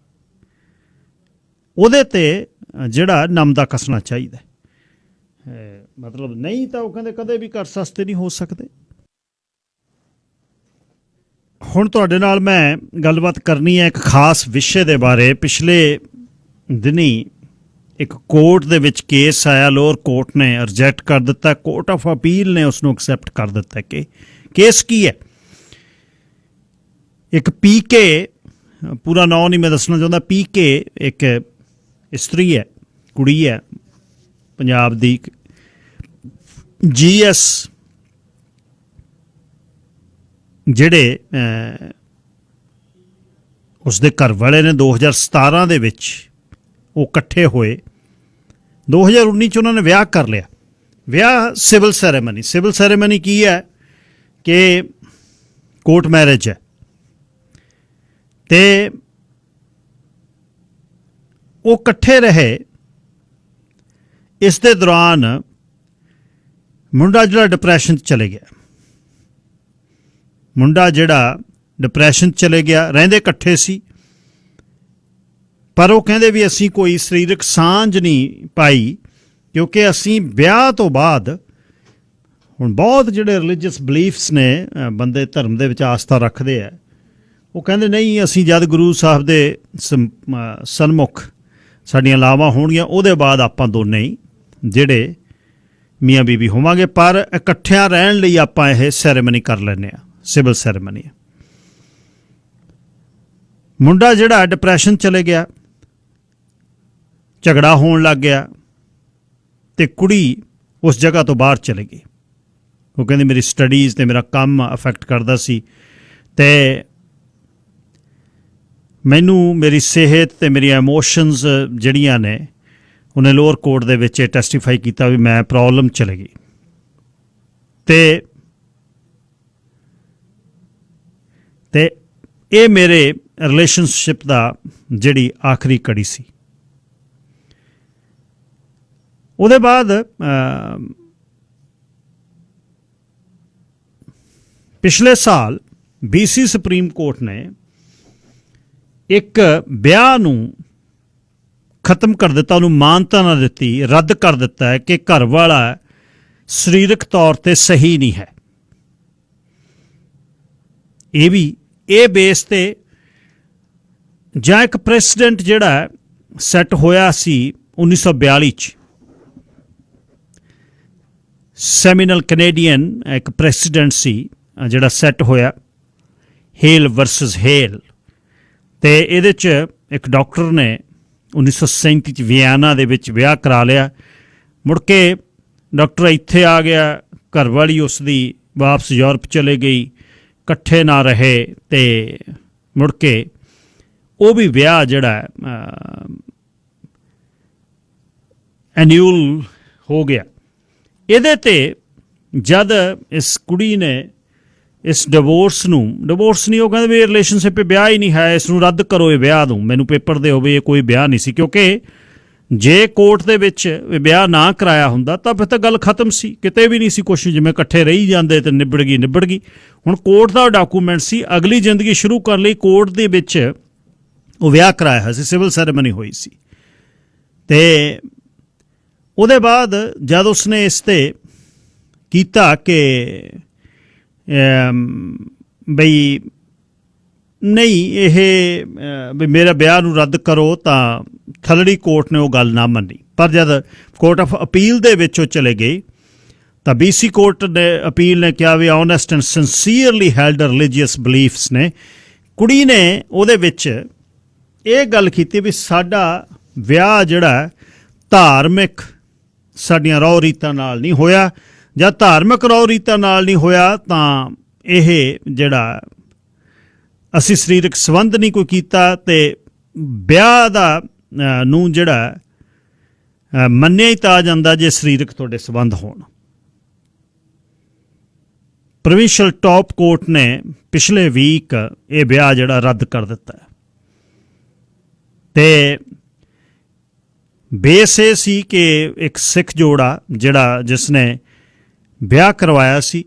ਉਹਦੇ 'ਤੇ ਜਿਹੜਾ ਨਮ ਦਾ ਕੱਸਣਾ ਚਾਹੀਦਾ। ਮਤਲਬ ਨਹੀਂ ਤਾਂ ਉਹ ਕਹਿੰਦੇ ਕਦੇ ਵੀ ਘਰ ਸਸਤੇ ਨਹੀਂ ਹੋ ਸਕਦੇ। ਹੁਣ ਤੁਹਾਡੇ ਨਾਲ ਮੈਂ ਗੱਲਬਾਤ ਕਰਨੀ ਹੈ ਇੱਕ ਖਾਸ ਵਿਸ਼ੇ ਦੇ ਬਾਰੇ। ਪਿਛਲੇ ਦਿਨੀਂ ਇੱਕ ਕੋਰਟ ਦੇ ਵਿੱਚ ਕੇਸ ਆਇਆ, ਲੋਅਰ ਕੋਰਟ ਨੇ ਰਿਜੈਕਟ ਕਰ ਦਿੱਤਾ, ਕੋਰਟ ਆਫ ਅਪੀਲ ਨੇ ਉਸ ਨੂੰ ਐਕਸੈਪਟ ਕਰ ਦਿੱਤਾ ਕਿ ਕੇਸ ਕੀ ਹੈ? ਇੱਕ ਪੀਕੇ, ਪੂਰਾ ਨਾਂ ਨਹੀਂ ਮੈਂ ਦੱਸਣਾ ਚਾਹੁੰਦਾ, ਪੀਕੇ ਇੱਕ ਇਸਤਰੀ ਹੈ, ਕੁੜੀ ਹੈ ਪੰਜਾਬ ਦੀ, GS ਜਿਹੜੇ ਉਸਦੇ ਘਰ ਵਾਲੇ ਨੇ 2017 ਦੇ ਵਿੱਚ ਉਹ ਇਕੱਠੇ ਹੋਏ, 2019 'ਚ ਉਹਨਾਂ ਨੇ ਵਿਆਹ ਕਰ ਲਿਆ। ਵਿਆਹ ਸਿਵਲ ਸੈਰੇਮਨੀ ਕੀ ਹੈ ਕਿ ਕੋਰਟ ਮੈਰਿਜ ਹੈ, ਤੇ ਉਹ ਇਕੱਠੇ ਰਹੇ। ਇਸ ਦੇ ਦੌਰਾਨ ਮੁੰਡਾ ਜਿਹੜਾ ਡਿਪਰੈਸ਼ਨ 'ਚ ਚਲੇ ਗਿਆ, ਰਹਿੰਦੇ ਇਕੱਠੇ ਸੀ, ਪਰ ਉਹ ਕਹਿੰਦੇ ਵੀ ਅਸੀਂ ਕੋਈ ਸਰੀਰਕ ਸਾਂਝ ਨਹੀਂ ਪਾਈ, ਕਿਉਂਕਿ ਅਸੀਂ ਵਿਆਹ ਤੋਂ ਬਾਅਦ, ਹੁਣ ਬਹੁਤ ਜਿਹੜੇ ਰਿਲੀਜੀਅਸ ਬਲੀਫਸ ਨੇ, ਬੰਦੇ ਧਰਮ ਦੇ ਵਿੱਚ ਆਸਥਾ ਰੱਖਦੇ ਆ, ਉਹ ਕਹਿੰਦੇ ਨਹੀਂ, ਅਸੀਂ ਜਦ ਗੁਰੂ ਸਾਹਿਬ ਦੇ ਸਨਮੁਖ ਸਾਡੀਆਂ ਲਾਵਾਂ ਹੋਣਗੀਆਂ, ਉਹਦੇ ਬਾਅਦ ਆਪਾਂ ਦੋਨੇ ਹੀ ਜਿਹੜੇ ਮੀਆਂ ਬੀਬੀ ਹੋਵਾਂਗੇ, ਪਰ ਇਕੱਠਿਆਂ ਰਹਿਣ ਲਈ ਆਪਾਂ ਇਹ ਸੈਰੇਮਨੀ ਕਰ ਲੈਂਦੇ ਹਾਂ, ਸਿਵਲ ਸੈਰੇਮਨੀ। ਮੁੰਡਾ ਜਿਹੜਾ ਡਿਪਰੈਸ਼ਨ ਚਲੇ ਗਿਆ, ਝਗੜਾ ਹੋਣ ਲੱਗ ਗਿਆ, ਤੇ ਕੁੜੀ ਉਸ ਜਗ੍ਹਾ ਤੋਂ ਬਾਹਰ ਚਲੇ ਗਈ। ਉਹ ਕਹਿੰਦੀ ਮੇਰੀ ਸਟੱਡੀਜ਼ ਤੇ ਮੇਰਾ ਕੰਮ ਅਫੈਕਟ ਕਰਦਾ ਸੀ, ਤੇ ਮੈਨੂੰ ਮੇਰੀ ਸਿਹਤ ਤੇ ਮੇਰੀਆਂ ਇਮੋਸ਼ਨਸ ਜਿਹੜੀਆਂ ਨੇ, ਉਹਨੇ ਲੋਅਰ ਕੋਰਟ ਦੇ ਵਿੱਚ ਇਹ ਟੈਸਟੀਫਾਈ ਕੀਤਾ ਵੀ ਮੈਂ ਪ੍ਰੋਬਲਮ ਚਲੇ ਗਈ। ਤੇ ਇਹ ਮੇਰੇ ਰਿਲੇਸ਼ਨਸ਼ਿਪ ਦਾ ਜਿਹੜੀ ਆਖਰੀ ਕੜੀ ਸੀ। ਉਹਦੇ ਬਾਅਦ ਪਿਛਲੇ ਸਾਲ BC ਸੁਪਰੀਮ ਕੋਰਟ ਨੇ ਇੱਕ ਵਿਆਹ ਨੂੰ ਖਤਮ ਕਰ ਦਿੱਤਾ, ਉਹਨੂੰ ਮਾਨਤਾ ਨਾ ਦਿੱਤੀ, ਰੱਦ ਕਰ ਦਿੱਤਾ ਹੈ ਕਿ ਘਰ ਵਾਲਾ ਸਰੀਰਕ ਤੌਰ ਤੇ ਸਹੀ ਨਹੀਂ ਹੈ। ਇਹ ਬੇਸ ਤੇ ਜਾਂ ਇੱਕ ਪ੍ਰੈਸੀਡੈਂਟ ਜਿਹੜਾ ਸੈੱਟ ਹੋਇਆ ਸੀ 1942 'ਚ, ਸੈਮੀਨਲ ਕੈਨੇਡੀਅਨ ਇੱਕ ਪ੍ਰੈਸੀਡੈਂਟ ਸੀ ਜਿਹੜਾ ਸੈੱਟ ਹੋਇਆ, ਹੇਲ ਵਰਸਸ ਹੇਲ, ਤੇ ਇਹਦੇ 'ਚ ਇੱਕ ਡਾਕਟਰ ਨੇ 1937 'ਚ ਵਿਆਨਾ ਦੇ ਵਿੱਚ ਵਿਆਹ ਕਰਾ ਲਿਆ। ਮੁੜ ਕੇ ਡਾਕਟਰ ਇੱਥੇ ਆ ਗਿਆ, ਘਰ ਵਾਲੀ ਉਸ ਦੀ ਵਾਪਸ ਯੂਰਪ ਚਲੇ ਗਈ, ਇਕੱਠੇ ਨਾ ਰਹੇ, ਤੇ ਮੁੜ ਕੇ ਉਹ ਵੀ ਵਿਆਹ ਜਿਹੜਾ ਐਨਿਊਲ ਹੋ ਗਿਆ। ਇਹਦੇ ਤੇ ਜਦ ਇਸ ਕੁੜੀ ਨੇ ਇਸ ਡਿਵੋਰਸ ਨਹੀਂ, ਉਹ ਕਹਿੰਦੇ ਵੀ ਇਹ ਰਿਲੇਸ਼ਨਸ਼ਿਪ ਵਿਆਹ ਹੀ ਨਹੀਂ ਹੈ, ਇਸ ਨੂੰ ਰੱਦ ਕਰੋ, ਇਹ ਵਿਆਹ ਨੂੰ ਮੈਨੂੰ ਪੇਪਰ ਦੇ ਹੋਵੇ, ਇਹ ਕੋਈ ਵਿਆਹ ਨਹੀਂ ਸੀ। ਕਿਉਂਕਿ ਜੇ ਕੋਰਟ ਦੇ ਵਿੱਚ ਵਿਆਹ ਨਾ ਕਰਾਇਆ ਹੁੰਦਾ ਤਾਂ ਫਿਰ ਤਾਂ ਗੱਲ ਖਤਮ ਸੀ, ਕਿਤੇ ਵੀ ਨਹੀਂ ਸੀ ਕੁਛ, ਜਿਵੇਂ ਇਕੱਠੇ ਰਹੀ ਜਾਂਦੇ ਤੇ ਨਿਬੜ ਗਈ। ਹੁਣ ਕੋਰਟ ਦਾ ਡਾਕੂਮੈਂਟ ਸੀ, ਅਗਲੀ ਜ਼ਿੰਦਗੀ ਸ਼ੁਰੂ ਕਰਨ ਲਈ ਕੋਰਟ ਦੇ ਵਿੱਚ ਉਹ ਵਿਆਹ ਕਰਾਇਆ ਹੋਇਆ ਸੀ, ਸਿਵਲ ਸੈਰੇਮਨੀ ਹੋਈ ਸੀ। ਤੇ ਉਹਦੇ ਬਾਅਦ ਜਦ ਉਸਨੇ ਇਸ ਤੇ ਕੀਤਾ ਕਿ ਬਈ ਨਹੀਂ, ਇਹ ਵੀ ਮੇਰਾ ਵਿਆਹ ਨੂੰ ਰੱਦ ਕਰੋ, ਤਾਂ ਥਲੜੀ ਕੋਰਟ ਨੇ ਉਹ ਗੱਲ ਨਾ ਮੰਨੀ। ਪਰ ਜਦ ਕੋਰਟ ਆਫ ਅਪੀਲ ਦੇ ਵਿੱਚ ਉਹ ਚਲੇ ਗਏ ਤਾਂ BC ਕੋਰਟ ਨੇ ਅਪੀਲ ਨੇ ਕਿਹਾ ਵੀ honest and sincerely held religious beliefs ਨੇ। ਕੁੜੀ ਨੇ ਉਹਦੇ ਵਿੱਚ ਇਹ ਗੱਲ ਕੀਤੀ ਵੀ ਸਾਡਾ ਵਿਆਹ ਜਿਹੜਾ ਧਾਰਮਿਕ ਸਾਡੀਆਂ ਰਹੁ ਰੀਤਾਂ ਨਾਲ ਨਹੀਂ ਹੋਇਆ, ਜਾਂ ਧਾਰਮਿਕ ਰਹੁ ਰੀਤਾਂ ਨਾਲ ਨਹੀਂ ਹੋਇਆ ਤਾਂ ਇਹ ਜਿਹੜਾ ਅਸੀਂ ਸਰੀਰਕ ਸੰਬੰਧ ਨਹੀਂ ਕੋਈ ਕੀਤਾ, ਤੇ ਵਿਆਹ ਦਾ ਨੂੰ ਜਿਹੜਾ ਮੰਨਿਆ ਹੀ ਤਾਂ ਜਾਂਦਾ ਜੇ ਸਰੀਰਕ ਤੁਹਾਡੇ ਸੰਬੰਧ ਹੋਣ। ਪ੍ਰੋਵਿੰਸ਼ੀਅਲ ਟਾਪ ਕੋਰਟ ਨੇ ਪਿਛਲੇ ਵੀਕ ਇਹ ਵਿਆਹ ਜਿਹੜਾ ਰੱਦ ਕਰ ਦਿੱਤਾ, ਤੇ ਬੇਸ ਇਹ ਸੀ ਕਿ ਇੱਕ ਸਿੱਖ ਜੋੜਾ ਜਿਸ ਨੇ ਵਿਆਹ ਕਰਵਾਇਆ ਸੀ,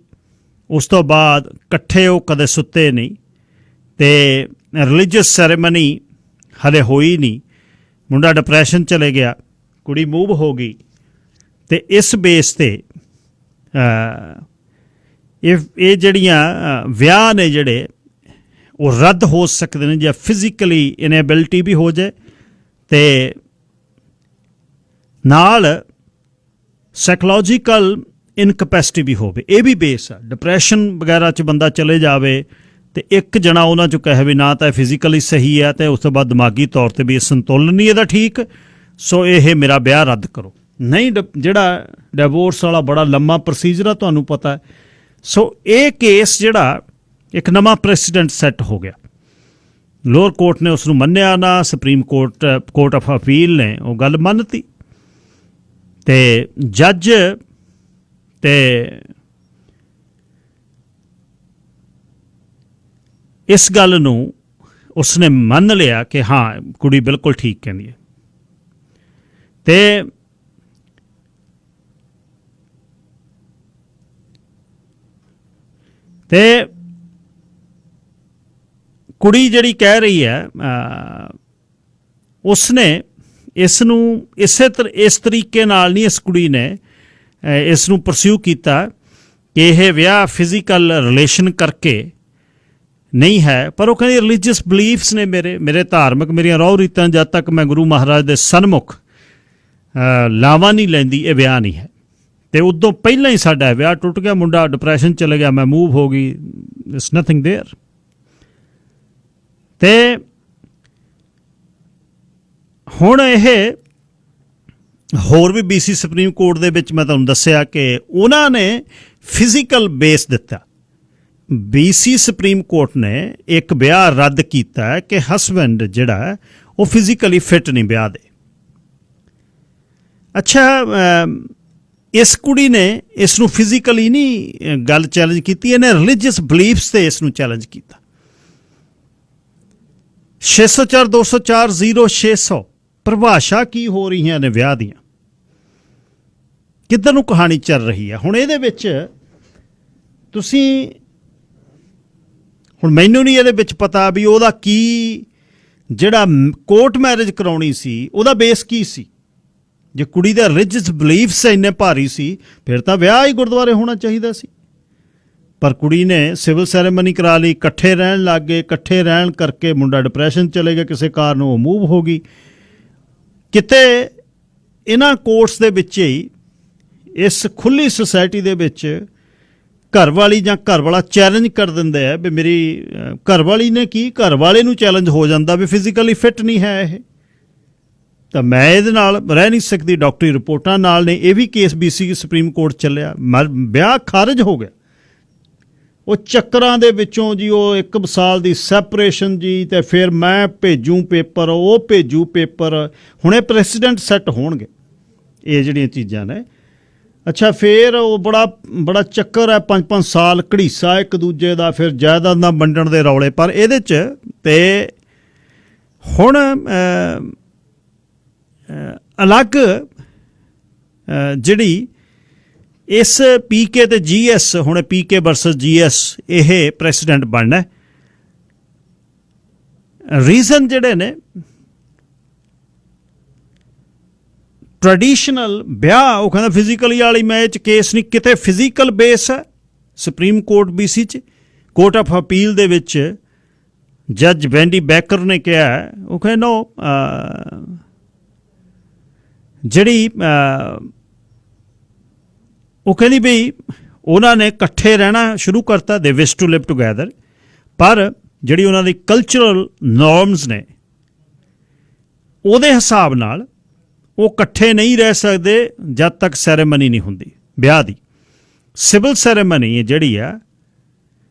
ਉਸ ਤੋਂ ਬਾਅਦ ਇਕੱਠੇ ਉਹ ਕਦੇ ਸੁੱਤੇ ਨਹੀਂ, ਤੇ ਰਿਲੀਜੀਅਸ ਸੈਰੇਮਨੀ ਹਲੇ ਹੋਈ ਨਹੀਂ, ਮੁੰਡਾ ਡਿਪਰੈਸ਼ਨ ਚਲੇ ਗਿਆ, ਕੁੜੀ ਮੂਵ ਹੋ ਗਈ, ਤੇ ਇਸ ਬੇਸ ਤੇ ਇਹ ਜਿਹੜੀਆਂ ਵਿਆਹ ਨੇ ਜਿਹੜੇ ਉਹ ਰੱਦ ਹੋ ਸਕਦੇ ਨੇ, ਜਾਂ ਫਿਜ਼ੀਕਲੀ ਇਨਏਬਿਲਿਟੀ ਵੀ ਹੋ ਜਾਏ, ਤੇ ਨਾਲ ਸਾਈਕੋਲੋਜੀਕਲ ਇਨਕੈਪੈਸਿਟੀ ਵੀ ਹੋਵੇ, ਇਹ ਵੀ ਬੇਸ ਆ। ਡਿਪਰੈਸ਼ਨ ਵਗੈਰਾ 'ਚ ਬੰਦਾ ਚਲੇ ਜਾਵੇ ਤੇ ਇੱਕ ਜਣਾ ਉਹਨਾਂ 'ਚੋਂ ਕਹੇ ਵੀ ਨਾ ਤਾਂ ਫਿਜ਼ੀਕਲੀ ਸਹੀ ਹੈ ਤੇ ਉਸ ਤੋਂ ਬਾਅਦ ਦਿਮਾਗੀ ਤੌਰ ਤੇ ਵੀ ਇਹ ਸੰਤੁਲਨ ਨਹੀਂ ਇਹਦਾ ਠੀਕ, ਸੋ ਇਹ ਮੇਰਾ ਵਿਆਹ ਰੱਦ ਕਰੋ। ਨਹੀਂ, ਜਿਹੜਾ ਡਿਵੋਰਸ ਵਾਲਾ ਬੜਾ ਲੰਮਾ ਪ੍ਰੋਸੀਜਰ ਆ, ਤੁਹਾਨੂੰ ਪਤਾ ਹੈ। ਸੋ ਇਹ ਕੇਸ ਜਿਹੜਾ ਇੱਕ ਨਵਾਂ ਪ੍ਰੈਸੀਡੈਂਟ ਸੈੱਟ ਹੋ ਗਿਆ। ਲੋਅਰ ਕੋਰਟ ਨੇ ਉਸ ਨੂੰ ਮੰਨਿਆ ਨਾ, ਸੁਪਰੀਮ ਕੋਰਟ ਆਫ ਅਪੀਲ ਨੇ ਉਹ ਗੱਲ ਮੰਨਤੀ ਤੇ ਜੱਜ ਤੇ ਇਸ ਗੱਲ ਨੂੰ ਉਸਨੇ ਮੰਨ ਲਿਆ ਕਿ ਹਾਂ ਕੁੜੀ ਬਿਲਕੁਲ ਠੀਕ ਕਹਿੰਦੀ ਹੈ ਤੇ ਕੁੜੀ ਜਿਹੜੀ ਕਹਿ ਰਹੀ ਹੈ ਉਸਨੇ ਇਸ ਨੂੰ ਇਸ ਤਰੀਕੇ ਨਾਲ ਨਹੀਂ, ਇਸ ਕੁੜੀ ਨੇ ਇਸ ਨੂੰ ਪਰਸਿਊ ਕੀਤਾ ਕਿ ਇਹ ਵਿਆਹ ਫਿਜ਼ੀਕਲ ਰਿਲੇਸ਼ਨ ਕਰਕੇ ਨਹੀਂ ਹੈ, ਪਰ ਉਹ ਕਹਿੰਦੀ ਰਿਲੀਜੀਅਸ ਬਲੀਫਸ ਨੇ ਮੇਰੇ ਧਾਰਮਿਕ, ਮੇਰੀਆਂ ਰਹੁ ਰੀਤਾਂ ਜਦ ਤੱਕ ਮੈਂ ਗੁਰੂ ਮਹਾਰਾਜ ਦੇ ਸਨਮੁਖ ਲਾਵਾਂ ਨਹੀਂ ਲੈਂਦੀ ਇਹ ਵਿਆਹ ਨਹੀਂ ਹੈ। ਤੇ ਉਦੋਂ ਪਹਿਲਾਂ ਹੀ ਸਾਡਾ ਵਿਆਹ ਟੁੱਟ ਗਿਆ, ਮੁੰਡਾ ਡਿਪਰੈਸ਼ਨ ਚਲੇ ਗਿਆ, ਮੈਂ ਮੂਵ ਹੋ ਗਈ, ਇਟਸ ਨਥਿੰਗ ਦੇਅਰ। ਤੇ ਹੁਣ ਇਹ ਹੋਰ ਵੀ BC ਸੁਪਰੀਮ ਕੋਰਟ ਦੇ ਵਿੱਚ ਮੈਂ ਤੁਹਾਨੂੰ ਦੱਸਿਆ ਕਿ ਉਹਨਾਂ ਨੇ ਫਿਜ਼ੀਕਲ ਬੇਸ ਦਿੱਤਾ। BC ਸੁਪਰੀਮ ਕੋਰਟ ਨੇ ਇੱਕ ਵਿਆਹ ਰੱਦ ਕੀਤਾ ਕਿ ਹਸਬੈਂਡ ਜਿਹੜਾ ਉਹ ਫਿਜ਼ੀਕਲੀ ਫਿੱਟ ਨਹੀਂ ਵਿਆਹ ਦੇ। ਅੱਛਾ, ਇਸ ਕੁੜੀ ਨੇ ਇਸ ਨੂੰ ਫਿਜ਼ੀਕਲੀ ਨਹੀਂ ਗੱਲ ਚੈਲੰਜ ਕੀਤੀ, ਇਹਨੇ ਰਿਲੀਜੀਅਸ ਬਲੀਫਸ ਤੇ ਇਸ ਨੂੰ ਚੈਲੰਜ ਕੀਤਾ। 604 204 0600 ਪਰਿਭਾਸ਼ਾ ਕੀ ਹੋ ਰਹੀਆਂ ਨੇ ਵਿਆਹ ਦੀਆਂ, ਕਿੱਧਰ ਨੂੰ ਕਹਾਣੀ ਚੱਲ ਰਹੀ ਹੈ। ਹੁਣ ਇਹਦੇ ਵਿੱਚ ਤੁਸੀਂ, ਹੁਣ ਮੈਨੂੰ ਨਹੀਂ ਇਹਦੇ ਵਿੱਚ ਪਤਾ ਵੀ ਉਹਦਾ ਕੀ, ਜਿਹੜਾ ਕੋਰਟ ਮੈਰਿਜ ਕਰਾਉਣੀ ਸੀ ਉਹਦਾ ਬੇਸ ਕੀ ਸੀ। ਜੇ ਕੁੜੀ ਦਾ ਰਿਲੀਜੀਅਸ ਬਲੀਫਸ ਇੰਨੇ ਭਾਰੀ ਸੀ ਫਿਰ ਤਾਂ ਵਿਆਹ ਹੀ ਗੁਰਦੁਆਰੇ ਹੋਣਾ ਚਾਹੀਦਾ ਸੀ, ਪਰ ਕੁੜੀ ਨੇ ਸਿਵਲ ਸੈਰੇਮਨੀ ਕਰਾ ਲਈ, ਇਕੱਠੇ ਰਹਿਣ ਲੱਗ ਗਏ, ਇਕੱਠੇ ਰਹਿਣ ਕਰਕੇ ਮੁੰਡਾ ਡਿਪਰੈਸ਼ਨ ਚਲੇ ਗਿਆ, ਕਿਸੇ ਕਾਰਨ ਉਹ ਮੂਵ ਹੋ ਗਈ। ਕਿਤੇ ਇਹਨਾਂ ਕੋਰਟਸ ਦੇ ਵਿੱਚ ਹੀ, ਇਸ ਖੁੱਲ੍ਹੀ ਸੁਸਾਇਟੀ ਦੇ ਵਿੱਚ ਘਰ ਵਾਲੀ ਜਾਂ ਘਰ ਵਾਲਾ ਚੈਲੰਜ ਕਰ ਦਿੰਦੇ ਆ ਵੀ ਮੇਰੀ ਘਰ ਵਾਲੀ ਨੇ ਕੀ, ਘਰ ਵਾਲੇ ਨੂੰ ਚੈਲੰਜ ਹੋ ਜਾਂਦਾ ਵੀ ਫਿਜ਼ੀਕਲੀ ਫਿੱਟ ਨਹੀਂ ਹੈ ਇਹ, ਤਾਂ ਮੈਂ ਇਹਦੇ ਨਾਲ ਰਹਿ ਨਹੀਂ ਸਕਦੀ। ਡਾਕਟਰੀ ਰਿਪੋਰਟਾਂ ਨਾਲ ਨੇ ਇਹ ਵੀ ਕੇਸ BC ਸੁਪਰੀਮ ਕੋਰਟ ਚੱਲਿਆ, ਵਿਆਹ ਖਾਰਜ ਹੋ ਗਿਆ। ਉਹ ਚੱਕਰਾਂ ਦੇ ਵਿੱਚੋਂ ਜੀ, ਉਹ 1 ਸਾਲ ਦੀ ਸੈਪਰੇਸ਼ਨ ਜੀ, ਤੇ ਫਿਰ ਮੈਂ ਭੇਜੂ ਪੇਪਰ, ਉਹ ਭੇਜੂ ਪੇਪਰ। ਹੁਣ ਇਹ ਪ੍ਰੈਸੀਡੈਂਟ ਸੈੱਟ ਹੋਣਗੇ, ਇਹ ਜਿਹੜੀਆਂ ਚੀਜ਼ਾਂ ਨੇ। ਅੱਛਾ, ਫਿਰ ਉਹ ਬੜਾ ਚੱਕਰ ਹੈ, 5-5 ਸਾਲ ਘੜੀਸਾ ਇੱਕ ਦੂਜੇ ਦਾ, ਫਿਰ ਜਾਇਦਾਦਾਂ ਵੰਡਣ ਦੇ ਰੌਲੇ। ਪਰ ਇਹਦੇ 'ਚ ਤੇ ਹੁਣ ਅਲੱਗ ਜਿਹੜੀ ਇਸ PK ਤੇ GS, ਹੁਣ PK ਵਰਸਸ GS ਇਹ ਪ੍ਰੈਸੀਡੈਂਟ ਬਣਨਾ। ਰੀਜ਼ਨ ਜਿਹੜੇ ਨੇ, ਟ੍ਰੈਡੀਸ਼ਨਲ ਵਿਆਹ, ਉਹ ਕਹਿੰਦਾ ਫਿਜ਼ੀਕਲੀ ਵਾਲੀ ਮੈਂ ਇਹ 'ਚ ਕੇਸ ਨਹੀਂ, ਕਿਤੇ ਫਿਜ਼ੀਕਲ ਬੇਸ ਹੈ। ਸੁਪਰੀਮ ਕੋਰਟ BC 'ਚ ਕੋਰਟ ਆਫ ਅਪੀਲ ਦੇ ਵਿੱਚ ਜੱਜ ਵੈਂਡੀ ਬੈਕਰ ਨੇ ਕਿਹਾ, ਉਹ ਕਹਿੰਦਾ ਜਿਹੜੀ ਉਹ ਕਹਿੰਦੀ ਵੀ ਉਹਨਾਂ ਨੇ ਇਕੱਠੇ ਰਹਿਣਾ ਸ਼ੁਰੂ ਕਰਤਾ, ਦੇ ਵਿਸ਼ ਟੂ ਲਿਵ ਟੂਗੈਦਰ, ਪਰ ਜਿਹੜੀ ਉਹਨਾਂ ਦੀ ਕਲਚਰਲ ਨੋਰਮਸ ਨੇ ਉਹਦੇ ਹਿਸਾਬ ਨਾਲ ਉਹ ਇਕੱਠੇ ਨਹੀਂ ਰਹਿ ਸਕਦੇ ਜਦ ਤੱਕ ਸੈਰੇਮਨੀ ਨਹੀਂ ਹੁੰਦੀ ਵਿਆਹ ਦੀ। ਸਿਵਲ ਸੈਰੇਮਨੀ ਜਿਹੜੀ ਆ,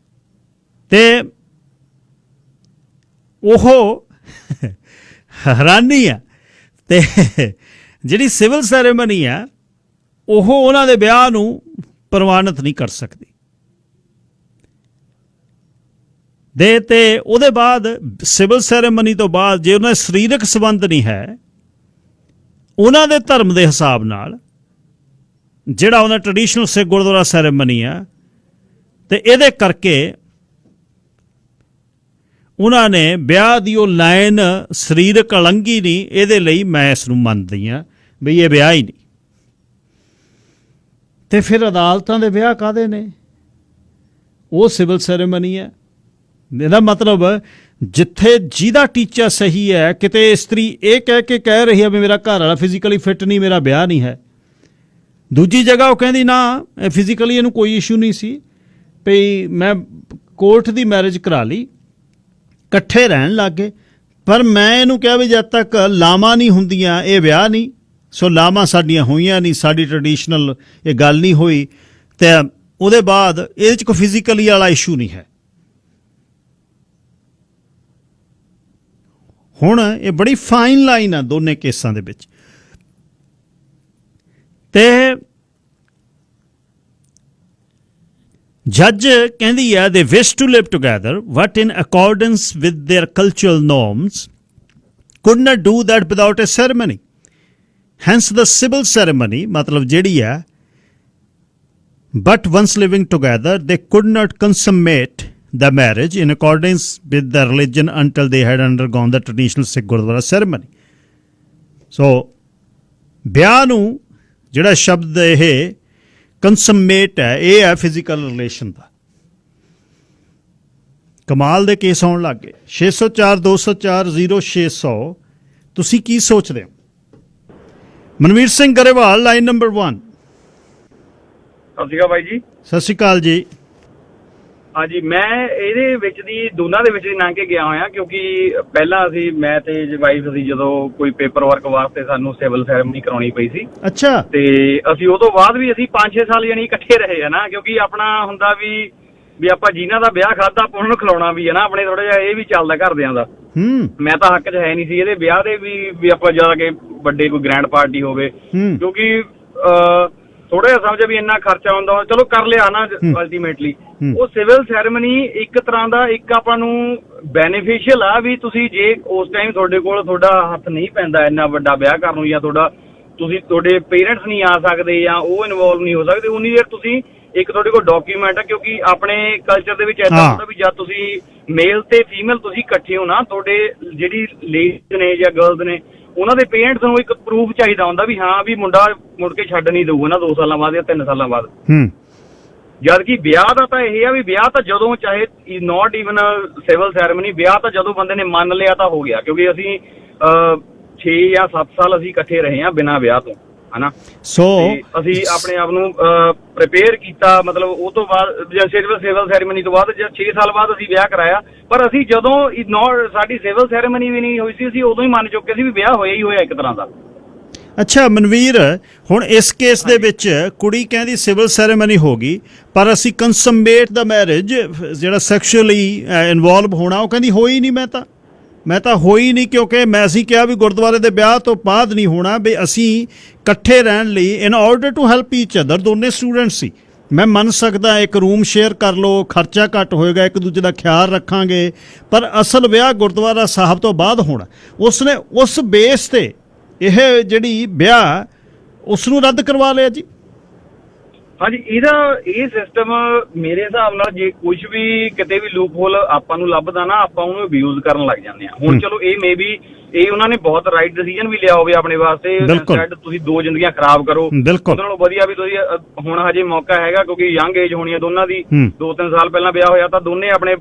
ਤੇ ਉਹ ਹੈਰਾਨੀ ਆ, ਤੇ ਜਿਹੜੀ ਸਿਵਲ ਸੈਰੇਮਨੀ ਆ ਉਹ ਉਹਨਾਂ ਦੇ ਵਿਆਹ ਨੂੰ ਪ੍ਰਵਾਨਿਤ ਨਹੀਂ ਕਰ ਸਕਦੀ। ਤੇ ਉਹਦੇ ਬਾਅਦ ਸਿਵਲ ਸੈਰੇਮਨੀ ਤੋਂ ਬਾਅਦ ਜੇ ਉਹਨਾਂ ਦਾ ਸਰੀਰਕ ਸੰਬੰਧ ਨਹੀਂ ਹੈ ਉਹਨਾਂ ਦੇ ਧਰਮ ਦੇ ਹਿਸਾਬ ਨਾਲ, ਜਿਹੜਾ ਉਹਨਾਂ ਟ੍ਰੈਡੀਸ਼ਨਲ ਸਿੱਖ ਗੁਰਦੁਆਰਾ ਸੈਰੇਮਨੀ ਆ, ਤੇ ਇਹਦੇ ਕਰਕੇ ਉਹਨਾਂ ਨੇ ਵਿਆਹ ਦੀ ਉਹ ਲਾਈਨ ਸਰੀਰਕ ਅਲੰਘੀ ਨਹੀਂ, ਇਹਦੇ ਲਈ ਮੈਂ ਇਸ ਨੂੰ ਮੰਨਦੀ ਹਾਂ ਵੀ ਇਹ ਵਿਆਹ ਹੀ ਨਹੀਂ। ਤੇ ਫਿਰ ਅਦਾਲਤਾਂ ਦੇ ਵਿਆਹ ਕਾਹਦੇ ਨੇ? ਉਹ ਸਿਵਲ ਸੈਰੇਮਨੀ ਹੈ। ਇਹਦਾ ਮਤਲਬ ਜਿੱਥੇ ਜਿਹਦਾ ਟੀਚਾ ਸਹੀ ਹੈ, ਕਿਤੇ ਇਸਤਰੀ ਇਹ ਕਹਿ ਰਹੀ ਹੈ ਵੀ ਮੇਰਾ ਘਰ ਵਾਲਾ ਫਿਜ਼ੀਕਲੀ ਫਿੱਟ ਨਹੀਂ, ਮੇਰਾ ਵਿਆਹ ਨਹੀਂ ਹੈ, ਦੂਜੀ ਜਗ੍ਹਾ ਉਹ ਕਹਿੰਦੀ ਨਾ ਫਿਜ਼ੀਕਲੀ ਇਹਨੂੰ ਕੋਈ ਇਸ਼ੂ ਨਹੀਂ ਸੀ ਵੀ ਮੈਂ ਕੋਰਟ ਦੀ ਮੈਰਿਜ ਕਰਾ ਲਈ, ਇਕੱਠੇ ਰਹਿਣ ਲੱਗ ਗਏ, ਪਰ ਮੈਂ ਇਹਨੂੰ ਕਿਹਾ ਵੀ ਜਦ ਤੱਕ ਲਾਵਾਂ ਨਹੀਂ ਹੁੰਦੀਆਂ ਇਹ ਵਿਆਹ ਨਹੀਂ। ਸੋ ਲਾਵਾਂ ਸਾਡੀਆਂ ਹੋਈਆਂ ਨਹੀਂ, ਸਾਡੀ ਟ੍ਰੈਡੀਸ਼ਨਲ ਇਹ ਗੱਲ ਨਹੀਂ ਹੋਈ, ਤੇ ਉਹਦੇ ਬਾਅਦ ਇਹਦੇ 'ਚ ਕੋਈ ਫਿਜ਼ੀਕਲੀ ਵਾਲਾ ਇਸ਼ੂ ਨਹੀਂ ਹੈ। ਹੁਣ ਇਹ ਬੜੀ ਫਾਈਨ ਲਾਈਨ ਆ ਦੋਨੇ ਕੇਸਾਂ ਦੇ ਵਿੱਚ। ਤੇ ਜੱਜ ਕਹਿੰਦੀ ਹੈ they wish to live together but in accordance with their cultural norms could not do that without a ceremony, hence the civil ceremony ਮਤਲਬ ਜਿਹੜੀ ਹੈ but once living together they could not consummate the marriage in accordance with the religion until they had undergone the traditional Sikh Gurdwara ceremony। so ਵਿਆਹ ਨੂੰ ਜਿਹੜਾ ਸ਼ਬਦ ਇਹ ਕੰਸਮੇਟ ਹੈ, ਇਹ ਹੈ ਫਿਜ਼ੀਕਲ ਰਿਲੇਸ਼ਨ ਦਾ। ਕਮਾਲ ਦੇ ਕੇਸ ਆਉਣ ਲੱਗ ਗਏ। 604 204 0600 ਤੁਸੀਂ ਕੀ ਸੋਚਦੇ ਹੋ? Manveer Singh Grewal, line number 1।
ਸਤਿ ਸ਼੍ਰੀ ਅਕਾਲ ਬਾਈ ਜੀ।
ਸਤਿ ਸ਼੍ਰੀ ਅਕਾਲ ਜੀ।
ਹਾਂਜੀ, ਮੈਂ ਇਹਦੇ ਵਿੱਚ ਦੀ ਦੋਨਾਂ ਦੇ ਵਿੱਚ ਦੀ ਲੰਘ ਕੇ ਗਿਆ ਹੋਇਆ, ਕਿਉਂਕਿ ਪਹਿਲਾਂ ਮੈਂ ਤੇ ਵਾਈਫ ਅਸੀਂ ਜਦੋਂ ਕੋਈ ਪੇਪਰ ਵਰਕ ਵਾਸਤੇ ਸਾਨੂੰ ਸਿਵਲ ਸੈਰੇਮਨੀ ਕਰਾਉਣੀ ਪਈ ਸੀ।
ਅੱਛਾ।
ਤੇ ਅਸੀਂ ਉਹ ਤੋਂ ਬਾਅਦ ਵੀ ਅਸੀਂ 5-6 ਸਾਲ ਜਾਨੀ ਇਕੱਠੇ ਰਹੇ ਆ ਨਾ, ਕਿਉਂਕਿ ਆਪਣਾ ਹੁੰਦਾ ਵੀ ਆਪਾਂ ਜਿਨ੍ਹਾਂ ਦਾ ਵਿਆਹ ਖਾਧਾ ਆਪਾਂ ਉਹਨਾਂ ਨੂੰ ਖਿਲਾਉਣਾ ਵੀ ਹੈ ਨਾ, ਆਪਣੇ ਥੋੜਾ ਜਿਹਾ ਇਹ ਵੀ ਚੱਲਦਾ ਘਰਦਿਆਂ ਦਾ। ਮੈਂ ਤਾਂ ਹੱਕ 'ਚ ਹੈ ਨਹੀਂ ਸੀ ਇਹਦੇ ਵਿਆਹ ਦੇ ਵੀ ਆਪਾਂ ਜਾ ਕੇ ਵੱਡੇ ਕੋਈ ਗ੍ਰੈਂਡ ਪਾਰਟੀ ਹੋਵੇ, ਕਿਉਂਕਿ ਥੋੜਾ ਜਿਹਾ ਸਮਝਿਆ ਵੀ ਇੰਨਾ ਖਰਚਾ ਹੁੰਦਾ, ਚਲੋ ਕਰ ਲਿਆ ਨਾ। ਅਲਟੀਮੇਟਲੀ ਉਹ ਸਿਵਲ ਸੈਰੇਮਨੀ ਇੱਕ ਤਰ੍ਹਾਂ ਦਾ ਇੱਕ ਆਪਾਂ ਨੂੰ ਬੈਨੀਫਿਸ਼ੀਅਲ ਆ ਵੀ ਤੁਸੀਂ ਜੇ ਉਸ ਟਾਈਮ ਤੁਹਾਡੇ ਕੋਲ ਤੁਹਾਡਾ ਹੱਥ ਨਹੀਂ ਪੈਂਦਾ ਇੰਨਾ ਵੱਡਾ ਵਿਆਹ ਕਰਨ ਨੂੰ, ਜਾਂ ਤੁਹਾਡੇ ਪੇਰੈਂਟਸ ਨਹੀਂ ਆ ਸਕਦੇ ਜਾਂ ਉਹ ਇਨਵੋਲਵ ਨਹੀਂ ਹੋ ਸਕਦੇ, ਉਨੀ ਦੇਰ ਤੁਸੀਂ ਇੱਕ ਤੁਹਾਡੇ ਕੋਲ ਡਾਕੂਮੈਂਟ ਆ। ਕਿਉਂਕਿ ਆਪਣੇ ਕਲਚਰ ਦੇ ਵਿੱਚ ਏਦਾਂ ਹੁੰਦਾ ਵੀ ਜਦ ਤੁਸੀਂ ਮੇਲ ਤੇ ਫੀਮੇਲ ਤੁਸੀਂ ਇਕੱਠੇ ਹੋ ਨਾ, ਤੁਹਾਡੇ ਜਿਹੜੀ ਲੇਡੀਜ਼ ਨੇ ਜਾਂ ਗਰਲਸ ਨੇ ਉਹਨਾਂ ਦੇ ਪੇਰੈਂਟਸ ਨੂੰ ਇੱਕ ਪ੍ਰੂਫ ਚਾਹੀਦਾ ਹੁੰਦਾ ਵੀ ਹਾਂ ਵੀ ਮੁੰਡਾ ਮੁੜ ਕੇ ਛੱਡ ਨਹੀਂ ਦਊਗਾ ਨਾ 2 ਸਾਲਾਂ ਬਾਅਦ ਜਾਂ 3 ਸਾਲਾਂ ਬਾਅਦ। ਜਦ ਕਿ ਵਿਆਹ ਦਾ ਤਾਂ ਇਹ ਆ ਵੀ ਵਿਆਹ ਤਾਂ ਜਦੋਂ ਚਾਹੇ ਨੋਟ ਈਵਨ ਸਿਵਲ ਸੈਰੇਮਨੀ, ਵਿਆਹ ਤਾਂ ਜਦੋਂ ਬੰਦੇ ਨੇ ਮੰਨ ਲਿਆ ਤਾਂ ਹੋ ਗਿਆ। ਕਿਉਂਕਿ ਅਸੀਂ 6 ਜਾਂ 7 ਸਾਲ ਅਸੀਂ ਇਕੱਠੇ ਰਹੇ ਹਾਂ ਬਿਨਾਂ ਵਿਆਹ ਤੋਂ, ਹਨਾ।
ਸੋ
ਅਸੀਂ ਆਪਣੇ ਆਪ ਨੂੰ ਪ੍ਰਿਪੇਅਰ ਕੀਤਾ, ਮਤਲਬ ਉਹ ਤੋਂ ਬਾਅਦ ਸਿਵਲ ਸੈਰੇਮਨੀ ਤੋਂ ਬਾਅਦ 6 ਸਾਲ ਬਾਅਦ ਅਸੀਂ ਵਿਆਹ ਕਰਾਇਆ। ਪਰ ਅਸੀਂ ਜਦੋਂ ਸਾਡੀ ਸਿਵਲ ਸੈਰੇਮਨੀ ਵੀ ਨਹੀਂ ਹੋਈ ਸੀ, ਅਸੀਂ ਉਦੋਂ ਹੀ ਮੰਨ ਚੁੱਕੇ ਸੀ ਵੀ ਵਿਆਹ ਹੋਇਆ ਹੀ ਹੋਇਆ ਇੱਕ ਤਰ੍ਹਾਂ ਦਾ।
ਅੱਛਾ ਮਨਵੀਰ, ਹੁਣ ਇਸ ਕੇਸ ਦੇ ਵਿੱਚ ਕੁੜੀ ਕਹਿੰਦੀ ਸਿਵਲ ਸੈਰੇਮਨੀ ਹੋ ਗਈ ਪਰ ਅਸੀਂ ਕੰਸਮੇਟ ਦਾ ਮੈਰਿਜ ਜਿਹੜਾ ਸੈਕਸ਼ੂਅਲੀ ਇਨਵੋਲਵ ਹੋਣਾ, ਉਹ ਕਹਿੰਦੀ ਹੋਈ ਨਹੀਂ। ਮੈਂ ਤਾਂ ਹੋਈ ਨਹੀਂ, ਕਿਉਂਕਿ ਅਸੀਂ ਕਿਹਾ ਵੀ ਗੁਰਦੁਆਰੇ ਦੇ ਵਿਆਹ ਤੋਂ ਬਾਅਦ ਨਹੀਂ ਹੋਣਾ, ਵੀ ਅਸੀਂ ਇਕੱਠੇ ਰਹਿਣ ਲਈ in order to help each other. ਦੋਨੇ ਸਟੂਡੈਂਟ ਸੀ, ਮੈਂ ਮੰਨ ਸਕਦਾ ਇੱਕ ਰੂਮ ਸ਼ੇਅਰ ਕਰ ਲਓ, ਖਰਚਾ ਘੱਟ ਹੋਏਗਾ, ਇੱਕ ਦੂਜੇ ਦਾ ਖਿਆਲ ਰੱਖਾਂਗੇ, ਪਰ ਅਸਲ ਵਿਆਹ ਗੁਰਦੁਆਰਾ ਸਾਹਿਬ ਤੋਂ ਬਾਅਦ ਹੋਣਾ। ਉਸਨੇ ਉਸ ਬੇਸ ਤੇ ਇਹ ਜਿਹੜੀ ਵਿਆਹ ਉਸ ਨੂੰ ਰੱਦ ਕਰਵਾ ਲਿਆ ਜੀ।
ਹਾਂਜੀ, ਇਹ ਸਿਸਟਮ ਮੇਰੇ ਹਿਸਾਬ ਨਾਲ ਜੇ ਕੁਝ ਵੀ ਕਿਤੇ ਵੀ ਲੂਪ ਹੋਲ ਆਪਾਂ ਨੂੰ ਲੱਭਦਾ ਨਾ, ਆਪਾਂ ਉਹਨੂੰ ਅਬਿਊਜ਼ ਕਰਨ ਲੱਗ ਜਾਂਦੇ ਆ। ਹੁਣ ਚਲੋ ਇਹ ਮੇਬੀ ਇਹ ਉਹਨਾਂ ਨੇ ਬਹੁਤ ਰਾਈਟ ਡਿਸੀਜਨ ਵੀ ਲਿਆ ਹੋਵੇ ਆਪਣੇ ਵਾਸਤੇ, ਤੁਸੀਂ 2 ਜ਼ਿੰਦਗੀਆਂ ਖਰਾਬ ਕਰੋ, ਉਹਦੇ ਨਾਲੋਂ ਵਧੀਆ ਵੀ ਤੁਸੀਂ ਹੁਣ ਹਜੇ ਮੌਕਾ ਹੈਗਾ, ਕਿਉਂਕਿ ਯੰਗ ਏਜ ਹੋਣੀ ਹੈ ਦੋਨਾਂ ਦੀ, 2-3 ਸਾਲ ਪਹਿਲਾਂ ਵਿਆਹ ਹੋਇਆ ਤਾਂ ਦੋਨੇ ਆਪਣੇ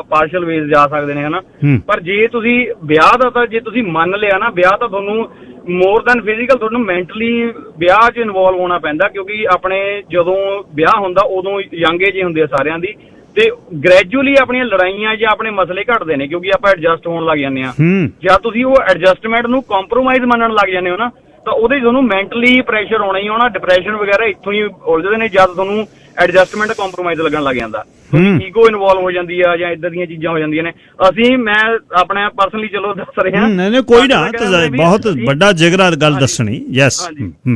ਪਾਰਸ਼ਲ ਵੇਜ਼ ਜਾ ਸਕਦੇ ਨੇ, ਹਨਾ। ਪਰ ਜੇ ਤੁਸੀਂ ਵਿਆਹ ਦਾ ਤਾਂ ਜੇ ਤੁਸੀਂ ਮੰਨ ਲਿਆ ਨਾ, ਵਿਆਹ ਤਾਂ ਤੁਹਾਨੂੰ ਮੋਰ ਦੈਨ ਫਿਜ਼ੀਕਲ ਤੁਹਾਨੂੰ ਮੈਂਟਲੀ ਵਿਆਹ 'ਚ ਇਨਵੋਲਵ ਹੋਣਾ ਪੈਂਦਾ। ਕਿਉਂਕਿ ਆਪਣੇ ਜਦੋਂ ਵਿਆਹ ਹੁੰਦਾ ਉਦੋਂ ਯੰਗ ਏਜ ਹੀ ਹੁੰਦੇ ਆ ਸਾਰਿਆਂ ਦੀ, ਤੇ ਗ੍ਰੈਜੂਅਲੀ ਆਪਣੀਆਂ ਲੜਾਈਆਂ ਜਾਂ ਆਪਣੇ ਮਸਲੇ ਘਟਦੇ ਨੇ, ਕਿਉਂਕਿ ਆਪਾਂ ਐਡਜਸਟ ਹੋਣ ਲੱਗ ਜਾਂਦੇ ਆ। ਜਾਂ ਤੁਸੀਂ ਉਹ ਐਡਜਸਟਮੈਂਟ ਨੂੰ ਕੰਪਰੋਮਾਈਜ਼ ਮੰਨਣ ਲੱਗ ਜਾਂਦੇ ਹੋ ਨਾ, ਤਾਂ ਉਹਦੇ ਤੁਹਾਨੂੰ ਮੈਂਟਲੀ ਪ੍ਰੈਸ਼ਰ ਆਉਣਾ ਹੀ ਆਉਣਾ, ਡਿਪਰੈਸ਼ਨ ਵਗੈਰਾ ਇੱਥੋਂ ਹੀ ਉਲਝਦੇ ਨੇ ਜਦ ਤੁਹਾਨੂੰ ਐਡਜਸਟਮੈਂਟ ਕੰਪਰੋਮਾਈਜ਼ ਲੱਗਣ ਲੱਗ ਜਾਂਦਾ, ਈਗੋ ਇਨਵੋਲਵ ਹੋ ਜਾਂਦੀ ਆ ਜਾਂ ਇਦਾਂ ਦੀਆਂ ਚੀਜ਼ਾਂ ਹੋ ਜਾਂਦੀਆਂ ਨੇ। ਮੈਂ ਆਪਣੇ ਪਰਸਨਲੀ ਚਲੋ ਦੱਸ ਰਿਹਾ,
ਨਹੀਂ ਕੋਈ ਨਾ, ਬਹੁਤ ਵੱਡਾ ਜਿਗਰਾ ਗੱਲ ਦੱਸਣੀ। ਯੈਸ,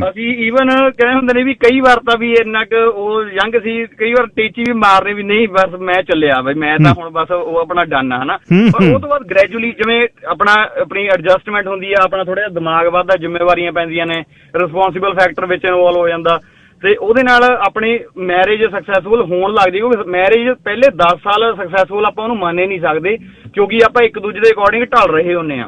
ਅਸੀਂ ਈਵਨ ਕਹਿੰਦੇ ਹੁੰਦੇ ਨੇ ਵੀ ਕਈ ਵਾਰ ਤਾਂ ਵੀ ਇੰਨਾ ਕੁ ਉਹ ਯੰਗ ਸੀ, ਕਈ ਵਾਰ ਟੀਚੀ ਵੀ ਮਾਰਨੇ ਵੀ ਨਹੀਂ ਬਸ ਮੈਂ ਚੱਲਿਆ ਬਈ, ਮੈਂ ਤਾਂ ਹੁਣ ਬਸ ਉਹ ਆਪਣਾ ਡਨ ਆ, ਹਨਾ। ਪਰ ਉਹ ਤੋਂ ਬਾਅਦ ਗ੍ਰੈਜੂਅਲੀ ਜਿਵੇਂ ਆਪਣੀ ਐਡਜਸਟਮੈਂਟ ਹੁੰਦੀ ਆ, ਆਪਣਾ ਥੋੜਾ ਜਿਹਾ ਦਿਮਾਗ ਵੱਧਦਾ, ਜ਼ਿੰਮੇਵਾਰੀਆਂ ਪੈਂਦੀਆਂ ਨੇ, ਰਿਸਪੌਂਸਿਬਲ ਫੈਕਟਰ ਵਿੱਚ ਇਨਵੋਲਵ ਹੋ ਜਾਂਦਾ, ਤੇ ਉਹਦੇ ਨਾਲ ਆਪਣੀ ਮੈਰਿਜ ਸਕਸੈਸਫੁਲ ਹੋਣ ਲੱਗਦੀ। ਕਿਉਂਕਿ ਮੈਰਿਜ ਪਹਿਲੇ 10 ਸਾਲ ਸਕਸੈਸਫੁਲ ਆਪਾਂ ਉਹਨੂੰ ਮੰਨ ਹੀ ਨਹੀਂ ਸਕਦੇ, ਕਿਉਂਕਿ ਆਪਾਂ ਇੱਕ ਦੂਜੇ ਦੇ ਅਕੋਰਡਿੰਗ ਢਲ ਰਹੇ ਹੁੰਦੇ ਆ।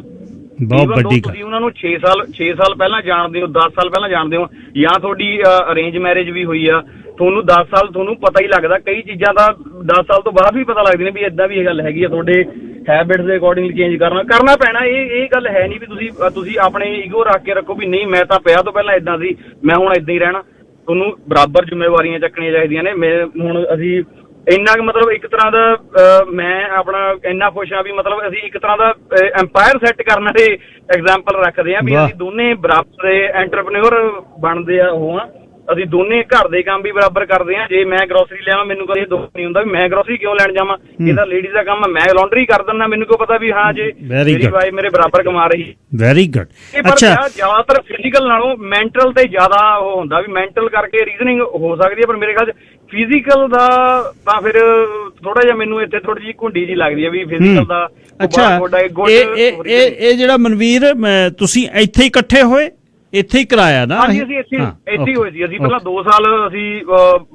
ਬਹੁਤ ਵੱਡੀ ਗੱਲ।
ਤੁਸੀਂ ਉਹਨਾਂ ਨੂੰ 6 ਸਾਲ ਪਹਿਲਾਂ ਜਾਣਦੇ ਹੋ, 10 ਸਾਲ ਪਹਿਲਾਂ ਜਾਣਦੇ ਹੋ, ਜਾਂ ਤੁਹਾਡੀ ਅਰੇਂਜ ਮੈਰਿਜ ਵੀ ਹੋਈ ਆ, ਤੁਹਾਨੂੰ 10 ਸਾਲ ਤੁਹਾਨੂੰ ਪਤਾ ਹੀ ਲੱਗਦਾ, ਕਈ ਚੀਜ਼ਾਂ ਦਾ 10 ਸਾਲ ਤੋਂ ਬਾਅਦ ਵੀ ਪਤਾ ਲੱਗਦੀਆਂ ਨੇ ਵੀ ਏਦਾਂ ਵੀ ਇਹ ਗੱਲ ਹੈਗੀ ਆ, ਤੁਹਾਡੇ ਹੈਬਿਟਸ ਦੇ ਅਕੋਰਡਿੰਗਲੀ ਚੇਂਜ ਕਰਨਾ ਪੈਣਾ। ਇਹ ਗੱਲ ਹੈ ਨਹੀਂ ਵੀ ਤੁਸੀਂ ਆਪਣੇ ਈਗੋ ਰੱਖ ਕੇ ਰੱਖੋ ਵੀ ਨਹੀਂ ਮੈਂ ਤਾਂ ਵਿਆਹ ਤੋਂ ਪਹਿਲਾਂ ਏਦਾਂ ਸੀ, ਮੈਂ ਹੁਣ ਏਦਾਂ ਹੀ ਰਹਿਣਾ। ਤੁਹਾਨੂੰ ਬਰਾਬਰ ਜ਼ਿੰਮੇਵਾਰੀਆਂ ਚੱਕਣੀਆਂ ਚਾਹੀਦੀਆਂ ਨੇ। ਹੁਣ ਅਸੀਂ ਇੰਨਾ ਕੁ ਮਤਲਬ ਇੱਕ ਤਰ੍ਹਾਂ ਦਾ ਮੈਂ ਆਪਣਾ ਇੰਨਾ ਖੁਸ਼ ਹਾਂ ਵੀ ਮਤਲਬ ਅਸੀਂ ਇੱਕ ਤਰ੍ਹਾਂ ਦਾ ਐਮਪਾਇਰ ਸੈੱਟ ਕਰਨ ਦੇ ਐਗਜ਼ਾਮਪਲ ਰੱਖਦੇ ਹਾਂ ਵੀ ਅਸੀਂ ਦੋਨੇ ਬਰਾਬਰ ਦੇ ਐਂਟਰਪ੍ਰੇਨਿਓਰ ਬਣਦੇ ਆ ਉਹ ਆ। ਅਸੀਂ ਦੋਨੇ ਘਰ ਦੇ ਕੰਮ ਵੀ ਬਰਾਬਰ ਕਰਦੇ ਹਾਂ। ਜੇ ਮੈਂ ਗਰੋਸਰੀ ਲਿਆਵਾਂ ਮੈਨੂੰ ਕਦੇ ਦੁੱਖ ਨਹੀਂ ਹੁੰਦਾ ਵੀ ਮੈਂ ਗਰੋਸਰੀ ਕਿਉਂ ਲੈਣ ਜਾਵਾਂ, ਇਹ ਤਾਂ ਲੇਡੀਜ਼ ਦਾ ਕੰਮ, ਮੈਂ ਲਾਂਡਰੀ ਕਰ ਦਿੰਦਾ, ਮੈਨੂੰ ਕੋਈ ਪਤਾ ਵੀ ਹਾਂ ਜੇ ਮੇਰੀ ਵਾਈਫ ਮੇਰੇ ਬਰਾਬਰ ਕਮਾ ਰਹੀ।
Very good.
ਅੱਛਾ, ਜ਼ਿਆਦਾਤਰ ਫਿਜ਼ੀਕਲ ਨਾਲੋਂ ਮੈਂਟਲ ਤੇ ਜ਼ਿਆਦਾ ਉਹ ਹੁੰਦਾ ਵੀ ਮੈਂਟਲ ਕਰਕੇ ਰੀਜ਼ਨਿੰਗ ਹੋ ਸਕਦੀ ਹੈ, ਪਰ ਮੇਰੇ ਖਿਆਲ 'ਚ ਫਿਜ਼ੀਕਲ ਦਾ ਤਾਂ ਫਿਰ ਥੋੜਾ ਜਿਹਾ ਮੈਨੂੰ ਇੱਥੇ ਥੋੜੀ ਜਿਹੀ ਘੁੰਡੀ ਜੀ ਲੱਗਦੀ ਹੈ ਵੀ ਫਿਜ਼ੀਕਲ ਦਾ।
ਅੱਛਾ, ਇਹ ਜਿਹੜਾ ਮਨਵੀਰ ਤੁਸੀਂ ਇੱਥੇ ਹੀ ਇਕੱਠੇ ਹੋਏ, ਇੱਥੇ ਹੀ ਕਰਾਇਆ ਨਾ?
ਹਾਂਜੀ, ਅਸੀਂ ਇੱਥੇ ਹੀ ਹੋਏ ਸੀ। ਅਸੀਂ ਪਹਿਲਾਂ 2 ਸਾਲ ਅਸੀਂ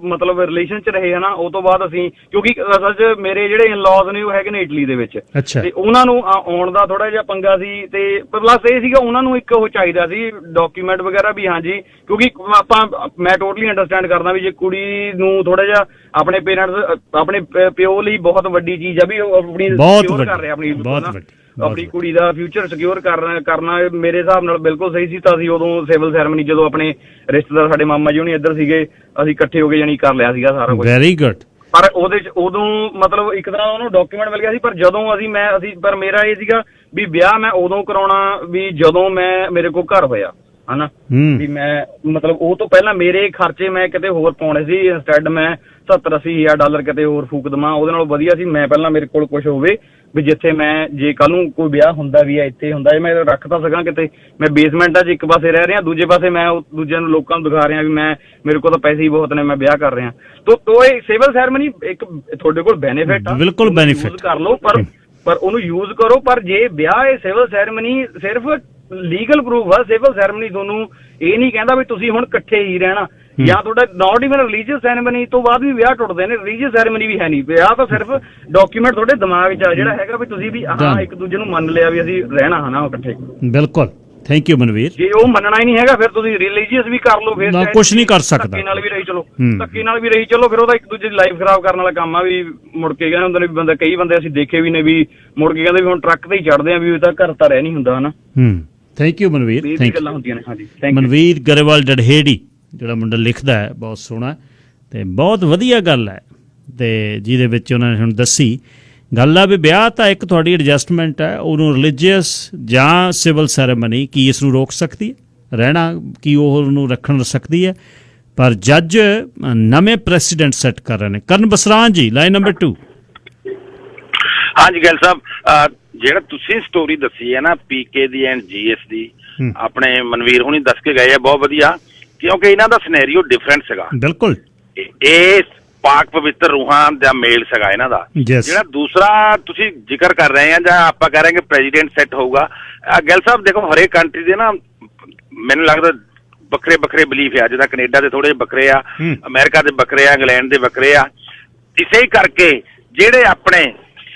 ਮਤਲਬ ਰਿਲੇਸ਼ਨ 'ਚ ਰਹੇ ਹਨਾ। ਉਹ ਤੋਂ ਬਾਅਦ ਅਸੀਂ, ਕਿਉਂਕਿ ਅਸਲ 'ਚ ਮੇਰੇ ਜਿਹੜੇ ਇਨ-ਲॉज ਨੇ ਉਹ ਹੈਗੇ ਨੇ ਇਟਲੀ ਦੇ ਵਿੱਚ, ਤੇ ਉਹਨਾਂ ਨੂੰ ਆਉਣ ਦਾ ਥੋੜਾ ਜਿਹਾ ਪੰਗਾ ਸੀ। ਤੇ ਪਲੱਸ ਇਹ ਸੀਗਾ ਉਹਨਾਂ ਨੂੰ ਇੱਕ ਉਹ ਚਾਹੀਦਾ ਸੀ ਡਾਕੂਮੈਂਟ ਵਗੈਰਾ ਵੀ। ਹਾਂਜੀ, ਕਿਉਂਕਿ ਮੈਂ ਟੋਟਲੀ ਅੰਡਰਸਟੈਂਡ ਕਰਦਾ ਵੀ ਜੇ ਕੁੜੀ ਨੂੰ ਥੋੜਾ ਜਿਹਾ ਆਪਣੇ ਪੇਰੈਂਟਸ, ਆਪਣੇ ਪਿਓ ਲਈ ਬਹੁਤ ਵੱਡੀ ਚੀਜ਼ ਆ ਵੀ ਉਹ ਆਪਣੀ ਸਿਕਿਉਰ ਕਰ ਰਿਹਾ ਆਪਣੀ ਕੁੜੀ ਦਾ ਫਿਊਚਰ ਸਿਕਿਉਰ ਕਰਨਾ ਮੇਰੇ ਹਿਸਾਬ ਨਾਲ ਬਿਲਕੁਲ ਸਹੀ ਸੀ। ਤਾਂ ਅਸੀਂ ਉਦੋਂ ਸਿਵਲ ਸੈਰੇਮਨੀ, ਜਦੋਂ ਆਪਣੇ ਰਿਸ਼ਤੇਦਾਰ ਸਾਡੇ ਮਾਮਾ ਜੀ ਹੁਣੀ ਇੱਧਰ ਸੀਗੇ, ਅਸੀਂ ਇਕੱਠੇ ਹੋ ਕੇ ਜਾਨੀ ਕਰ ਲਿਆ ਸੀਗਾ ਸਾਰਾ ਕੁਝ।
Very good.
ਪਰ ਉਹਦੇ 'ਚ ਉਦੋਂ ਮਤਲਬ ਇੱਕ ਤਰ੍ਹਾਂ ਉਹਨੂੰ ਡਾਕੂਮੈਂਟ ਮਿਲ ਗਿਆ ਸੀ। ਪਰ ਜਦੋਂ ਪਰ ਮੇਰਾ ਇਹ ਸੀਗਾ ਵੀ ਵਿਆਹ ਮੈਂ ਉਦੋਂ ਕਰਾਉਣਾ ਵੀ ਜਦੋਂ ਮੇਰੇ ਕੋਲ ਘਰ ਹੋਇਆ ਹਨਾ, ਵੀ ਮੈਂ ਮਤਲਬ ਉਹ ਤੋਂ ਪਹਿਲਾਂ ਮੇਰੇ ਖਰਚੇ ਮੈਂ ਕਿਤੇ ਹੋਰ ਪਾਉਣੇ ਸੀ। ਇੰਸਟੈਡ ਮੈਂ 70-80 ਹਜ਼ਾਰ ਡਾਲਰ ਕਿਤੇ ਹੋਰ ਫੂਕ ਦੇਵਾਂ, ਉਹਦੇ ਨਾਲੋਂ ਵਧੀਆ ਸੀ ਮੈਂ ਪਹਿਲਾਂ ਮੇਰੇ ਕੋਲ ਕੁਝ ਹੋਵੇ ਵੀ ਜਿੱਥੇ ਮੈਂ ਜੇ ਕੱਲ ਨੂੰ ਕੋਈ ਵਿਆਹ ਹੁੰਦਾ ਵੀ ਹੈ ਇੱਥੇ ਹੁੰਦਾ ਹੈ ਮੈਂ ਰੱਖ ਤਾਂ ਸਕਾਂ ਕਿਤੇ। ਮੈਂ ਬੇਸਮੈਂਟਾਂ 'ਚ ਇੱਕ ਪਾਸੇ ਰਹਿ ਰਿਹਾ, ਦੂਜੇ ਪਾਸੇ ਮੈਂ ਦੂਜਿਆਂ ਨੂੰ ਲੋਕਾਂ ਨੂੰ ਦਿਖਾ ਰਿਹਾ ਵੀ ਮੇਰੇ ਕੋਲ ਤਾਂ ਪੈਸੇ ਹੀ ਬਹੁਤ ਨੇ, ਮੈਂ ਵਿਆਹ ਕਰ ਰਿਹਾ। ਤੋ ਇਹ ਸਿਵਲ ਸੈਰੇਮਨੀ ਇੱਕ ਤੁਹਾਡੇ ਕੋਲ ਬੈਨੀਫਿਟ ਆ,
ਬਿਲਕੁਲ ਬੈਨੀਫਿਟ
ਕਰ ਲਓ, ਪਰ ਉਹਨੂੰ ਯੂਜ਼ ਕਰੋ। ਪਰ ਜੇ ਵਿਆਹ ਇਹ ਸਿਵਲ ਸੈਰੇਮਨੀ ਸਿਰਫ ਲੀਗਲ ਪ੍ਰੂਫ ਆ। ਸਿਵਲ ਸੈਰੇਮਨੀ ਤੁਹਾਨੂੰ ਇਹ ਨਹੀਂ ਕਹਿੰਦਾ ਵੀ ਤੁਸੀਂ ਹੁਣ ਇਕੱਠੇ ਹੀ ਰਹਿਣਾ, ਜਾਂ ਤੁਹਾਡਾ ਨਾਟ ਇਵਨ ਰਿਲੀਜੀਅਸ ਸੈਰੇਮਨੀ ਤੋਂ ਬਾਅਦ ਵੀ ਵਿਆਹ ਟੁੱਟਦੇ ਨੇ। ਰਿਲੀਜੀਅਸ ਸੈਰੇਮਨੀ ਵੀ ਹੈ ਨਹੀਂ, ਵਿਆਹ ਤਾਂ ਸਿਰਫ ਡਾਕੂਮੈਂਟ ਤੁਹਾਡੇ ਦਿਮਾਗ 'ਚ ਆ ਜਿਹੜਾ ਹੈਗਾ ਵੀ ਤੁਸੀਂ ਵੀ ਹਾਂ ਇੱਕ ਦੂਜੇ ਨੂੰ ਮੰਨ ਲਿਆ ਵੀ ਅਸੀਂ ਰਹਿਣਾ ਹੈ ਨਾ ਇਕੱਠੇ।
ਬਿਲਕੁਲ, ਥੈਂਕ ਯੂ ਮਨਵੀਰ।
ਜੇ ਉਹ ਮੰਨਣਾ ਹੀ ਨਹੀਂ ਹੈਗਾ ਫਿਰ ਤੁਸੀਂ ਰਿਲੀਜੀਅਸ ਵੀ ਕਰ ਲਓ, ਫਿਰ
ਕੁਝ ਨਹੀਂ ਕਰ ਸਕਦਾ।
ਧੱਕੇ ਨਾਲ ਵੀ ਰਹੀ ਚਲੋ, ਫਿਰ ਉਹਦਾ ਇੱਕ ਦੂਜੇ ਦੀ ਲਾਈਫ ਖਰਾਬ ਕਰਨ ਵਾਲਾ ਕੰਮ ਆ। ਵੀ ਮੁੜ ਕੇ ਕਹਿੰਦੇ ਹੁੰਦੇ ਨੇ ਵੀ ਬੰਦਾ, ਕਈ ਬੰਦੇ ਅਸੀਂ ਦੇਖੇ ਵੀ ਨੇ ਵੀ ਮੁੜ ਕੇ ਕਹਿੰਦੇ ਵੀ ਹੁਣ ਟਰੱਕ ਤੇ ਹੀ ਚੜਦੇ ਆ ਵੀ ਉਹ ਤਾਂ ਘਰ ਤਾਂ ਰਹਿ ਨਹੀਂ ਹੁੰਦਾ ਹਨਾ।
Thank you Manveer.
ਗੱਲਾਂ ਹੁੰਦੀਆਂ ਨੇ। ਹਾਂਜੀ,
ਮਨਵੀਰ ਗਰੇਵਾਲ ਡੜਹੇੜੀ ਜਿਹੜਾ ਮੁੰਡਾ ਲਿਖਦਾ ਹੈ, ਬਹੁਤ ਸੋਹਣਾ ਤੇ ਬਹੁਤ ਵਧੀਆ ਗੱਲ ਹੈ, ਤੇ ਜਿਹਦੇ ਵਿੱਚ ਉਹਨਾਂ ਨੇ ਹੁਣ ਦੱਸੀ ਗੱਲ ਆ ਵੀ ਵਿਆਹ ਤਾਂ ਇੱਕ ਤੁਹਾਡੀ ਐਡਜਸਟਮੈਂਟ ਹੈ, ਉਹਨੂੰ ਰਿਲੀਜੀਅਸ ਜਾਂ ਸਿਵਲ ਸੈਰੇਮਨੀ ਕੀ ਇਸ ਨੂੰ ਰੋਕ ਸਕਦੀ ਹੈ ਰਹਿਣਾ, ਕੀ ਉਹ ਉਹਨੂੰ ਰੱਖਣ ਸਕਦੀ ਹੈ? ਪਰ ਜੱਜ ਨਵੇਂ ਪ੍ਰੈਸੀਡੈਂਟ ਸੈੱਟ ਕਰ ਰਹੇ ਨੇ। ਕਰਨ ਬਸਰਾਨ ਜੀ, ਲਾਈਨ ਨੰਬਰ 2।
ਹਾਂਜੀ ਗਿੱਲ ਸਾਹਿਬ, ਜਿਹੜਾ ਤੁਸੀਂ ਸਟੋਰੀ ਦੱਸੀ ਹੈ ਨਾ ਪੀਕੇ ਦੀ ਐਂਡ ਜੀਐਸ ਦੀ, ਆਪਣੇ ਮਨਵੀਰ ਹੁਣੀ ਦੱਸ ਕੇ ਗਏ ਆ, ਬਹੁਤ ਵਧੀਆ, ਕਿਉਂਕਿ ਇਹਨਾਂ ਦਾ ਸਿਨੈਰੀਓ ਡਿਫਰੈਂਟ ਸੀਗਾ।
ਬਿਲਕੁਲ,
ਇਹ ਪਾਕ ਪਵਿੱਤਰ ਰੂਹਾਂ ਦਾ ਮੇਲ ਸੀਗਾ ਇਹਨਾਂ ਦਾ। ਜਿਹੜਾ ਦੂਸਰਾ ਤੁਸੀਂ ਜ਼ਿਕਰ ਕਰ ਰਹੇ ਆ ਜਾਂ ਆਪਾਂ ਕਹਿ ਰਹੇ ਕਿ ਪ੍ਰੈਜ਼ੀਡੈਂਟ ਸੈੱਟ ਹੋਊਗਾ, ਗਿੱਲ ਸਾਹਿਬ ਦੇਖੋ ਹਰੇਕ ਕੰਟਰੀ ਦੇ ਨਾ ਮੈਨੂੰ ਲੱਗਦਾ ਵੱਖਰੇ ਵੱਖਰੇ ਬਲੀਫ ਆ। ਜਿੱਦਾਂ ਕੈਨੇਡਾ ਦੇ ਥੋੜੇ ਜਿਹੇ ਵੱਖਰੇ ਆ, ਅਮਰੀਕਾ ਦੇ ਵੱਖਰੇ ਆ, ਇੰਗਲੈਂਡ ਦੇ ਵੱਖਰੇ ਆ। ਇਸੇ ਹੀ ਕਰਕੇ ਜਿਹੜੇ ਆਪਣੇ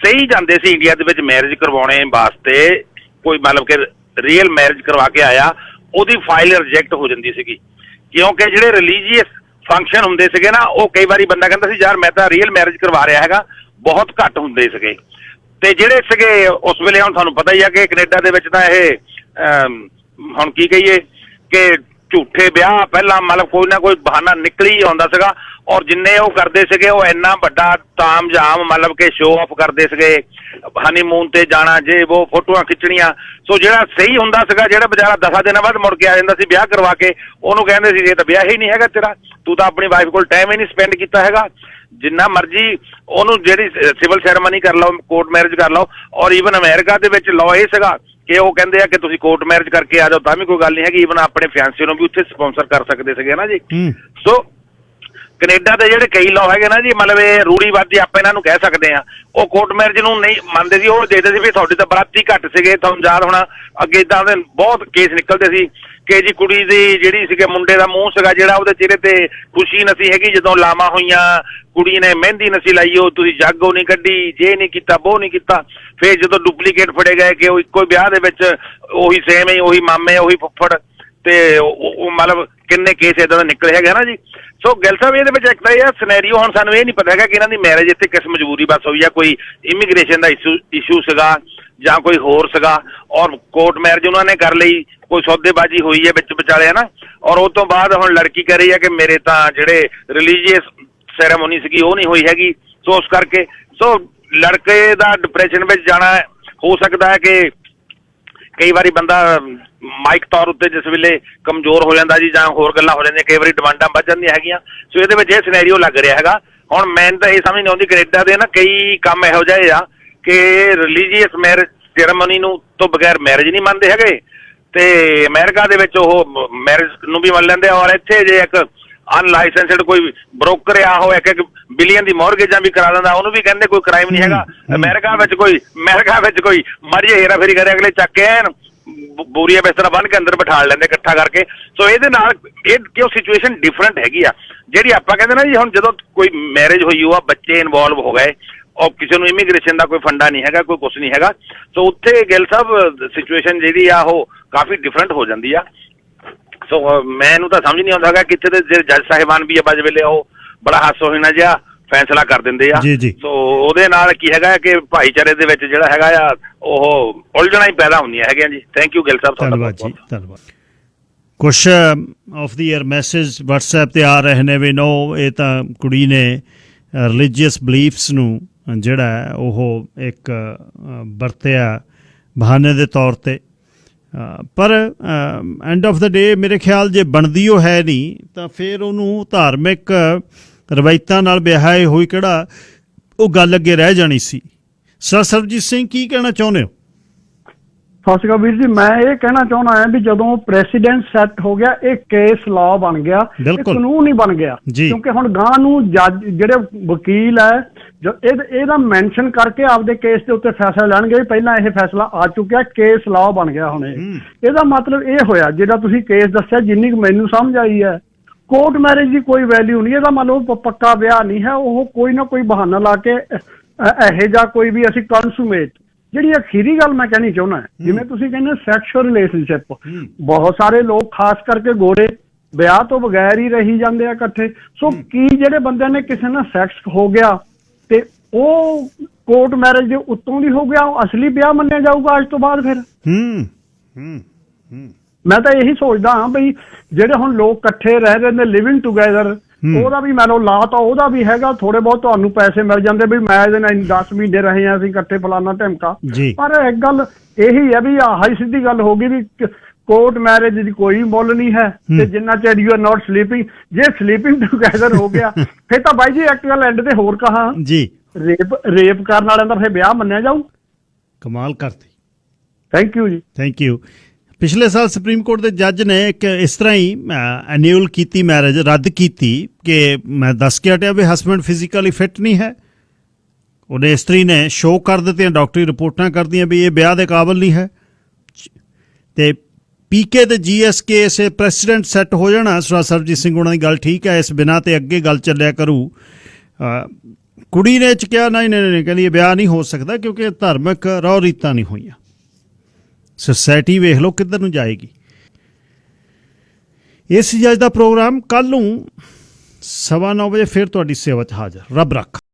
ਸਹੀ ਜਾਂਦੇ ਸੀ ਇੰਡੀਆ ਦੇ ਵਿੱਚ ਮੈਰਿਜ ਕਰਵਾਉਣੇ ਵਾਸਤੇ, ਕੋਈ ਮਤਲਬ ਕਿ ਰੀਅਲ ਮੈਰਿਜ ਕਰਵਾ ਕੇ ਆਇਆ, ਉਹਦੀ ਫਾਈਲ ਰਿਜੈਕਟ ਹੋ ਜਾਂਦੀ ਸੀਗੀ, ਕਿਉਂਕਿ ਜਿਹੜੇ ਰਿਲੀਜੀਅਸ ਫੰਕਸ਼ਨ ਹੁੰਦੇ ਸੀਗੇ ਨਾ, ਉਹ ਕਈ ਵਾਰੀ ਬੰਦਾ ਕਹਿੰਦਾ ਸੀ ਯਾਰ ਮੈਂ ਤਾਂ ਰੀਅਲ ਮੈਰਿਜ ਕਰਵਾ ਰਿਹਾ ਹੈਗਾ, ਬਹੁਤ ਘੱਟ ਹੁੰਦੇ ਸੀਗੇ। ਤੇ ਜਿਹੜੇ ਸੀਗੇ ਉਸ ਵੇਲੇ, ਹੁਣ ਤੁਹਾਨੂੰ ਪਤਾ ਹੀ ਆ ਕਿ ਕੈਨੇਡਾ ਦੇ ਵਿੱਚ ਤਾਂ ਇਹ ਹੁਣ ਕੀ ਕਹੀਏ ਕਿ ਝੂਠੇ ਵਿਆਹ ਪਹਿਲਾਂ ਮਤਲਬ ਕੋਈ ਨਾ ਕੋਈ ਬਹਾਨਾ ਨਿਕਲ ਹੀ ਆਉਂਦਾ ਸੀਗਾ, ਔਰ ਜਿੰਨੇ ਉਹ ਕਰਦੇ ਸੀਗੇ ਉਹ ਇੰਨਾ ਵੱਡਾ ਤਾਮਝਾਮ ਮਤਲਬ ਕਿ ਸ਼ੋਅ ਆਫ ਕਰਦੇ ਸੀਗੇ, ਹਨੀਮੂਨ ਤੇ ਜਾਣਾ, ਜੇ ਉਹ ਫੋਟੋਆਂ ਖਿੱਚਣੀਆਂ। ਸੋ ਜਿਹੜਾ ਸਹੀ ਹੁੰਦਾ ਸੀਗਾ, ਜਿਹੜਾ ਵਿਚਾਰਾ 10 ਦਿਨਾਂ ਬਾਅਦ ਮੁੜ ਕੇ ਆ ਜਾਂਦਾ ਸੀ ਵਿਆਹ ਕਰਵਾ ਕੇ, ਉਹਨੂੰ ਕਹਿੰਦੇ ਸੀ ਇਹ ਤਾਂ ਵਿਆਹ ਹੀ ਨਹੀਂ ਹੈਗਾ ਤੇਰਾ, ਤੂੰ ਤਾਂ ਆਪਣੀ ਵਾਈਫ ਕੋਲ ਟਾਈਮ ਹੀ ਨਹੀਂ ਸਪੈਂਡ ਕੀਤਾ ਹੈਗਾ। ਜਿੰਨਾ ਮਰਜ਼ੀ ਉਹਨੂੰ ਜਿਹੜੀ ਸਿਵਲ ਸੈਰੇਮਨੀ ਕਰ ਲਓ, ਕੋਰਟ ਮੈਰਿਜ ਕਰ ਲਓ। ਔਰ ਈਵਨ ਅਮਰੀਕਾ ਦੇ ਵਿੱਚ ਲਾਅ ਇਹ ਸੀਗਾ ਕਿ ਉਹ ਕਹਿੰਦੇ ਆ ਕਿ ਤੁਸੀਂ ਕੋਰਟ ਮੈਰਿਜ ਕਰਕੇ ਆ ਜਾਓ ਤਾਂ ਵੀ ਕੋਈ ਗੱਲ ਨਹੀਂ ਹੈਗੀ, ਈਵਨ ਆਪਣੇ ਫਿਆਂਸੇ ਨੂੰ ਵੀ ਉੱਥੇ ਸਪਾਂਸਰ ਕਰ ਸਕਦੇ ਸੀਗੇ ਨਾ ਜੀ। ਸੋ ਕੈਨੇਡਾ ਦੇ ਜਿਹੜੇ ਕਈ ਲਾਅ ਹੈਗੇ ਨਾ ਜੀ, ਮਤਲਬ ਇਹ ਰੂੜੀਵਾਦੀ ਆਪਾਂ ਇਹਨਾਂ ਨੂੰ ਕਹਿ ਸਕਦੇ ਆ, ਉਹ ਕੋਰਟ ਮੈਰਿਜ ਨੂੰ ਨਹੀਂ ਮੰਨਦੇ ਸੀ। ਉਹ ਦੇਖਦੇ ਸੀ ਵੀ ਤੁਹਾਡੇ ਤਾਂ ਬਰਾਤੀ ਘੱਟ ਸੀਗੇ, ਤੁਹਾਨੂੰ ਯਾਦ ਹੋਣਾ ਅੱਗੇ ਇੱਦਾਂ ਦੇ ਬਹੁਤ ਕੇਸ ਨਿਕਲਦੇ ਸੀ ਕਿ ਜੀ ਕੁੜੀ ਦੀ ਜਿਹੜੀ ਸੀਗੇ ਮੁੰਡੇ ਦਾ ਮੂੰਹ ਸੀਗਾ ਜਿਹੜਾ, ਉਹਦੇ ਚਿਹਰੇ ਤੇ ਖੁਸ਼ੀ ਨਸੀ ਹੈਗੀ ਜਦੋਂ ਲਾਵਾਂ ਹੋਈਆਂ, ਕੁੜੀ ਨੇ ਮਹਿੰਦੀ ਨਸੀ ਲਾਈ, ਉਹ ਤੁਸੀਂ ਜਾਗੋ ਨਹੀਂ ਕੱਢੀ, ਜੇ ਨਹੀਂ ਕੀਤਾ ਵੋ ਨਹੀਂ ਕੀਤਾ। ਫਿਰ ਜਦੋਂ ਡੁਪਲੀਕੇਟ ਫੜੇ ਗਏ ਕਿ ਉਹ ਇੱਕੋ ਵਿਆਹ ਦੇ ਵਿੱਚ ਉਹੀ ਸੇਮ ਹੀ, ਉਹੀ ਮਾਮੇ, ਉਹੀ ਫੁੱਫੜ, ਤੇ ਉਹ ਮਤਲਬ ਕਿੰਨੇ ਕੇਸ ਇੱਦਾਂ ਦੇ ਨਿਕਲੇ ਹੈਗੇ ਨਾ ਜੀ। ਸੋ ਗਿੱਲ ਸਾਹਿਬ ਇਹਦੇ ਵਿੱਚ ਇੱਕ ਤਾਂ ਇਹ ਸਿਨੈਰੀਓ, ਹੁਣ ਸਾਨੂੰ ਇਹ ਨਹੀਂ ਪਤਾ ਹੈਗਾ ਕਿ ਇਹਨਾਂ ਦੀ ਮੈਰਿਜ ਇੱਥੇ ਕਿਸ ਮਜਬੂਰੀ ਬਸ ਹੋਈ ਆ, ਕੋਈ ਇਮੀਗ੍ਰੇਸ਼ਨ ਦਾ ਇਸ਼ੂ ਸੀਗਾ ਜਾਂ ਕੋਈ ਹੋਰ ਸੀਗਾ, ਔਰ ਕੋਰਟ ਮੈਰਿਜ ਉਹਨਾਂ ਨੇ ਕਰ ਲਈ, ਕੋਈ ਸੌਦੇਬਾਜ਼ੀ ਹੋਈ ਹੈ ਵਿੱਚ ਵਿਚਾਲੇ, ਹੈ ਨਾ। ਔਰ ਉਸ ਤੋਂ ਬਾਅਦ ਹੁਣ ਲੜਕੀ ਕਹਿ ਰਹੀ ਹੈ ਕਿ ਮੇਰੇ ਤਾਂ ਜਿਹੜੇ ਰਿਲੀਜੀਅਸ ਸੈਰੇਮੋਨੀ ਸੀਗੀ ਉਹ ਨਹੀਂ ਹੋਈ ਹੈਗੀ। ਸੋ ਉਸ ਕਰਕੇ ਲੜਕੇ ਦਾ ਡਿਪਰੈਸ਼ਨ ਵਿੱਚ ਜਾਣਾ ਹੋ ਸਕਦਾ ਹੈ ਕਿ ਕਈ ਵਾਰੀ ਬੰਦਾ ਮਾਈਕ ਤੌਰ ਉੱਤੇ ਜਿਸ ਵੇਲੇ ਕਮਜ਼ੋਰ ਹੋ ਜਾਂਦਾ ਜੀ, ਜਾਂ ਹੋਰ ਗੱਲਾਂ ਹੋ ਜਾਂਦੀਆਂ, ਕਈ ਵਾਰੀ ਡਿਮਾਂਡਾਂ ਵੱਧ ਜਾਂਦੀਆਂ ਹੈਗੀਆਂ। ਸੋ ਇਹਦੇ ਵਿੱਚ ਇਹ ਸਿਨੈਰੀਓ ਲੱਗ ਰਿਹਾ ਹੈਗਾ। ਹੁਣ ਮੈਨੂੰ ਤਾਂ ਇਹ ਸਮਝ ਨਹੀਂ ਆਉਂਦੀ, ਕੈਨੇਡਾ ਦੇ ਨਾ ਕਈ ਕੰਮ ਇਹੋ ਜਿਹੇ ਆ ਕਿ ਰਿਲੀਜੀਅਸ ਮੈਰਿਜ ਸੈਰੇਮਨੀ ਨੂੰ ਤੋਂ ਬਗੈਰ ਮੈਰਿਜ ਨਹੀਂ ਮੰਨਦੇ ਹੈਗੇ, ਤੇ ਅਮਰੀਕਾ ਦੇ ਵਿੱਚ ਉਹ ਮੈਰਿਜ ਨੂੰ ਵੀ ਮੰਨ ਲੈਂਦੇ ਆ। ਔਰ ਇੱਥੇ ਜੇ ਇੱਕ ਅਨਲਾਇਸੈਂਸਡ ਕੋਈ ਬ੍ਰੋਕਰ ਆ, ਉਹ ਇੱਕ ਬਿਲੀਅਨ ਦੀ ਮੌਰਗੇਜਾਂ ਵੀ ਕਰਾ ਦਿੰਦਾ, ਉਹਨੂੰ ਵੀ ਕਹਿੰਦੇ ਕੋਈ ਕ੍ਰਾਈਮ ਨਹੀਂ ਹੈਗਾ। ਅਮਰੀਕਾ ਵਿੱਚ ਕੋਈ ਮਰਜ਼ੀ ਹੇਰਾਫੇਰੀ ਕਰੇ, ਅਗਲੇ ਚੱਕ ਕੇ ਐਨ ਬੋਰੀਆ ਬਿਸਤਰਾ ਬੰਨ ਕੇ ਅੰਦਰ ਬਿਠਾ ਲੈਂਦੇ ਇਕੱਠਾ ਕਰਕੇ। ਸੋ ਇਹਦੇ ਨਾਲ ਇਹ ਕਿਉਂ ਸਿਚੁਏਸ਼ਨ ਡਿਫਰੈਂਟ ਹੈਗੀ ਆ। ਜਿਹੜੀ ਆਪਾਂ ਕਹਿੰਦੇ ਨਾ ਜੀ, ਹੁਣ ਜਦੋਂ ਕੋਈ ਮੈਰਿਜ ਹੋਈ ਉਹ ਆ, ਬੱਚੇ ਇਨਵੋਲਵ ਹੋ ਗਏ, ਔਰ ਕਿਸੇ ਨੂੰ ਇਮੀਗ੍ਰੇਸ਼ਨ ਦਾ ਕੋਈ ਫੰਡਾ ਨਹੀਂ ਹੈਗਾ, ਕੋਈ ਕੁਛ ਨਹੀਂ ਹੈਗਾ। ਸੋ ਉੱਥੇ ਗਿੱਲ ਸਾਹਿਬ ਸਿਚੁਏਸ਼ਨ ਜਿਹੜੀ ਆ ਉਹ ਕਾਫੀ ਡਿਫਰੈਂਟ ਹੋ ਜਾਂਦੀ ਆ। ਸੋ ਮੈਨੂੰ ਤਾਂ ਸਮਝ ਨਹੀਂ ਆਉਂਦਾ ਹੈਗਾ ਕਿੱਥੇ ਦੇ ਜੱਜ ਸਾਹਿਬਾਨ ਵੀ ਆ ਬਾਜ ਵੇਲੇ ਉਹ ਬੜਾ ਹਾਸੋਹੀਣਾ ਜਿਹਾ ਫੈਸਲਾ ਕਰ ਦਿੰਦੇ ਆ। ਸੋ ਉਹਦੇ ਨਾਲ ਕੀ ਹੈਗਾ ਕਿ ਭਾਈਚਾਰੇ ਦੇ ਵਿੱਚ ਜਿਹੜਾ ਹੈਗਾ ਆ ਉਹ ਉਲਝਣਾ ਹੀ ਪੈਦਾ ਹੁੰਦੀਆਂ ਹੈਗੀਆਂ ਜੀ। ਥੈਂਕ ਯੂ ਗਿੱਲ ਸਾਹਿਬ,
ਧੰਨਵਾਦ ਜੀ, ਧੰਨਵਾਦ। ਕੁਛ of the air message WhatsApp ਤੇ ਆ ਰਹੇ ਨੇ ਵੀ ਨੋ, ਇਹ ਤਾਂ ਕੁੜੀ ਨੇ ਰਿਲੀਜੀਅਸ ਬਲੀਫਸ ਨੂੰ ਜਿਹੜਾ ਉਹ ਇੱਕ ਵਰਤਿਆ ਬਹਾਨੇ ਦੇ ਤੌਰ ਤੇ, ਪਰ ਐਂਡ ਆਫ ਦਾ ਡੇ ਮੇਰੇ ਖਿਆਲ ਜੇ ਬਣਦੀ ਉਹ ਹੈ ਨਹੀਂ ਤਾਂ ਫਿਰ ਉਹਨੂੰ ਧਾਰਮਿਕ ਰਵਾਇਤਾਂ ਨਾਲ ਵਿਆਹੇ ਹੋਈ ਕਿਹੜਾ ਉਹ ਗੱਲ ਅੱਗੇ ਰਹਿ ਜਾਣੀ ਸੀ। ਸਰ ਸਰਬਜੀਤ ਸਿੰਘ, ਕੀ ਕਹਿਣਾ ਚਾਹੁੰਦੇ ਹੋ?
ਸਤਿ ਸ਼੍ਰੀ ਅਕਾਲ ਵੀਰ ਜੀ। ਮੈਂ ਇਹ ਕਹਿਣਾ ਚਾਹੁੰਦਾ ਹਾਂ ਵੀ ਜਦੋਂ ਪ੍ਰੈਸੀਡੈਂਟ ਸੈੱਟ ਹੋ ਗਿਆ, ਇਹ ਕੇਸ ਲਾਅ ਬਣ ਗਿਆ, ਇਹ ਕਾਨੂੰਨ ਹੀ ਬਣ ਗਿਆ। ਕਿਉਂਕਿ ਹੁਣ ਗਾਂ ਨੂੰ ਜੱਜ ਜਿਹੜੇ ਵਕੀਲ ਹੈ ਇਹਦਾ ਮੈਂਸ਼ਨ ਕਰਕੇ ਆਪਦੇ ਕੇਸ ਦੇ ਉੱਤੇ ਫੈਸਲਾ ਲੈਣਗੇ। ਪਹਿਲਾਂ ਇਹ ਫੈਸਲਾ ਆ ਚੁੱਕਿਆ, ਕੇਸ ਲਾਅ ਬਣ ਗਿਆ ਹੁਣ। ਇਹਦਾ ਮਤਲਬ ਇਹ ਹੋਇਆ, ਜਿਹੜਾ ਤੁਸੀਂ ਕੇਸ ਦੱਸਿਆ, ਜਿੰਨੀ ਕੁ ਮੈਨੂੰ ਸਮਝ ਆਈ ਹੈ, ਕੋਰਟ ਮੈਰਿਜ ਦੀ ਕੋਈ ਵੈਲਿਊ ਨਹੀਂ। ਇਹਦਾ ਮਤਲਬ ਪੱਕਾ ਵਿਆਹ ਨਹੀਂ ਹੈ, ਉਹ ਕੋਈ ਨਾ ਕੋਈ ਬਹਾਨਾ ਲਾ ਕੇ ਇਹੋ ਜਿਹਾ ਕੋਈ ਵੀ ਅਸੀਂ ਕੰਸੂਮੇਟ। ਜਿਹੜੀ ਅਖੀਰੀ ਗੱਲ ਮੈਂ ਕਹਿਣੀ ਚਾਹੁੰਦਾ, ਜਿਵੇਂ ਤੁਸੀਂ ਕਹਿੰਦੇ ਸੈਕਸ਼ੂਅਲ ਰਿਲੇਸ਼ਨਸ਼ਿਪ, ਬਹੁਤ ਸਾਰੇ ਲੋਕ ਖਾਸ ਕਰਕੇ ਗੋਰੇ ਵਿਆਹ ਤੋਂ ਬਗੈਰ ਹੀ ਰਹੀ ਜਾਂਦੇ ਆ ਇਕੱਠੇ। ਸੋ ਕੀ ਜਿਹੜੇ ਬੰਦਿਆਂ ਨੇ ਕਿਸੇ ਨਾਲ ਸੈਕਸ ਹੋ ਗਿਆ ਤੇ ਉਹ ਕੋਰਟ ਮੈਰਿਜ ਦੇ ਉੱਤੋਂ ਦੀ ਹੋ ਗਿਆ, ਉਹ ਅਸਲੀ ਵਿਆਹ ਮੰਨਿਆ ਜਾਊਗਾ ਅੱਜ ਤੋਂ ਬਾਅਦ? ਫਿਰ ਮੈਂ ਤਾਂ ਇਹੀ ਸੋਚਦਾ ਹਾਂ ਬਈ ਜਿਹੜੇ ਹੁਣ ਲੋਕ ਇਕੱਠੇ ਰਹਿ ਰਹੇ ਨੇ, ਲਿਵਿੰਗ ਟੂਗੇਦਰ, ਉਹਦਾ ਵੀ ਮੈਨੂੰ ਲਾ ਤਾਂ ਉਹਦਾ ਵੀ ਹੈਗਾ, ਥੋੜੇ ਬਹੁਤ ਤੁਹਾਨੂੰ ਪੈਸੇ ਮਿਲ ਜਾਂਦੇ ਵੀ ਮੈਂ ਇਹਦੇ ਨਾਲ 10 ਮਹੀਨੇ ਰਹੇ ਆ ਅਸੀਂ ਇਕੱਠੇ, ਫਲਾਨਾ ਢਿਮਕਾ। ਪਰ ਇੱਕ ਗੱਲ ਇਹੀ ਹੈ ਵੀ ਆਹ ਹੀ ਸਿੱਧੀ ਗੱਲ ਹੋ ਗਈ ਵੀ ਕੋਰਟ ਮੈਰਿਜ ਦੀ ਕੋਈ ਮੁੱਲ ਨਹੀਂ ਹੈ, ਤੇ ਜਿੰਨਾ ਚਿਰ ਯੂ ਆਰ ਨਾਟ ਸਲੀਪਿੰਗ, ਜੇ ਸਲੀਪਿੰਗ ਟੂਗੇਦਰ ਹੋ ਗਿਆ ਫਿਰ ਤਾਂ ਬਾਈ ਜੀ ਇੱਕ ਗੱਲ ਐਂਡ ਤੇ ਹੋਰ ਕਹਾ ਜੀ, ਰੇਪ ਕਰਨ ਵਾਲਿਆਂ ਦਾ ਫਿਰ ਵਿਆਹ ਮੰਨਿਆ ਜਾਊ।
ਕਮਾਲ ਕਰਤੀ।
ਥੈਂਕ ਯੂ ਜੀ,
ਥੈਂਕ ਯੂ। ਪਿਛਲੇ ਸਾਲ ਸੁਪਰੀਮ ਕੋਰਟ ਦੇ ਜੱਜ ਨੇ ਇੱਕ ਇਸ ਤਰ੍ਹਾਂ ਹੀ ਐਨੂਅਲ ਕੀਤੀ ਮੈਰਿਜ ਰੱਦ ਕੀਤੀ ਕਿ ਮੈਂ ਦੱਸ ਕੇ ਹਟਿਆ ਵੀ ਹਸਬੈਂਡ ਫਿਜ਼ੀਕਲੀ ਫਿੱਟ ਨਹੀਂ ਹੈ। ਉਹਨੇ ਇਸਤਰੀ ਨੇ ਸ਼ੋਅ ਕਰ ਦਿੱਤੀਆਂ, ਡਾਕਟਰੀ ਰਿਪੋਰਟਾਂ ਕਰਦੀਆਂ ਵੀ ਇਹ ਵਿਆਹ ਦੇ ਕਾਬਲ ਨਹੀਂ ਹੈ। ਤੇ ਪੀਕੇ ਤੇ GSK ਸੇ ਪ੍ਰੈਸੀਡੈਂਟ ਸੈੱਟ ਹੋ ਜਾਣਾ। ਸਰਬਜੀਤ ਸਿੰਘ ਉਹਨਾਂ ਦੀ ਗੱਲ ਠੀਕ ਹੈ, ਇਸ ਬਿਨਾਂ ਤੇ ਅੱਗੇ ਗੱਲ ਚੱਲਿਆ ਕਰੂ। ਕੁੜੀ ਨੇ ਚ ਕਿਹਾ ਨਹੀਂ ਕਹਿੰਦੀ ਇਹ ਵਿਆਹ ਨਹੀਂ ਹੋ ਸਕਦਾ ਕਿਉਂਕਿ ਧਾਰਮਿਕ ਰਹੁ ਰੀਤਾਂ ਨਹੀਂ ਹੋਈਆਂ। ਸੋਸਾਇਟੀ ਵੇਖ ਲਓ ਕਿੱਧਰ ਨੂੰ ਜਾਏਗੀ। ਇਸ ਜੱਜ ਦਾ ਪ੍ਰੋਗਰਾਮ ਕੱਲ੍ਹ ਨੂੰ 9:15 ਵਜੇ ਫਿਰ ਤੁਹਾਡੀ ਸੇਵਾ 'ਚ ਹਾਜ਼ਰ। ਰੱਬ ਰੱਖ।